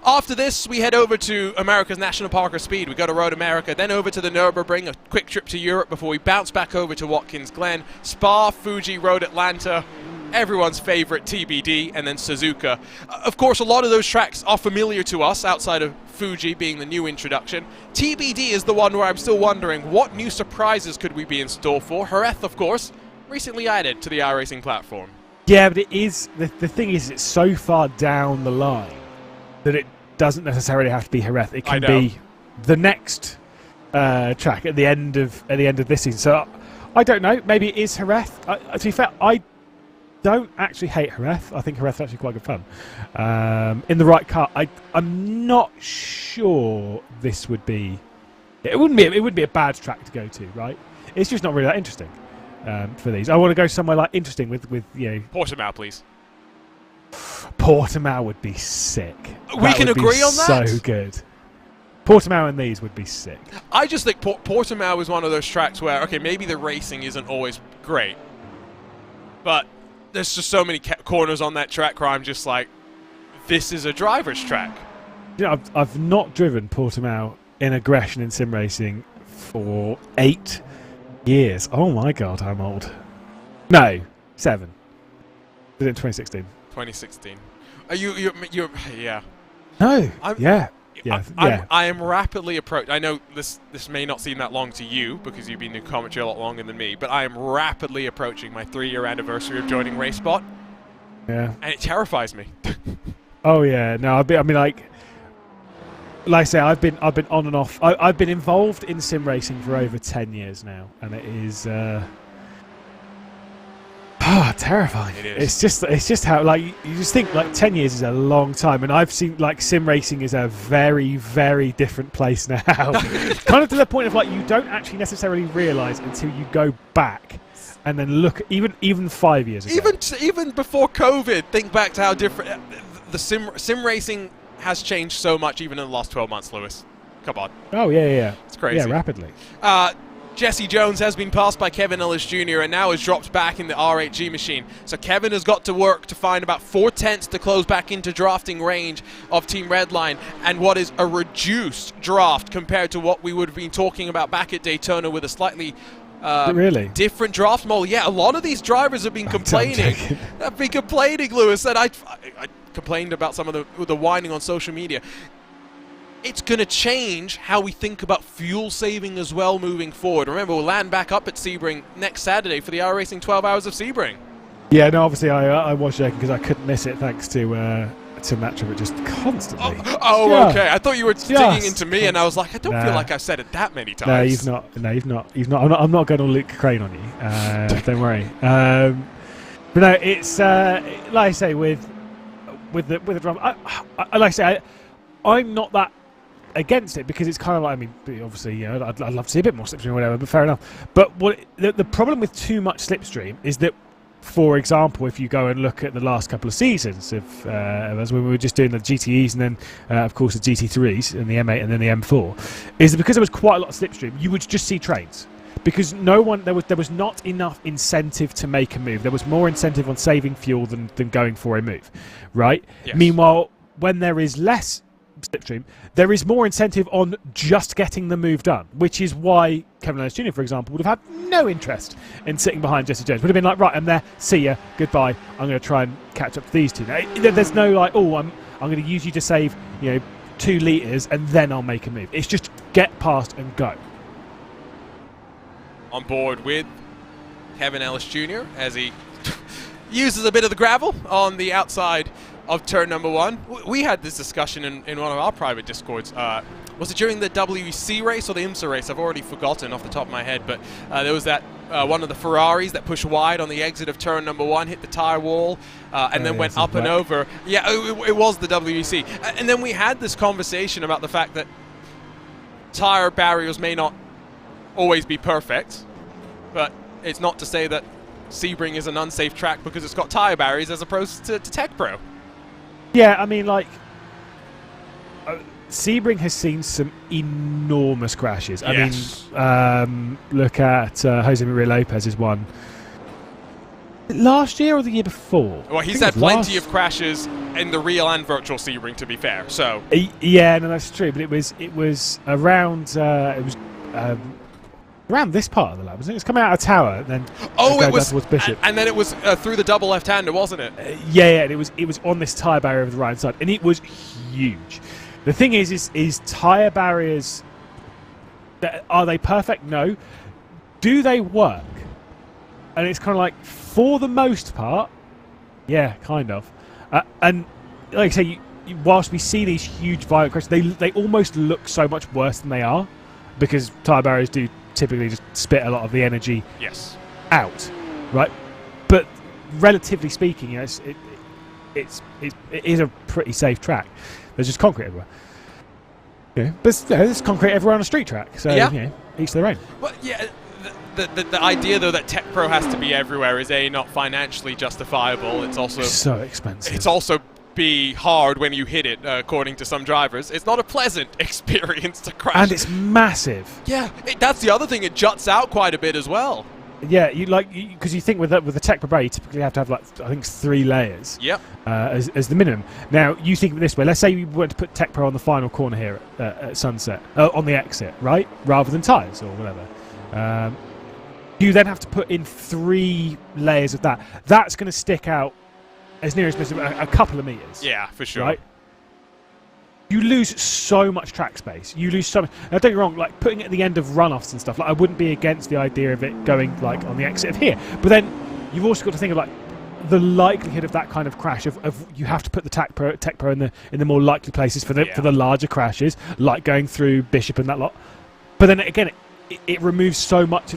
After this, we head over to America's National Park of Speed. We go to Road America, then over to the Nürburgring, a quick trip to Europe before we bounce back over to Watkins Glen, Spa, Fuji, Road Atlanta, everyone's favorite TBD, and then Suzuka. Of course, a lot of those tracks are familiar to us, outside of Fuji being the new introduction. TBD is the one where I'm still wondering what new surprises could we be in store for. Jerez, of course, recently added to the iRacing platform. Yeah, but it is the thing is it's so far down the line that it doesn't necessarily have to be Jerez. It can be the next track at the end of this season. So I don't know. Maybe it is Jerez. To be fair, I don't actually hate Jerez. I think Jerez is actually quite good fun. In the right car, I'm not sure this would be. It wouldn't be a bad track to go to, right? It's just not really that interesting for these. I want to go somewhere like interesting with Portimao, please. Portimao would be sick. We can agree on that. So good. Portimao and these would be sick. I just think Portimao is one of those tracks where, okay, maybe the racing isn't always great, but there's just so many corners on that track where I'm just like, this is a driver's track. You know, I've not driven Portimao in aggression in sim racing for 8 years. Oh my god, I'm old. No, 7. Did it in 2016. 2016. Are you're yeah. No. Yeah. I am rapidly approaching. I know this may not seem that long to you because you've been in commentary a lot longer than me, but I am rapidly approaching my 3-year anniversary of joining RaceSpot. Yeah. And it terrifies me. Oh yeah. No, I mean like I say, I've been on and off. I've been involved in sim racing for over 10 years now, and it is terrifying. It is. It's just how, like, you just think like 10 years is a long time, and I've seen like sim racing is a very, very different place now. Kind of to the point of like you don't actually necessarily realise until you go back and then look even 5 years ago. Even before COVID, think back to how different the sim racing has changed so much even in the last 12 months, Lewis. Come on. Oh yeah. It's crazy. Yeah, rapidly. Jesse Jones has been passed by Kevin Ellis Jr. and now has dropped back in the R8G machine. So Kevin has got to work to find about 4/10 to close back into drafting range of Team Redline, and what is a reduced draft compared to what we would have been talking about back at Daytona with a slightly different draft model. Yeah, a lot of these drivers have been complaining. Lewis, and I complained about some of the whining on social media. It's going to change how we think about fuel saving as well moving forward. Remember, we'll land back up at Sebring next Saturday for the iRacing 12 Hours of Sebring. Yeah, no, obviously I was joking because I couldn't miss it thanks to Matcha, just constantly. Okay. I thought you were digging into me, and I was like, I don't feel like I've said it that many times. No, you've not. I'm not going all Luke Crane on you. Don't worry. But no, it's like I say with the drum. Like I say, I'm not that against it because it's kind of like, I mean, obviously, you know, I'd love to see a bit more slipstream or whatever, but fair enough. But the problem with too much slipstream is that, for example, if you go and look at the last couple of seasons of as when we were just doing the GTEs and then of course the GT3s and the M8 and then the M4, is that because there was quite a lot of slipstream, you would just see trains. Because there was not enough incentive to make a move. There was more incentive on saving fuel than going for a move, right? Yes. Meanwhile, when there is less slipstream, there is more incentive on just getting the move done, which is why Kevin Ellis Jr., for example, would have had no interest in sitting behind Jesse Jones. Would have been like, right, I'm there, see ya, goodbye, I'm going to try and catch up to these two. Now, there's no like, oh, I'm going to use you to save 2 litres and then I'll make a move. It's just get past and go. On board with Kevin Ellis Jr. as he uses a bit of the gravel on the outside of turn number 1. We had this discussion in one of our private discords. Was it during the WEC race or the IMSA race? I've already forgotten off the top of my head, but there was that one of the Ferraris that pushed wide on the exit of turn number 1, hit the tire wall, and then went up and over. Yeah, it was the WEC. And then we had this conversation about the fact that tire barriers may not always be perfect, but it's not to say that Sebring is an unsafe track because it's got tire barriers as opposed to Tech Pro. Yeah, I mean, like, Sebring has seen some enormous crashes. I mean, look at Jose Maria Lopez's one last year or the year before. Well, he's had plenty of crashes in the real and virtual Sebring, to be fair. So yeah, no, that's true. But it was around around this part of the lap, wasn't it? It was coming out of Tower, and then it was towards Bishop, and then it was through the double left-hander, wasn't it? Yeah, and it was on this tyre barrier over the right side, and it was huge. The thing is tyre barriers, are they perfect? No. Do they work? And it's kind of like, for the most part, yeah, kind of. And like I say, whilst we see these huge violent crashes, they almost look so much worse than they are, because tyre barriers do typically just spit a lot of the energy out, right? But relatively speaking, you know, it is a pretty safe track. There's just concrete everywhere. Yeah, but there's concrete everywhere on a street track, so you know, each their own. Well, yeah. The idea, though, that Tech Pro has to be everywhere is A, not financially justifiable. It's also so expensive. It's also B, hard when you hit it, according to some drivers. It's not a pleasant experience to crash. And it's massive. Yeah, that's the other thing. It juts out quite a bit as well. Yeah, because you think with the Tech Pro you typically have to have, like, I think 3 layers. Yep. As the minimum. Now you think of it this way. Let's say we were to put Tech Pro on the final corner here at Sunset, on the exit, right, rather than tyres or whatever. You then have to put in 3 layers of that. That's going to stick out as near as possible a couple of meters. Yeah, for sure. Right. You lose so much track space. You lose so much. Now, don't get me wrong, like putting it at the end of runoffs and stuff, like I wouldn't be against the idea of it going like on the exit of here. But then you've also got to think of like the likelihood of that kind of crash of you have to put the Tech Pro in the more likely places for the larger crashes, like going through Bishop and that lot. But then again, it removes so much.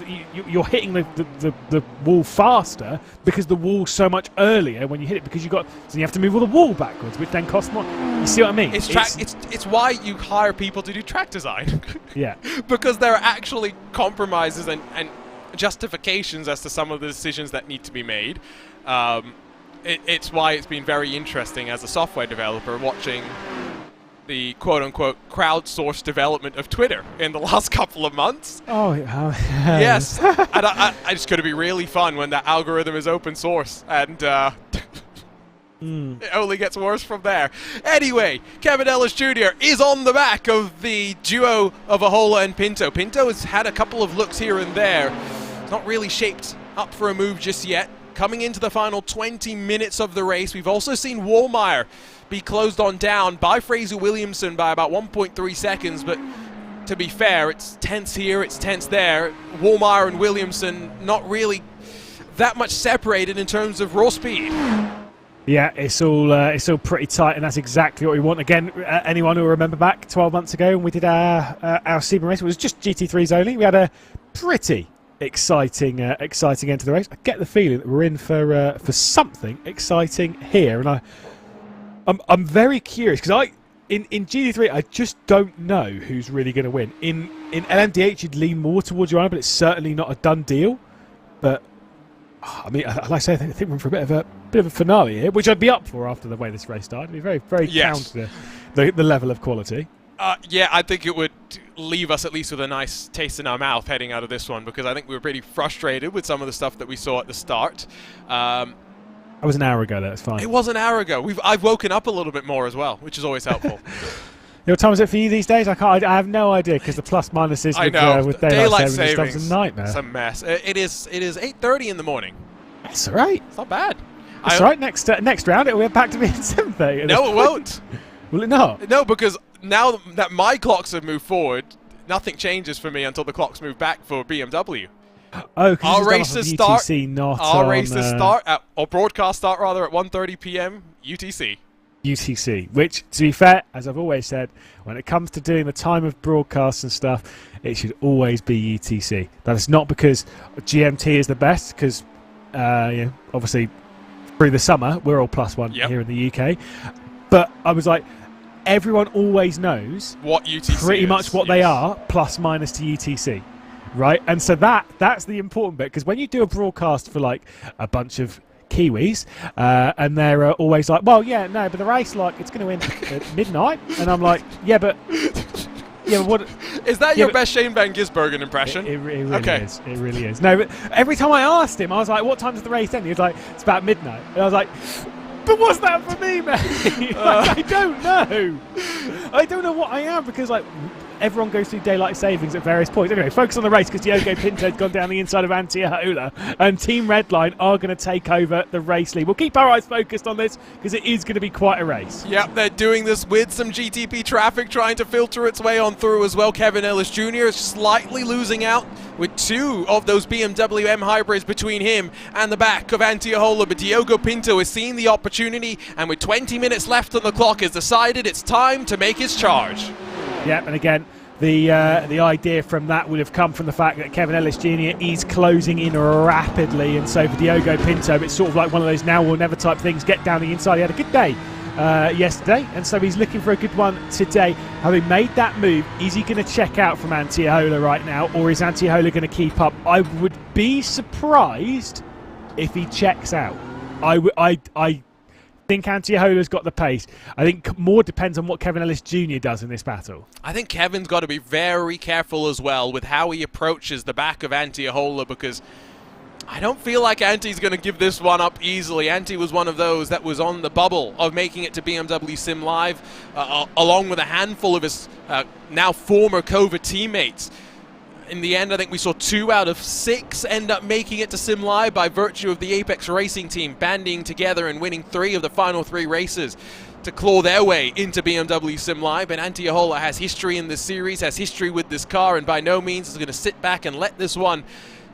You're hitting the wall faster because the wall's so much earlier when you hit it, because so you have to move all the wall backwards, which then costs more. You see what I mean? It's why you hire people to do track design. Yeah. Because there are actually compromises and justifications as to some of the decisions that need to be made. It's why it's been very interesting as a software developer watching the quote-unquote crowdsourced development of Twitter in the last couple of months. Oh, yes. And I just going to be really fun when that algorithm is open source, and it only gets worse from there. Anyway, Kevin Ellis Jr. is on the back of the duo of Ahola and Pinto. Pinto has had a couple of looks here and there. It's not really shaped up for a move just yet. Coming into the final 20 minutes of the race, we've also seen Wallmeyer be closed on down by Fraser Williamson by about 1.3 seconds, but to be fair, it's tense here, it's tense there. Wallmeyer and Williamson not really that much separated in terms of raw speed. Yeah, it's all pretty tight, and that's exactly what we want. Again, anyone who will remember back 12 months ago when we did our Sebring race, it was just GT3s only. We had a pretty exciting end to the race. I get the feeling that we're in for something exciting here, and I'm very curious because in GT3 I just don't know who's really going to win. In LMDH you'd lean more towards your own, but it's certainly not a done deal. But I mean, like I say, I think we're in for a bit of a finale here, which I'd be up for after the way this race started. It'd be very, very counter the level of quality. Yeah, I think it would leave us at least with a nice taste in our mouth heading out of this one, because I think we were pretty frustrated with some of the stuff that we saw at the start. That was an hour ago, that's fine. It was an hour ago. I've woken up a little bit more as well, which is always helpful. What time is it for you these days? I have no idea, because the plus minuses with daylight savings is a nightmare. It's a mess. It is 8:30 in the morning. That's all right. It's not bad. That's all right. Next round, it'll be back to being 7:30. No, it won't. Will it not? No, because now that my clocks have moved forward, nothing changes for me until the clocks move back for BMW. Oh, because our races start. UTC, not our on, races start at, or broadcast start rather, at 1:30 p.m. UTC. UTC, which, to be fair, as I've always said, when it comes to doing the time of broadcasts and stuff, it should always be UTC. That is not because GMT is the best, because obviously through the summer we're all +1 here in the UK. But I was like, everyone always knows what UTC pretty is. much what they are, plus minus to UTC, right? And so that's the important bit, because when you do a broadcast for like a bunch of Kiwis, and they're always like, well, yeah, no, but the race, like, it's going to end at midnight, and I'm like, but what is that? Your best Shane Van Gisbergen impression? It really is. It really is. No, but every time I asked him, I was like, what time does the race end? He was like, it's about midnight, and I was like, but what's that for me, man? I don't know. I don't know what I am, because like everyone goes through daylight savings at various points. Anyway, focus on the race, because Diogo Pinto's gone down the inside of Antiola, and Team Redline are going to take over the race lead. We'll keep our eyes focused on this, because it is going to be quite a race. Yep, they're doing this with some GTP traffic trying to filter its way on through as well. Kevin Ellis Jr. is slightly losing out with two of those BMW M hybrids between him and the back of Antiola, but Diogo Pinto has seen the opportunity, and with 20 minutes left on the clock has decided it's time to make his charge. Yep, and again, the idea from that would have come from the fact that Kevin Ellis Jr. is closing in rapidly, and so for Diogo Pinto, it's sort of like one of those now or never type things. Get down the inside. He had a good day yesterday, and so he's looking for a good one today. Having made that move, is he going to check out from Antiola right now, or is Antiola going to keep up? I would be surprised if he checks out. I think Antiola's got the pace. I think more depends on what Kevin Ellis Jr. does in this battle. I think Kevin's got to be very careful as well with how he approaches the back of Antiola, because I don't feel like Anti's going to give this one up easily. Anti was one of those that was on the bubble of making it to BMW Sim Live, along with a handful of his now former Cova teammates. In the end, I think we saw 2 out of 6 end up making it to Sim Live by virtue of the Apex Racing team banding together and winning 3 of the final 3 races to claw their way into BMW Sim Live. And Antiola has history in this series, has history with this car, and by no means is going to sit back and let this one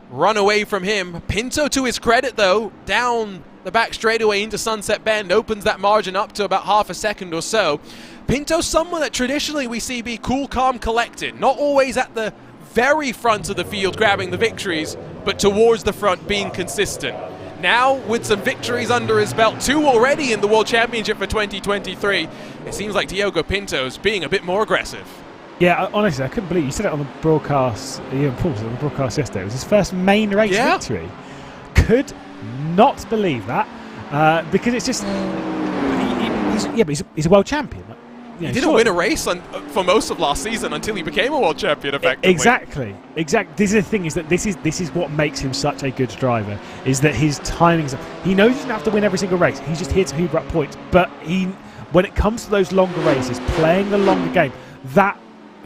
run away from him. Pinto, to his credit though, down the back straightaway into Sunset Bend, opens that margin up to about half a second or so. Pinto's someone that traditionally we see be cool, calm, collected, not always at the very front of the field grabbing the victories, but towards the front being consistent. Now, with some victories under his belt, 2 already in the World Championship for 2023, it seems like Diogo Pinto's being a bit more aggressive. Yeah, honestly, I couldn't believe you said it on the broadcast. Ian Paul said it on the broadcast yesterday. It was his first main race victory. Could not believe that, because it's just he's a world champion. He didn't win a race for most of last season until he became a world champion, effectively. Exactly. This is the thing, is that this is what makes him such a good driver, is that his timings. He knows he doesn't have to win every single race. He's just here to hoover up points. But when it comes to those longer races, playing the longer game, that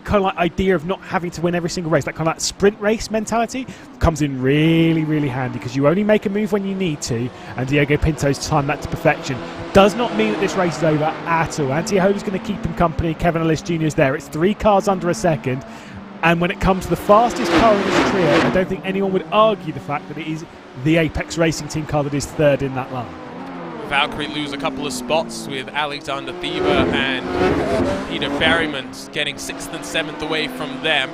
kind of like idea of not having to win every single race, that kind of like sprint race mentality comes in really, really handy, because you only make a move when you need to, and Diogo Pinto's timed that to perfection. Does not mean that this race is over at all. Antiola's going to keep him company. Kevin Ellis Jr. is there. It's 3 cars under a second, and when it comes to the fastest car in this trio, I don't think anyone would argue the fact that it is the Apex Racing team car that is 3rd in that line. Valkyrie lose a couple of spots, with Alexander Thieba and Peter Berryman getting 6th and 7th away from them.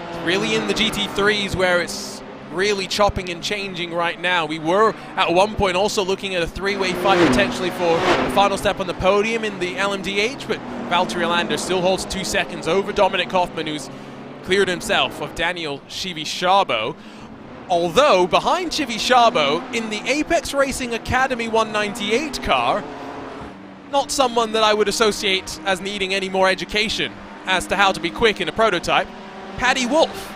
It's really in the GT3s where it's really chopping and changing right now. We were at one point also looking at a 3-way fight potentially for the final step on the podium in the LMDH, but Valtteri Alander still holds 2 seconds over Dominic Hoffman, who's cleared himself of Daniel Chivisciabo. Although, behind Chivisciabo, in the Apex Racing Academy 198 car, not someone that I would associate as needing any more education as to how to be quick in a prototype, Paddy Wolf,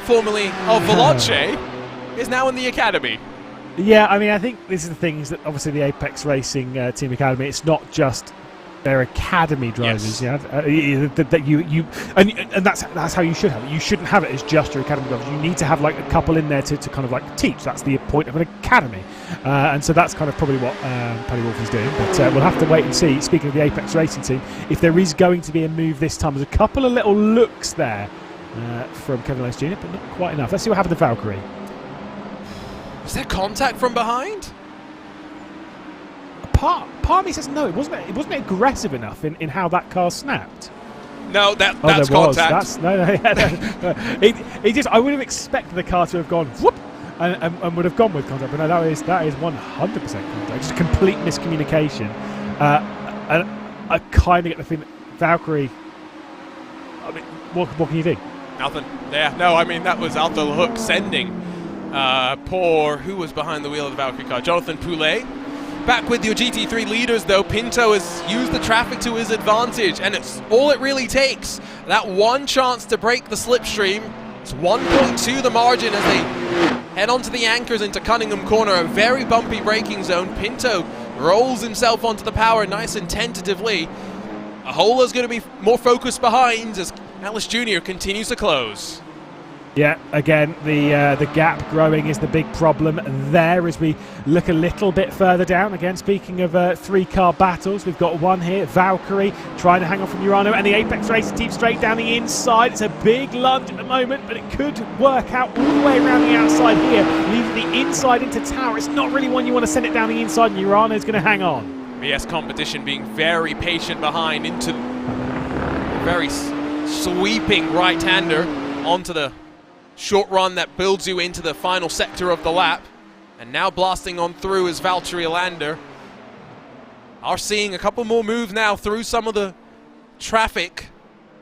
formerly of Veloce, is now in the Academy. Yeah, I mean, I think this is the thing, is that obviously the Apex Racing Team Academy, it's not just their academy drivers, yes. And that's how you should have it. You shouldn't have it as just your academy drivers. You need to have like a couple in there to kind of like teach. That's the point of an academy, and so that's kind of probably what Paddy Wolf is doing. But we'll have to wait and see. Speaking of the Apex Racing team, if there is going to be a move this time, there's a couple of little looks there from Kevin Ellis Jr., but not quite enough. Let's see what happened to Valkyrie. Was there contact from behind? Part of me says no, it wasn't aggressive enough in how that car snapped. No, that's contact. No. It just, I would have expected the car to have gone whoop and would have gone with contact, but no, that is 100% contact. Just complete miscommunication. And I kind of get the feeling Valkyrie. I mean, what can you do? Nothing. Yeah, no, I mean, that was Arthur Hook sending who was behind the wheel of the Valkyrie car? Jonathan Poulet. Back with your GT3 leaders, though, Pinto has used the traffic to his advantage, and it's all it really takes. That one chance to break the slipstream. It's 1.2 the margin as they head onto the anchors into Cunningham Corner, a very bumpy braking zone. Pinto rolls himself onto the power nice and tentatively. Ahola's going to be more focused behind as Ellis Jr. continues to close. Yeah, again, the gap growing is the big problem there as we look a little bit further down. Again, speaking of three-car battles, we've got one here, Valkyrie trying to hang on from Urano, and the Apex Racer team straight down the inside. It's a big lunge at the moment, but it could work out all the way around the outside here, leaving the inside into Tower. It's not really one you want to send it down the inside, and Urano's going to hang on. BS Competition being very patient behind into a very sweeping right-hander onto the short run that builds you into the final sector of the lap. And now blasting on through is Valtteri Alander. Are seeing a couple more moves now through some of the traffic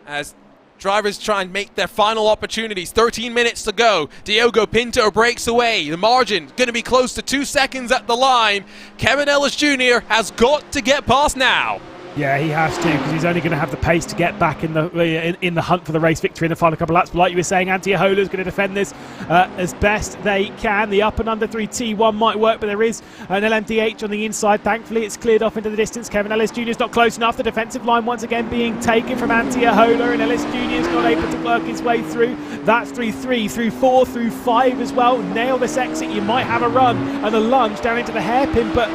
as drivers try and make their final opportunities. 13 minutes to go. Diogo Pinto breaks away. The margin going to be close to 2 seconds at the line. Kevin Ellis Jr. has got to get past now. Yeah, he has to, because he's only going to have the pace to get back in the hunt for the race victory in the final couple of laps. But like you were saying, Antti Ahola is going to defend this as best they can. The up and under 3 T1 might work, but there is an LMDH on the inside. Thankfully, it's cleared off into the distance. Kevin Ellis Jr. is not close enough. The defensive line once again being taken from Antti Ahola, and Ellis Jr. is not able to work his way through. That's through 3, through 4, through 5 as well. Nail this exit, you might have a run and a lunge down into the hairpin, but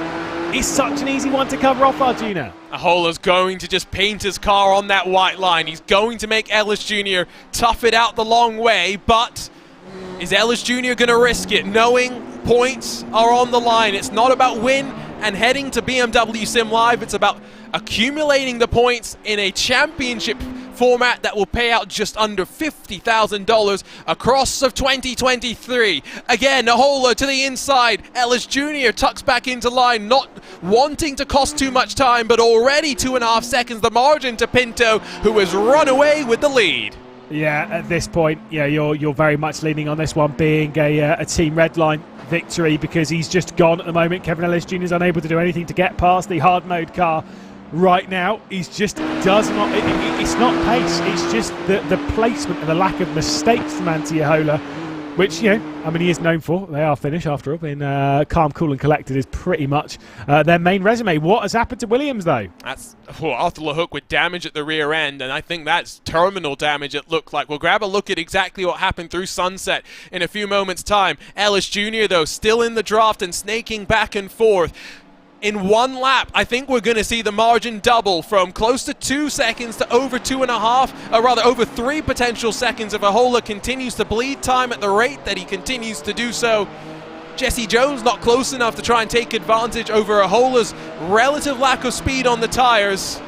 it's such an easy one to cover off, Arjuna. Ahola's going to just paint his car on that white line. He's going to make Ellis Jr. tough it out the long way, but is Ellis Jr. going to risk it, knowing points are on the line? It's not about win and heading to BMW Sim Live. It's about accumulating the points in a championship format that will pay out just under $50,000 across of 2023. Again, Ahola to the inside. Ellis Jr. tucks back into line, not wanting to cost too much time, but already 2.5 seconds the margin to Pinto, who has run away with the lead. Yeah, at this point, yeah, you're very much leaning on this one being a Team Redline victory, because he's just gone at the moment. Kevin Ellis Jr. is unable to do anything to get past the hard mode car right now. He's just does not, it's not pace, it's just the placement and the lack of mistakes from Antti Ahola, which, you know, I mean, he is known for. They are Finnish after all, in calm, cool and collected is pretty much their main resume. What has happened to Williams though? That's Arthur LeHook with damage at the rear end, and I think that's terminal damage it looked like. We'll grab a look at exactly what happened through Sunset in a few moments time. Ellis Jr. though still in the draft and snaking back and forth. In one lap, I think we're going to see the margin double from close to 2 seconds to over 2.5, or rather over 3 potential seconds if Ahola continues to bleed time at the rate that he continues to do so. Jesse Jones not close enough to try and take advantage over Ahola's relative lack of speed on the tires.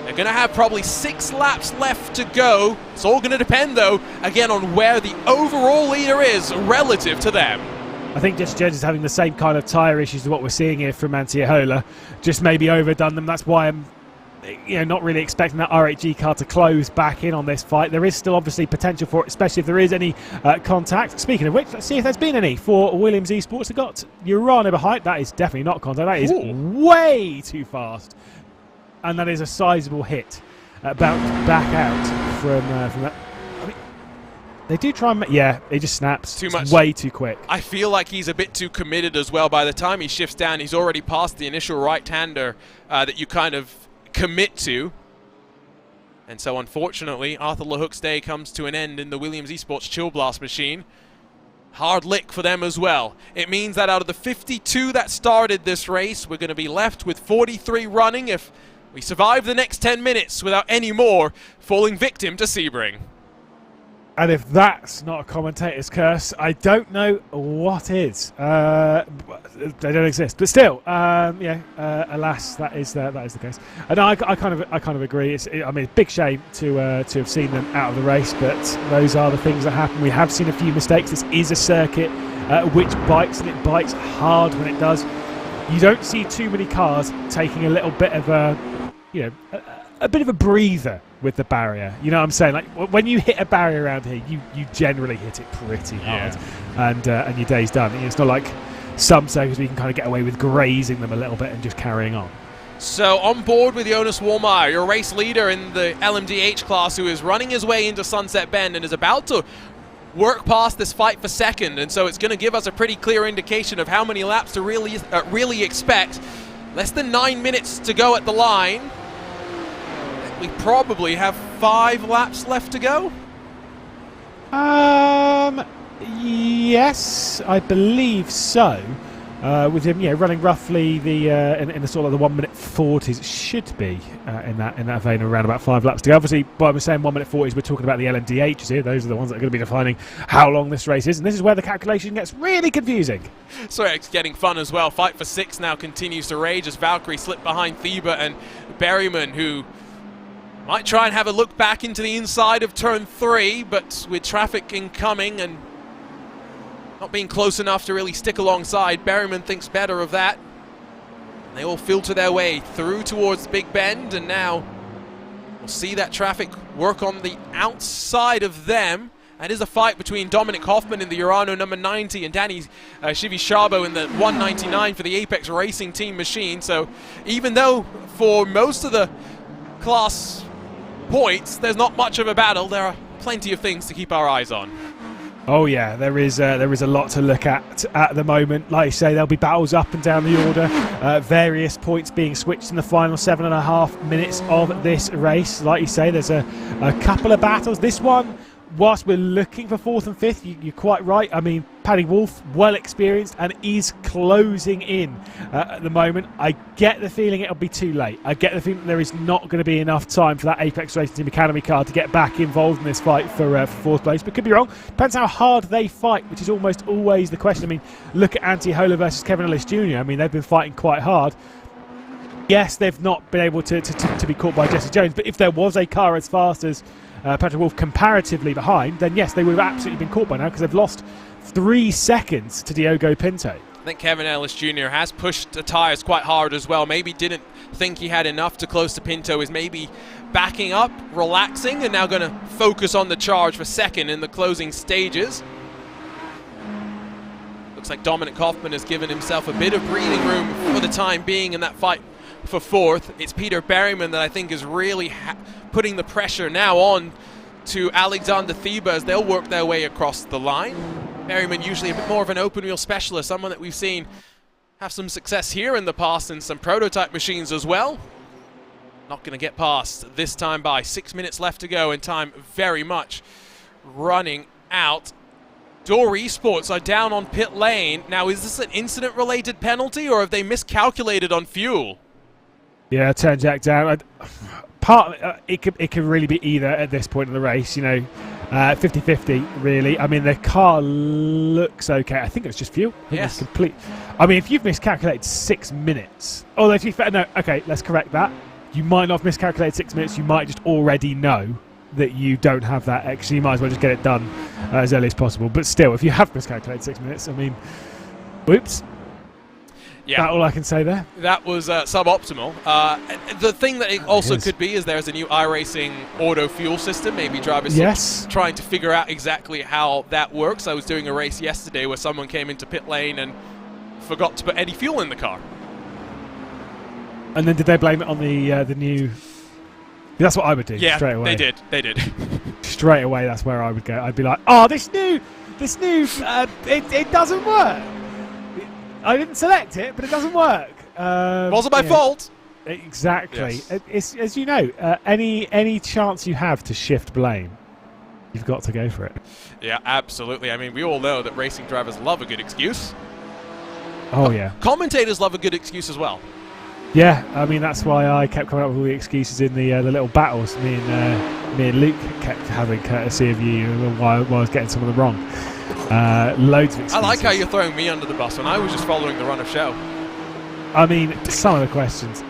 They're going to have probably 6 laps left to go. It's all going to depend, though, again, on where the overall leader is relative to them. I think Jesse Jones is having the same kind of tyre issues as what we're seeing here from Antti Ahola. Just maybe overdone them. That's why I'm not really expecting that RHG car to close back in on this fight. There is still obviously potential for it, especially if there is any contact. Speaking of which, let's see if there's been any for Williams Esports. They've got Urano behind. That is definitely not contact. That is way too fast. And that is a sizable hit. Bounced back out from that. They do try and yeah, it just snaps. Too much. It's way too quick. I feel like he's a bit too committed as well. By the time he shifts down, he's already past the initial right-hander that you kind of commit to. And so, unfortunately, Arthur LeHook's day comes to an end in the Williams Esports Chill Blast machine. Hard lick for them as well. It means that out of the 52 that started this race, we're going to be left with 43 running if we survive the next 10 minutes without any more falling victim to Sebring. And if that's not a commentator's curse, I don't know what is. They don't exist, but still, alas, that is the case. And I kind of agree. I mean, big shame to have seen them out of the race, but those are the things that happen. We have seen a few mistakes. This is a circuit which bites, and it bites hard when it does. You don't see too many cars taking a little bit of a bit of a breather with the barrier. You know what I'm saying? Like when you hit a barrier around here, you generally hit it pretty hard, and your day's done. It's not like some circuits where you can kind of get away with grazing them a little bit and just carrying on. So on board with Jonas Warmeyer, your race leader in the LMDH class, who is running his way into Sunset Bend and is about to work past this fight for second, and so it's going to give us a pretty clear indication of how many laps to really expect. Less than 9 minutes to go at the line. We probably have 5 laps left to go. Yes, I believe so. With him, running roughly the in the sort of the 1:40s, it should be in that vein of around about 5 laps to go. Obviously, by I'm saying 1:40s, we're talking about the LMDHs here. Those are the ones that are going to be defining how long this race is, and this is where the calculation gets really confusing. So it's getting fun as well. Fight for 6 now continues to rage as Valkyrie slipped behind Thieber and Berryman, who might try and have a look back into the inside of turn 3, but with traffic incoming and not being close enough to really stick alongside, Berryman thinks better of that. They all filter their way through towards Big Bend, and now we'll see that traffic work on the outside of them. That is a fight between Dominic Hoffman in the Urano number 90 and Danny Shivishabo in the 199 for the Apex Racing Team machine. So even though for most of the class points there's not much of a battle, there are plenty of things to keep our eyes on. Oh yeah, there is a lot to look at the moment. Like you say, there'll be battles up and down the order, various points being switched in the final 7.5 minutes of this race. Like you say, there's a couple of battles. This one, whilst we're looking for 4th and 5th, you're quite right. I mean, Paddy Wolf, well experienced and is closing in at the moment. I get the feeling it'll be too late. I get the feeling that there is not going to be enough time for that Apex Racing Team Academy car to get back involved in this fight for 4th place. But could be wrong. Depends how hard they fight, which is almost always the question. I mean, look at Antti Hola versus Kevin Ellis Jr. I mean, they've been fighting quite hard. Yes, they've not been able to be caught by Jesse Jones, but if there was a car as fast as Patrick Wolf comparatively behind, then yes, they would have absolutely been caught by now because they've lost 3 seconds to Diogo Pinto. I think Kevin Ellis Jr. has pushed the tyres quite hard as well. Maybe didn't think he had enough to close to Pinto, is maybe backing up, relaxing, and now going to focus on the charge for second in the closing stages. Looks like Dominic Hoffman has given himself a bit of breathing room for the time being in that fight for 4th. It's Peter Berryman that I think is really putting the pressure now on to Alexander Thieber as they'll work their way across the line. Berryman usually a bit more of an open wheel specialist, someone that we've seen have some success here in the past in some prototype machines as well. Not going to get past this time by 6 minutes left to go and time very much running out. Door Esports are down on pit lane. Now, is this an incident-related penalty or have they miscalculated on fuel? Yeah, turn Jack down. It could really be either at this point in the race, 50-50 really. I mean, the car looks okay. I think it's just fuel. Yes. I mean, if you've miscalculated 6 minutes, although to be fair, no, okay, let's correct that. You might not have miscalculated 6 minutes. You might just already know that you don't have that extra. You might as well just get it done as early as possible. But still, if you have miscalculated 6 minutes, I mean, whoops. Yeah, that's all I can say there. That was suboptimal. The thing that it also could be is there's a new iRacing auto fuel system. Maybe drivers trying to figure out exactly how that works. I was doing a race yesterday where someone came into pit lane and forgot to put any fuel in the car. And then did they blame it on the new? That's what I would do. Yeah, straight away. They did. Straight away, that's where I would go. I'd be like, oh, this new, it doesn't work. I didn't select it, but it doesn't work. Wasn't my fault. Exactly. Yes. It's, as you know, any chance you have to shift blame, you've got to go for it. Yeah, absolutely. I mean, we all know that racing drivers love a good excuse. Oh, yeah. Commentators love a good excuse as well. Yeah, I mean that's why I kept coming up with all the excuses in the little battles. Me and Luke kept having courtesy of you while I was getting some of them wrong. Loads of excuses. I like how you're throwing me under the bus when I was just following the run of show. I mean, some of the questions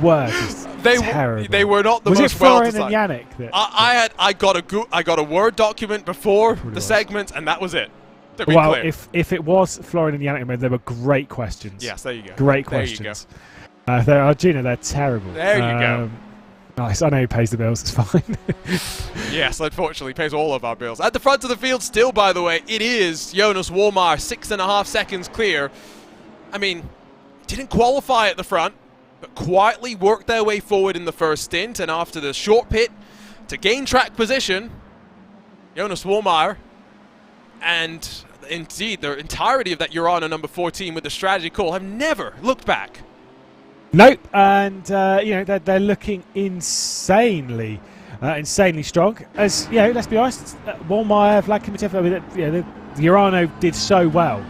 were just terrible. They were not the was most it well Florian designed. and Yannick? That I got a Word document before the segment, and that was it. To be well, clear. if it was Florian and Yannick, they were great questions. Yes, there you go. Great there questions. They're terrible. There you go. Nice. I know he pays the bills. It's fine. Yes, unfortunately, pays all of our bills. At the front of the field, still, by the way, it is Jonas Warmar, 6.5 seconds clear. I mean, didn't qualify at the front, but quietly worked their way forward in the first stint, and after the short pit to gain track position, Jonas Warmar and indeed the entirety of that Urano number 14 with the strategy call have never looked back. Nope, and they're looking insanely strong. As you know, let's be honest, Walmeyer, Vlad Kimachev, the Urano did so well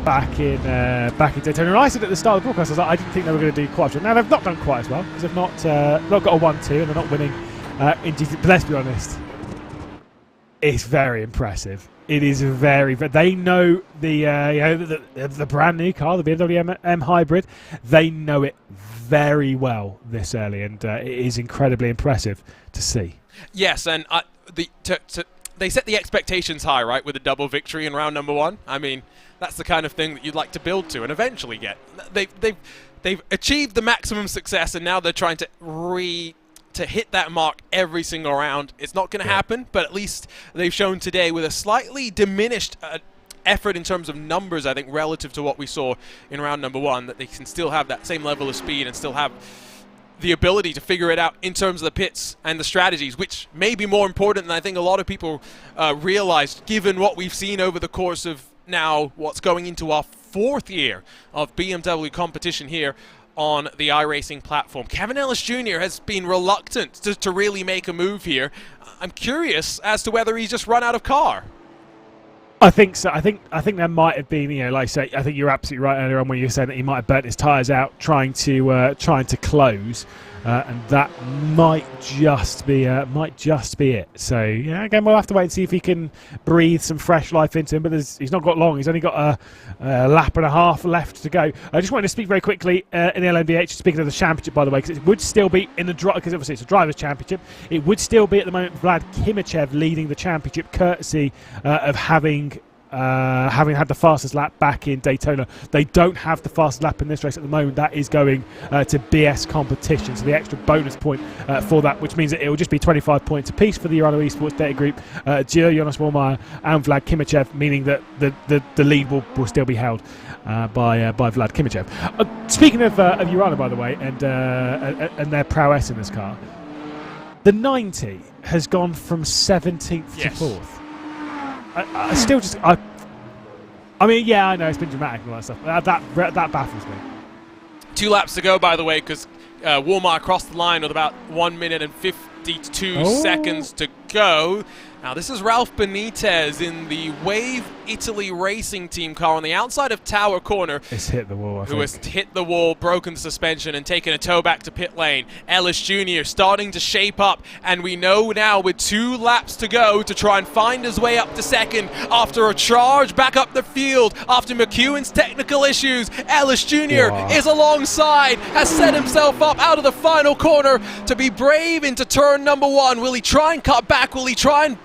back in Daytona. And I said at the start of the broadcast, I didn't think they were going to do quite as well. Now they've not done quite as well because they've not got a 1-2 and they're not winning in GT. But let's be honest, it's very impressive. It is very. They know the brand new car, the BMW M Hybrid. They know it very well this early, and it is incredibly impressive to see. Yes, and they set the expectations high, right, with a double victory in round number 1. I mean, that's the kind of thing that you'd like to build to and eventually get. They've achieved the maximum success, and now they're trying to hit that mark every single round. It's not going to happen, but at least they've shown today with a slightly diminished effort in terms of numbers, I think, relative to what we saw in round number 1, that they can still have that same level of speed and still have the ability to figure it out in terms of the pits and the strategies, which may be more important than I think a lot of people realized, given what we've seen over the course of now what's going into our 4th year of BMW competition here on the iRacing platform. Kevin Ellis Jr. has been reluctant to really make a move here. I'm curious as to whether he's just run out of car. I think so. I think there might have been, like I say, I think you're absolutely right earlier on when you were saying that he might have burnt his tyres out trying to close, and that might just be it. So yeah, again, we'll have to wait and see if he can breathe some fresh life into him. But he's not got long. He's only got a lap and a half left to go. I just wanted to speak very quickly in the LMBH. Speaking of the championship, by the way, because it would still be in the because obviously it's a drivers' championship. It would still be at the moment Vlad Kimachev leading the championship, courtesy of having had the fastest lap back in Daytona. They don't have the fastest lap in this race at the moment. That is going to BS competition, so the extra bonus point for that, which means that it will just be 25 points apiece for the Urano Esports Data Group, Gio, Jonas Warmar and Vlad Kimachev, meaning that the lead will still be held by Vlad Kimachev. Speaking of Urano, by the way, and their prowess in this car, the 90 has gone from 17th to 4th. I still just, I mean, yeah, I know it's been dramatic and all that stuff, but that baffles me. 2 laps to go, by the way, because Walmart crossed the line with about 1 minute and 52 seconds to go. Now, this is Ralph Benitez in the Wave Italy Racing Team car on the outside of Tower Corner. It's hit the wall, I think. Who has hit the wall, broken the suspension, and taken a tow back to pit lane. Ellis Jr. starting to shape up, and we know now with 2 laps to go to try and find his way up to second after a charge back up the field after McEwen's technical issues. Ellis Jr. is alongside, has set himself up out of the final corner to be brave into turn number 1. Will he try and cut back? Will he try and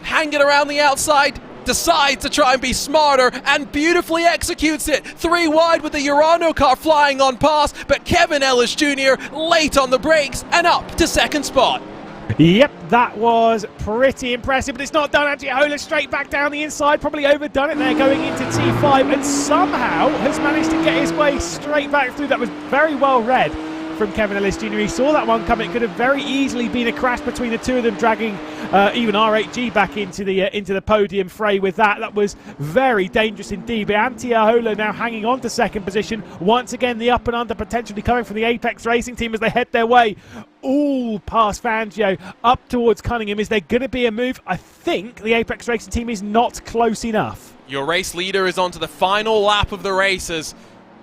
hang it around the outside? Decides to try and be smarter and beautifully executes it. 3 wide with the Urano car flying on past, but Kevin Ellis Jr. late on the brakes and up to second spot. Yep, that was pretty impressive, but it's not done. Antiola straight back down the inside, probably overdone it there going into T5, and somehow has managed to get his way straight back through. That was very well read from Kevin Ellis Jr. He saw that one coming. It could have very easily been a crash between the two of them, dragging even R8G back into the podium fray with that. That was very dangerous indeed. But Antiola now hanging on to second position. Once again, the up and under potentially coming from the Apex Racing Team as they head their way all past Fangio up towards Cunningham. Is there going to be a move? I think the Apex Racing Team is not close enough. Your race leader is onto the final lap of the races.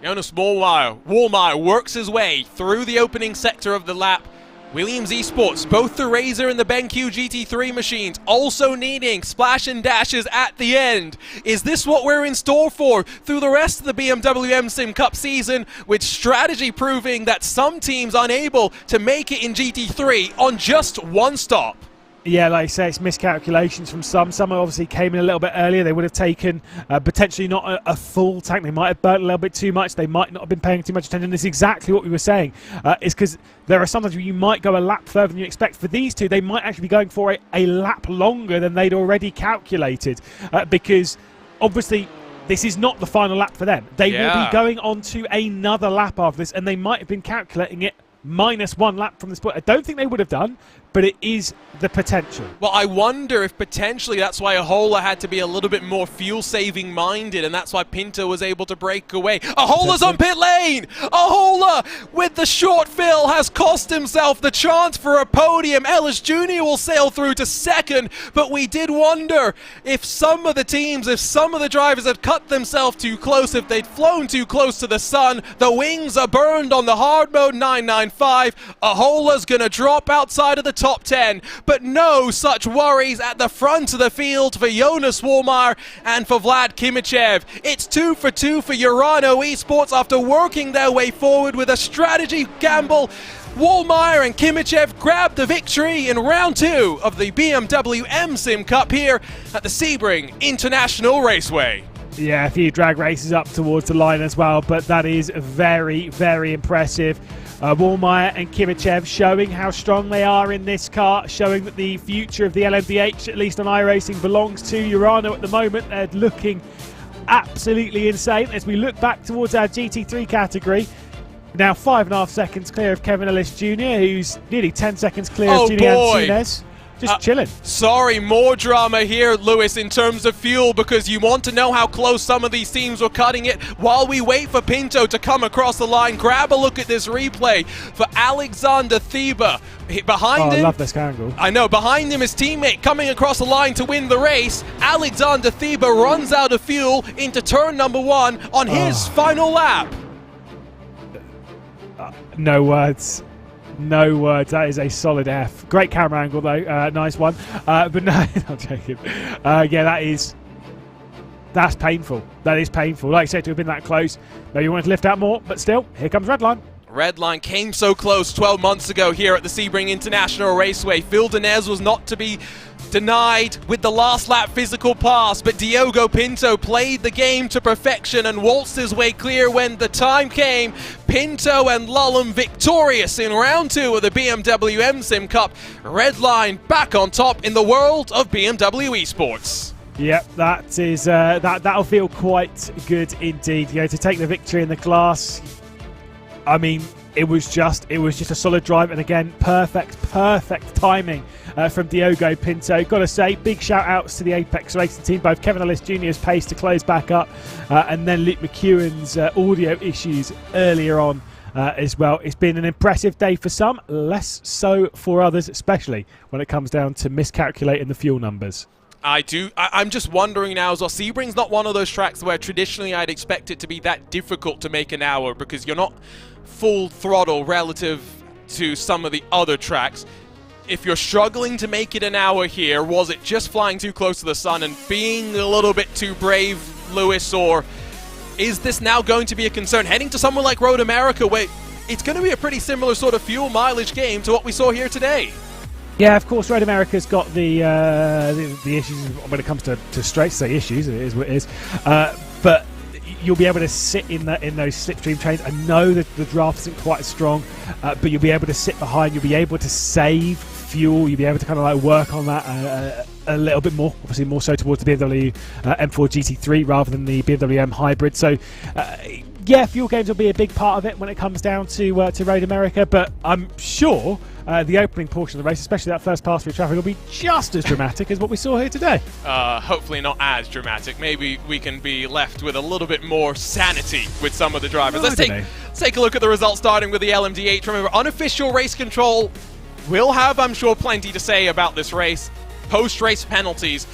Jonas Wallmeyer works his way through the opening sector of the lap. Williams Esports, both the Razor and the BenQ GT3 machines, also needing splash and dashes at the end. Is this what we're in store for through the rest of the BMW M SIM Cup season, with strategy proving that some teams unable to make it in GT3 on just one stop? Yeah, like I say, it's miscalculations from some. Some obviously came in a little bit earlier. They would have taken potentially not a full tank. They might have burnt a little bit too much. They might not have been paying too much attention. This is exactly what we were saying. Is because there are sometimes where you might go a lap further than you expect. For these two, they might actually be going for a lap longer than they'd already calculated. Because obviously this is not the final lap for them. They will be going on to another lap after this, and they might have been calculating it -1 lap from this point. I don't think they would have done, but it is the potential. Well, I wonder if potentially that's why Ahola had to be a little bit more fuel-saving minded, and that's why Pinto was able to break away. Ahola's on pit lane! Ahola, with the short fill, has cost himself the chance for a podium. Ellis Jr. will sail through to second, but we did wonder if some of the teams, if some of the drivers had cut themselves too close, if they'd flown too close to the sun. The wings are burned on the hard mode 995. Ahola's gonna drop outside of the top 10, but no such worries at the front of the field for Jonas Wallmeyer and for Vlad Kimichev. It's 2 for 2 for Urano Esports after working their way forward with a strategy gamble. Wallmeyer and Kimichev grabbed the victory in round 2 of the BMW M SIM Cup here at the Sebring International Raceway. Yeah, a few drag races up towards the line as well, but that is very, very impressive. Wallmeyer and Kimichev showing how strong they are in this car, showing that the future of the LMDH, at least on iRacing, belongs to Urano at the moment. They're looking absolutely insane. As we look back towards our GT3 category, now 5.5 seconds clear of Kevin Ellis Jr., who's nearly 10 seconds clear of Julian Antunes. Just chilling. Sorry, more drama here, Lewis, in terms of fuel, because you want to know how close some of these teams were cutting it. While we wait for Pinto to come across the line, grab a look at this replay for Alexander Thieber. Behind him, I love this angle. I know, behind him, his teammate coming across the line to win the race. Alexander Thieber runs out of fuel into turn number 1 on his final lap. No words. No words. That is a solid F. Great camera angle, though. Nice one. But no, I'm joking. Yeah, that's painful. That is painful. Like I said, to have been that close. No, you wanted to lift out more, but still, here comes Redline. Redline came so close 12 months ago here at the Sebring International Raceway. Phil Denez was not to be denied with the last lap physical pass, but Diogo Pinto played the game to perfection and waltzed his way clear when the time came. Pinto and Lullum victorious in round 2 of the BMW M SIM Cup. Redline back on top in the world of BMW esports. Yep, that is that'll feel quite good indeed. You know, to take the victory in the class. I mean, it was just a solid drive, and again, perfect timing from Diogo Pinto. Got to say, big shout outs to the Apex Racing team, both Kevin Ellis Jr.'s pace to close back up, and then Luke McEwen's audio issues earlier on as well. It's been an impressive day for some, less so for others, especially when it comes down to miscalculating the fuel numbers. I'm just wondering now as well, Sebring's not one of those tracks where traditionally I'd expect it to be that difficult to make an hour, because you're not full throttle relative to some of the other tracks. If you're struggling to make it an hour here, was it just flying too close to the sun and being a little bit too brave, Lewis, or is this now going to be a concern heading to somewhere like Road America, where it's going to be a pretty similar sort of fuel mileage game to what we saw here today? Yeah, of course, Road America's got the issues when it comes to straights. Say issues, it is what it is. But you'll be able to sit in those slipstream trains. I know that the draft isn't quite as strong, but you'll be able to sit behind. You'll be able to save fuel. You'll be able to kind of like work on that a little bit more. Obviously, more so towards the BMW M4 GT3 rather than the BMW M hybrid. So. Yeah, fuel games will be a big part of it when it comes down to Road America, but I'm sure the opening portion of the race, especially that first pass through traffic, will be just as dramatic as what we saw here today. Hopefully not as dramatic. Maybe we can be left with a little bit more sanity with some of the drivers. Let's take a look at the results, starting with the LMDH. Remember, unofficial race control will have, I'm sure, plenty to say about this race. Post-race penalties.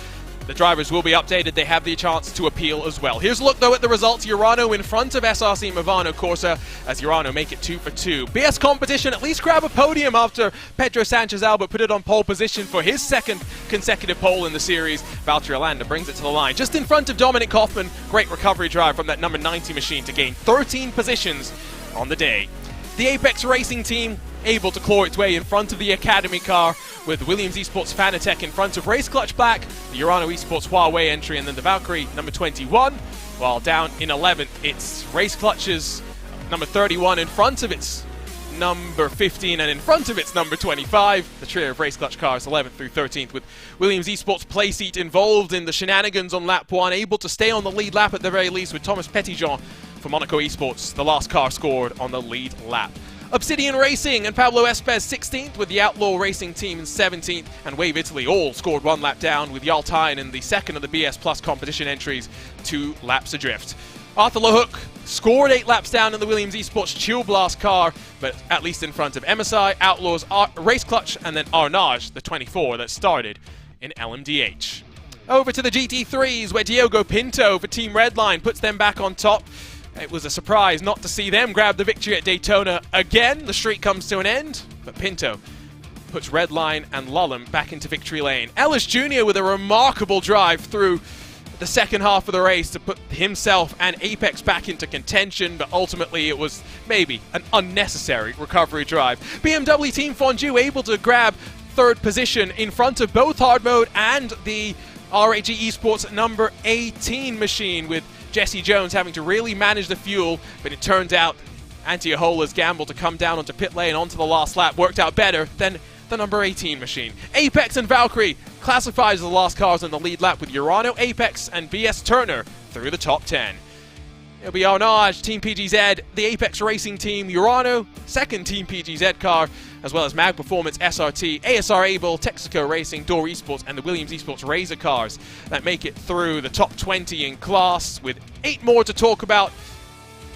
The drivers will be updated. They have the chance to appeal as well. Here's a look, though, at the results. Urano in front of SRC Movano Corsa as Urano make it 2 for 2. BS Competition at least grab a podium after Pedro Sanchez Albert put it on pole position for his second consecutive pole in the series. Valtteri Alanda brings it to the line just in front of Dominic Hoffman. Great recovery drive from that number 90 machine to gain 13 positions on the day. The Apex Racing team able to claw its way in front of the Academy car with Williams Esports Fanatec in front of Race Clutch Black, the Urano Esports Huawei entry, and then the Valkyrie number 21, while down in 11th it's Race Clutch's number 31 in front of its number 15 and in front of its number 25. The trio of Race Clutch cars 11th through 13th with Williams Esports Playseat involved in the shenanigans on lap 1, able to stay on the lead lap at the very least with Thomas Petitjean for Monaco Esports, the last car scored on the lead lap. Obsidian Racing and Pablo Espez 16th with the Outlaw Racing team in 17th, and Wave Italy all scored 1 lap down with Yaltain in the second of the BS Plus competition entries, 2 laps adrift. Arthur LeHook scored 8 laps down in the Williams Esports Chill Blast car, but at least in front of MSI, Outlaws, Race Clutch, and then Arnage, the 24 that started in LMDH. Over to the GT3s where Diogo Pinto for Team Redline puts them back on top. It was a surprise not to see them grab the victory at Daytona again. The streak comes to an end, but Pinto puts Redline and Lulham back into victory lane. Ellis Jr. with a remarkable drive through the second half of the race to put himself and Apex back into contention, but ultimately it was maybe an unnecessary recovery drive. BMW Team Fondue able to grab 3rd position in front of both hard mode and the RAG Esports number 18 machine, with Jesse Jones having to really manage the fuel, but it turned out Antiahola's gamble to come down onto pit lane onto the last lap worked out better than the number 18 machine. Apex and Valkyrie classifies as the last cars on the lead lap with Urano, Apex, and BS Turner through the top 10. It'll be Arnage, Team PGZ, the Apex Racing team, Urano, second Team PGZ car, as well as Mag Performance, SRT, ASR Able, Texaco Racing, Door Esports, and the Williams Esports Razor cars that make it through the top 20 in class, with 8 more to talk about.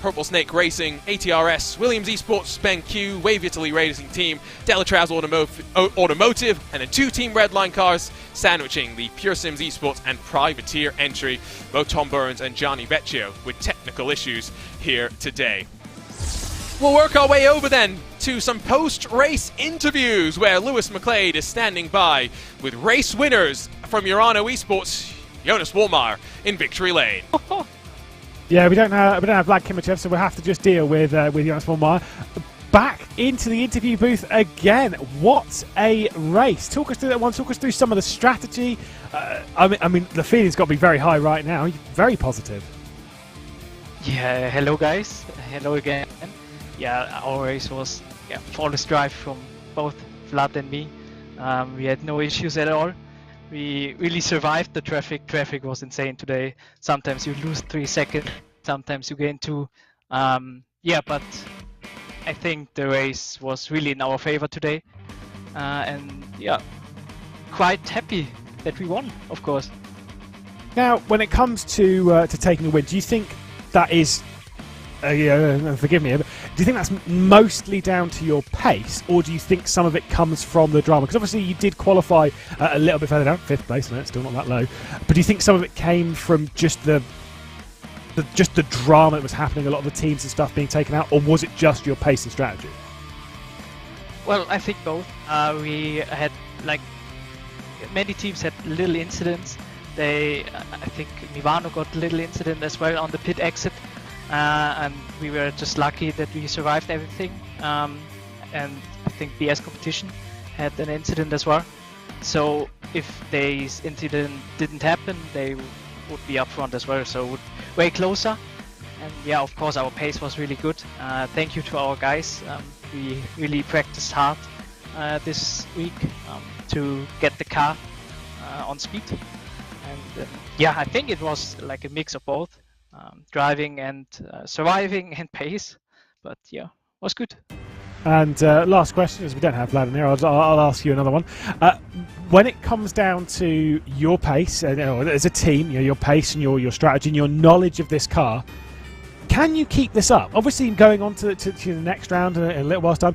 Purple Snake Racing, ATRS, Williams Esports, BenQ, Wave Italy Racing Team, Delatraz Automotive, and then 2 Team Redline cars sandwiching the Pure Sims Esports and Privateer entry. Both Tom Burns and Gianni Vecchio with technical issues here today. We'll work our way over then to some post-race interviews where Lewis McLeod is standing by with race winners from Urano Esports, Jonas Wolmar in victory lane. Yeah, we don't have Vlad Kimachev, so we'll have to just deal with Jonas Wolmar. Back into the interview booth again. What a race! Talk us through that one. Talk us through some of the strategy. I mean, the feeling's got to be very high right now. Very positive. Yeah, hello guys. Hello again. Yeah, our race was flawless drive from both Vlad and me. We had no issues at all. We really survived the traffic. Traffic was insane today. Sometimes you lose 3 seconds, sometimes you gain 2. But I think the race was really in our favor today. And yeah, quite happy that we won, of course. Now, when it comes to taking a win, do you think that is, forgive me, but do you think that's mostly down to your pace, or do you think some of it comes from the drama? Because obviously you did qualify a little bit further down, 5th place, and it's still not that low. But do you think some of it came from just the drama that was happening, a lot of the teams and stuff being taken out, or was it just your pace and strategy? Well, I think both. We had many teams had little incidents. I think Mivano got a little incident as well on the pit exit. And we were just lucky that we survived everything. And I think BS Competition had an incident as well. So if this incident didn't happen, they would be up front as well. So way closer. And yeah, of course, our pace was really good. Thank you to our guys. We really practiced hard this week to get the car on speed. And I think it was like a mix of both. Driving and surviving and pace, but yeah, was good. And last question, as we don't have Vlad in here, I'll ask you another one. When it comes down to your pace, as a team, your pace and your strategy and your knowledge of this car, Can you keep this up? Obviously, going on to the next round in a little while's time,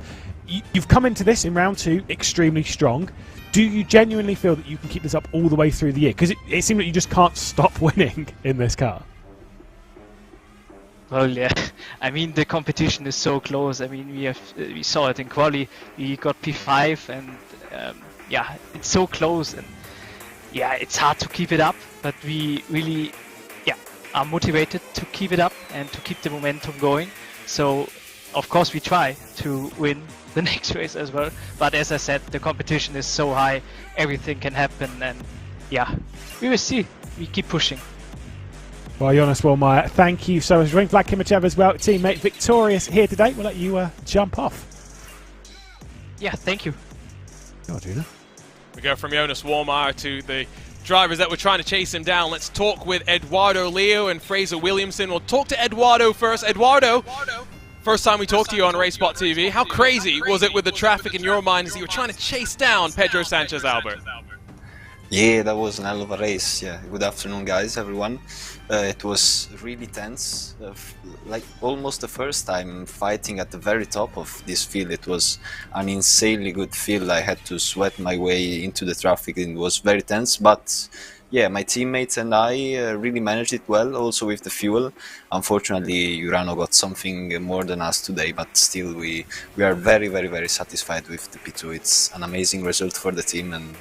you've come into this in round 2 extremely strong. Do you genuinely feel that you can keep this up all the way through the year? Because it seems that you just can't stop winning in this car. Well, yeah. I mean, the competition is so close. I mean, we saw it in quali. We got P5, and yeah, it's so close, and yeah, it's hard to keep it up. But we really, yeah, are motivated to keep it up and to keep the momentum going. So, of course, we try to win the next race as well. But as I said, the competition is so high, everything can happen, and yeah, we will see. We keep pushing. Well, Jonas Wallmeyer, thank you so much. Vlad Kimachev as well, teammate victorious here today. We'll let you jump off. Yeah, thank you. Go on, Gina. We go from Jonas Wallmeyer to the drivers that were trying to chase him down. Let's talk with Eduardo Leo and Fraser Williamson. We'll talk to Eduardo first. Eduardo, first time we talked to you on RaceSpotTV. How crazy was it with the traffic in your mind as you were trying to chase down Pedro Sanchez Albert? Yeah, that was an hell of a race. Yeah, good afternoon, guys, everyone. It was really tense, like almost the first time fighting at the very top of this field. It was an insanely good field. I had to sweat my way into the traffic. It was very tense, but yeah, my teammates and I really managed it well, also with the fuel. Unfortunately, Urano got something more than us today, but still we are very, very, very satisfied with the P2. It's an amazing result for the team, and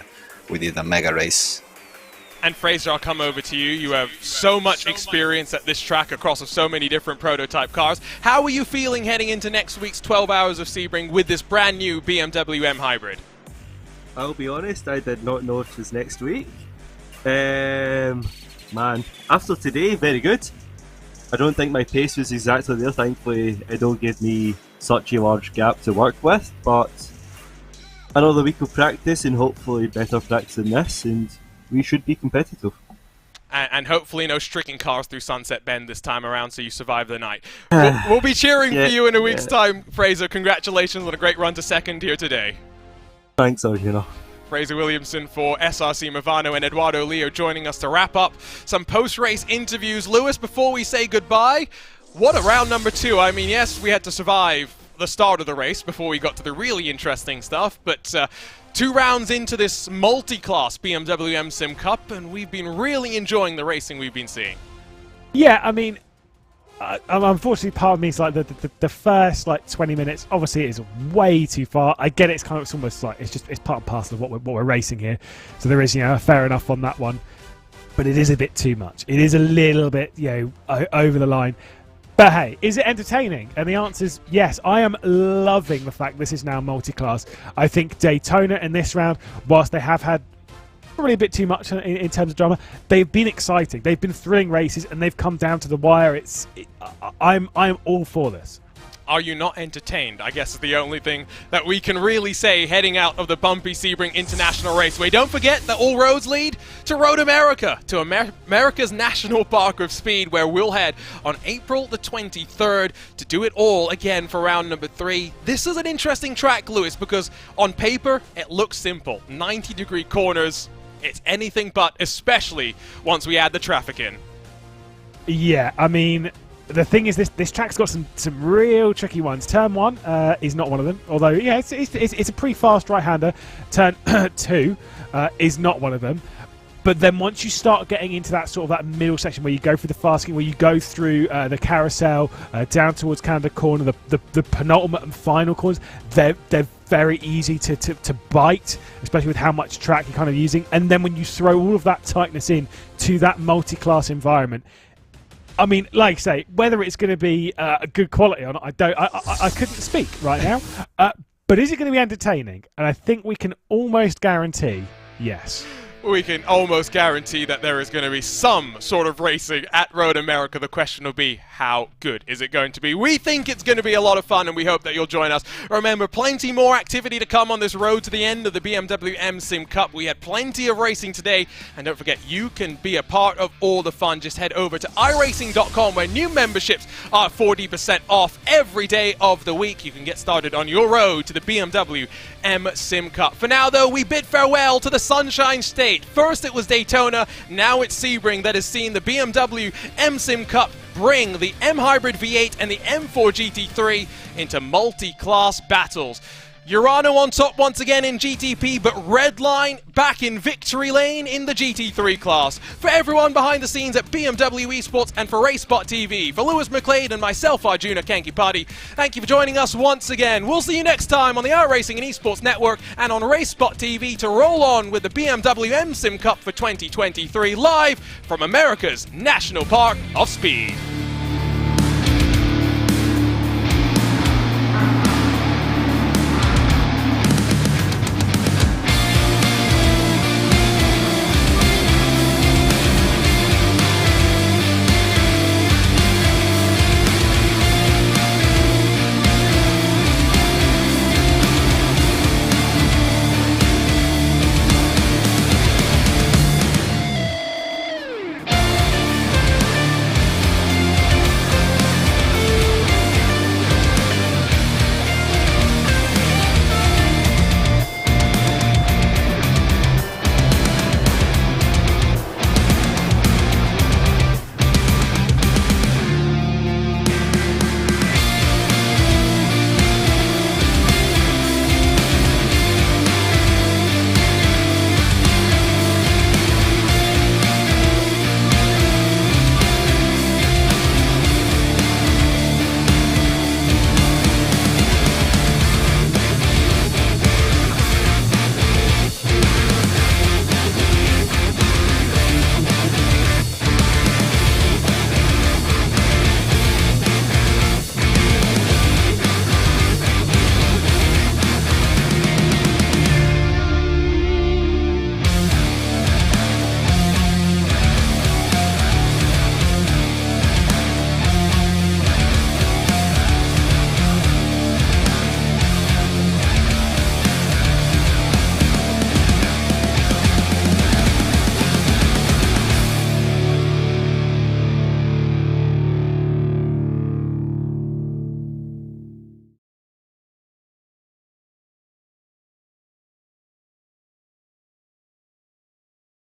we did a mega race. And Fraser, I'll come over to you. You have so much experience at this track across so many different prototype cars. How are you feeling heading into next week's 12 Hours of Sebring with this brand new BMW M Hybrid? I'll be honest, I did not know it was next week. Man, after today, very good. I don't think my pace was exactly there. Thankfully, it don't give me such a large gap to work with, but another week of practice and hopefully better practice than this, and we should be competitive. And hopefully no stricken cars through Sunset Bend this time around so you survive the night. We'll be cheering for you in a week's time, Fraser. Congratulations on a great run to second here today. Thanks, Arjuna. Fraser Williamson for SRC Movano and Eduardo Leo joining us to wrap up some post-race interviews. Lewis, before we say goodbye, what a round number 2. I mean, yes, we had to survive the start of the race before we got to the really interesting stuff, but 2 rounds into this multi-class BMW M SIM Cup, and we've been really enjoying the racing we've been seeing. Yeah, I mean, unfortunately, part of me is like the first like 20 minutes. Obviously, it is way too far. I get it. It's kind of, it's almost like it's part and parcel of what we're racing here. So there is, you know, fair enough on that one, but it is a bit too much. It is a little bit, you know, over the line. But hey, is it entertaining? And the answer is yes. I am loving the fact this is now multi-class. I think Daytona in this round, whilst they have had probably a bit too much in terms of drama, they've been exciting. They've been thrilling races, and they've come down to the wire. I'm all for this. Are you not entertained? I guess is the only thing that we can really say heading out of the bumpy Sebring International Raceway. Don't forget that all roads lead to Road America, to America's National Park of Speed, where we'll head on April the 23rd to do it all again for round number 3. This is an interesting track, Lewis, because on paper it looks simple. 90-degree corners, it's anything but, especially once we add the traffic in. Yeah, I mean, the thing is, this track's got some real tricky ones. Turn 1 is not one of them, although yeah, it's a pretty fast right-hander. Turn 2 is not one of them. But then once you start getting into that sort of that middle section where you go through the fast lane, where you go through the carousel down towards Canada Corner, the penultimate and final corners, they're very easy to bite, especially with how much track you're kind of using. And then when you throw all of that tightness in to that multi-class environment, I mean, like I say, whether it's going to be a good quality or not, I couldn't speak right now. But is it going to be entertaining? And I think we can almost guarantee yes. We can almost guarantee that there is going to be some sort of racing at Road America. The question will be, how good is it going to be? We think it's going to be a lot of fun, and we hope that you'll join us. Remember, plenty more activity to come on this road to the end of the BMW M SIM Cup. We had plenty of racing today, and don't forget, you can be a part of all the fun. Just head over to iRacing.com, where new memberships are 40% off every day of the week. You can get started on your road to the BMW M SIM Cup. For now, though, we bid farewell to the Sunshine State. First it was Daytona, now it's Sebring that has seen the BMW M SIM Cup bring the M Hybrid V8 and the M4 GT3 into multi-class battles. Urano on top once again in GTP, but Redline back in victory lane in the GT3 class. For everyone behind the scenes at BMW Esports and for RaceSpotTV, for Lewis McLeod and myself, Arjuna Kankipati, thank you for joining us once again. We'll see you next time on the iRacing and Esports Network and on RaceSpotTV to roll on with the BMW M SIM Cup for 2023 live from America's National Park of Speed.